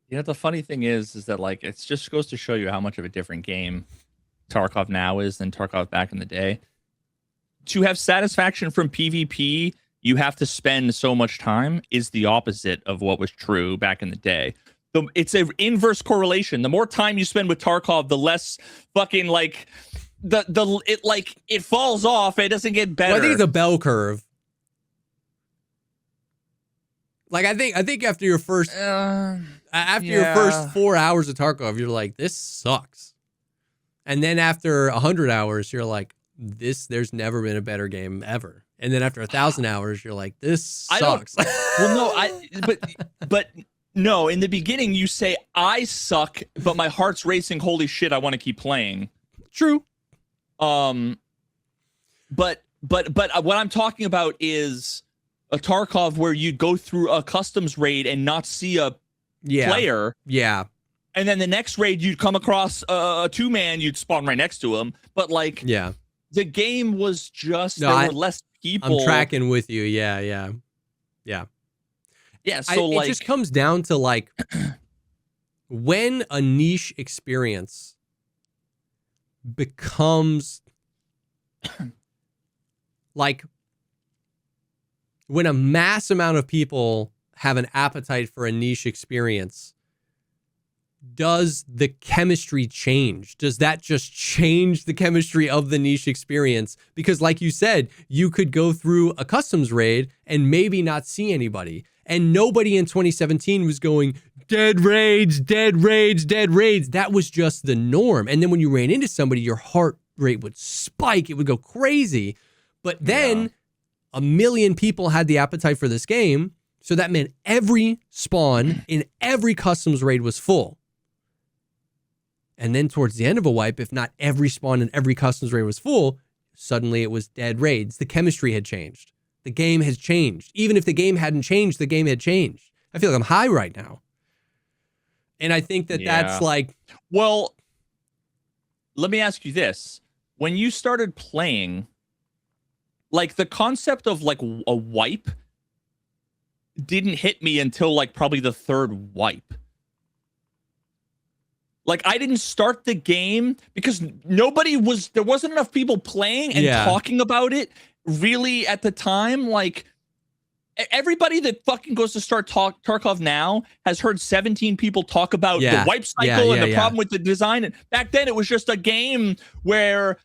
The funny thing is that like it just goes to show you how much of a different game Tarkov now is than Tarkov back in the day. To have satisfaction from PvP, you have to spend so much time is the opposite of what was true back in the day. It's an inverse correlation. The more time you spend with Tarkov, the less fucking like it falls off. It doesn't get better. Well, I think it's a bell curve. Like I think after your first your first 4 hours of Tarkov, you're like, this sucks. And then after 100 hours, you're like, there's never been a better game ever. And then after 1,000 hours, you're like, this sucks. But no, in the beginning you say I suck, but my heart's racing. Holy shit, I want to keep playing. True. But what I'm talking about is a Tarkov where you'd go through a customs raid and not see a player. Yeah. And then the next raid you'd come across a 2-man, you'd spawn right next to him. But like, the game was just there were less people. I'm tracking with you. Yeah. So it just comes down to like when a niche experience becomes like when a mass amount of people have an appetite for a niche experience, does the chemistry change? Does that just change the chemistry of the niche experience? Because like you said, you could go through a customs raid and maybe not see anybody. And nobody in 2017 was going, dead raids, dead raids, dead raids. That was just the norm. And then when you ran into somebody, your heart rate would spike. It would go crazy. But then a million people had the appetite for this game. So that meant every spawn in every customs raid was full. And then towards the end of a wipe, if not every spawn in every customs raid was full, suddenly it was dead raids. The chemistry had changed. The game has changed. Even if the game hadn't changed, the game had changed. I feel like I'm high right now. And I think that's like... Well, let me ask you this. When you started playing, like the concept of like a wipe didn't hit me until like probably the third wipe. Like I didn't start the game because there wasn't enough people playing and talking about it really at the time. Like everybody that fucking goes to start Tarkov now has heard 17 people talk about the wipe cycle and the problem with the design. And back then it was just a game where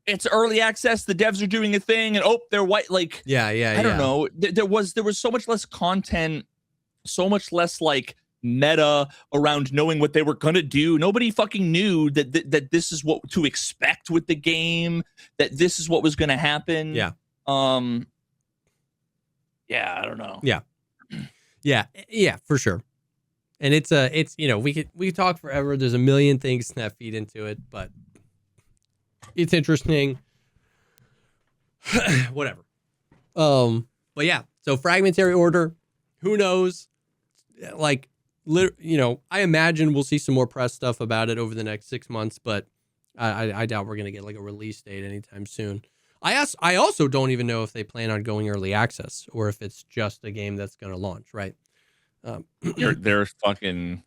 it's early access, the devs are doing a thing, and they're white. Like I don't know. There was so much less content, so much less like meta around knowing what they were gonna do. Nobody fucking knew that this is what to expect with the game, that this is what was gonna happen. I don't know. Yeah, for sure. And it's we could talk forever. There's a million things that feed into it, but it's interesting. Whatever. But yeah, so Fragmentary Order, who knows? Like, I imagine we'll see some more press stuff about it over the next 6 months, but I doubt we're gonna get like a release date anytime soon. I also don't even know if they plan on going early access or if it's just a game that's gonna launch, right? There's fucking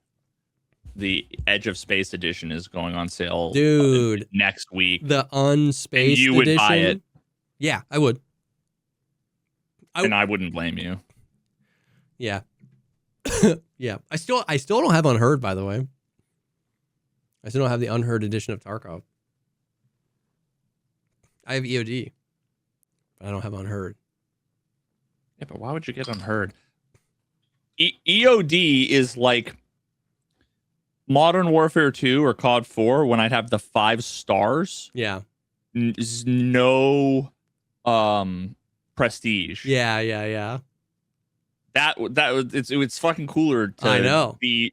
the Edge of Space edition is going on sale, dude, next week. The unspaced you would edition? buy it. Yeah, I would. And I wouldn't blame you. Yeah. Yeah. I still don't have Unheard, by the way. I still don't have the Unheard edition of Tarkov. I have EOD, but I don't have Unheard. Yeah, but why would you get Unheard? EOD is like Modern Warfare 2 or COD 4 when I'd have the 5 stars. Yeah. No prestige. Yeah. It's fucking cooler to I know. be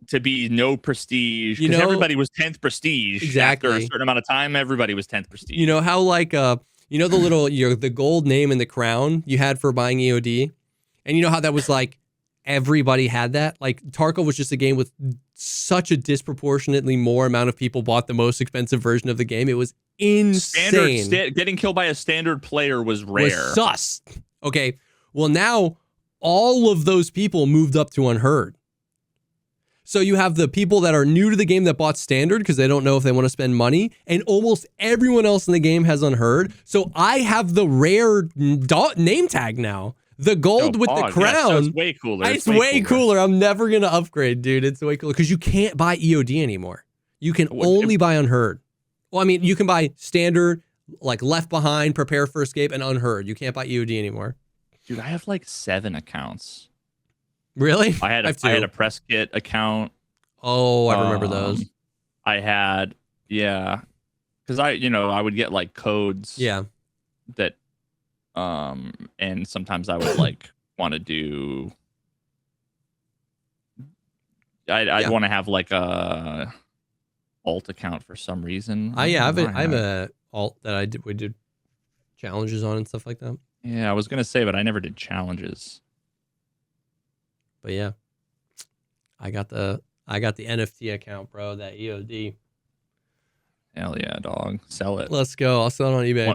no prestige, because everybody was 10th prestige. Exactly. After a certain amount of time, everybody was 10th prestige. You know how like the little the gold name in the crown you had for buying EOD, and you know how that was like everybody had that. Like Tarkov was just a game with such a disproportionately more amount of people bought the most expensive version of the game. It was insane. Getting killed by a standard player was rare. Was sus. Okay. Well, now all of those people moved up to unheard. So you have the people that are new to the game that bought standard because they don't know if they want to spend money, and almost everyone else in the game has unheard. So I have the rare name tag now. The gold with the crown. Yeah, so it's way cooler. It's way cooler. I'm never going to upgrade, dude. It's way cooler because you can't buy EOD anymore. You can only buy unheard. Well, I mean, you can buy standard, like Left Behind, Prepare for Escape, and unheard. You can't buy EOD anymore. Dude, I have like 7 accounts. Really? I had a press kit account. Oh, I remember those. I had, yeah, because I would get like codes. Yeah. That, and sometimes I would like want to do. I'd want to have like a alt account for some reason. I have a alt that we did challenges on and stuff like that. Yeah, I was gonna say, but I never did challenges. But yeah, I got the NFT account, bro. That EOD. Hell yeah, dog. Sell it. Let's go. I'll sell it on eBay.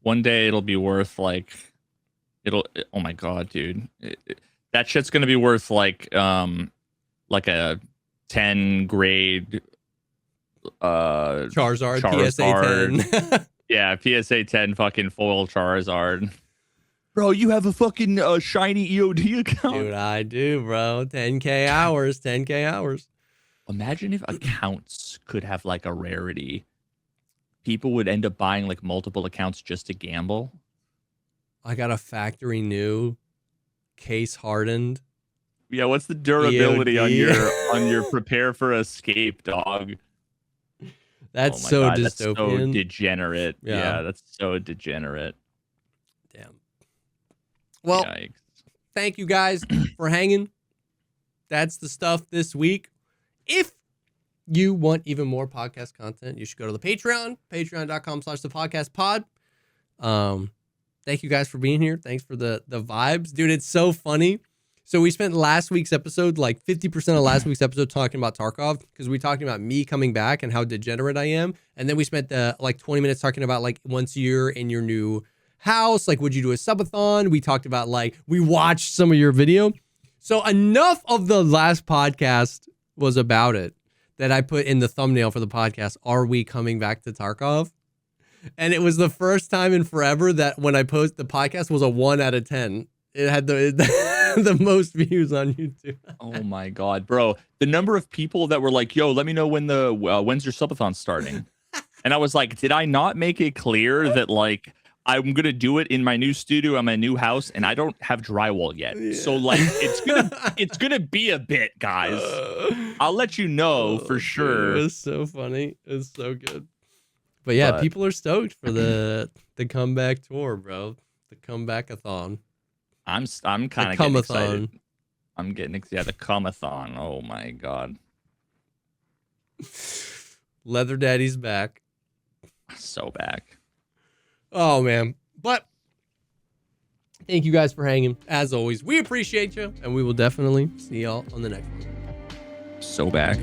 One day it'll be worth like, oh my god, dude, that shit's gonna be worth like a 10 grade Charizard. PSA 10. Yeah, PSA 10 fucking foil Charizard. Bro, you have a fucking shiny EOD account. Dude, I do, bro. 10K hours. 10K hours. Imagine if accounts could have like a rarity. People would end up buying like multiple accounts just to gamble. I got a factory new, case hardened. Yeah, what's the durability EOD on your Prepare for Escape, dog? That's so dystopian. That's so degenerate. Yeah, that's so degenerate. Damn. Well, yikes. Thank you guys for hanging. That's the stuff this week. If you want even more podcast content, you should go to the Patreon, patreon.com/thepodcastpod. Thank you guys for being here. Thanks for the vibes. Dude, it's so funny. So we spent last week's episode, like 50% of last week's episode talking about Tarkov because we talking about me coming back and how degenerate I am. And then we spent like 20 minutes talking about like once you're in your new house, like would you do a subathon? We talked about like we watched some of your video. So enough of the last podcast was about it that I put in the thumbnail for the podcast. Are we coming back to Tarkov? And it was the first time in forever that when I post the podcast was a 1 out of 10. It had the most views on YouTube. Oh my god, bro! The number of people that were like, "Yo, let me know when when's your subathon starting?" And I was like, "Did I not make it clear that like I'm gonna do it in my new studio at my new house, and I don't have drywall yet? Yeah. So like, it's gonna be a bit, guys. I'll let you know for sure." It's so funny. It's so good. But yeah, people are stoked for the comeback tour, bro. The comeback-a-thon. I'm kind of getting excited. I'm getting excited. The come-a-thon. Oh my god. Leather Daddy's back. So back. Oh man. But thank you guys for hanging. As always, we appreciate you, and we will definitely see y'all on the next one. So back.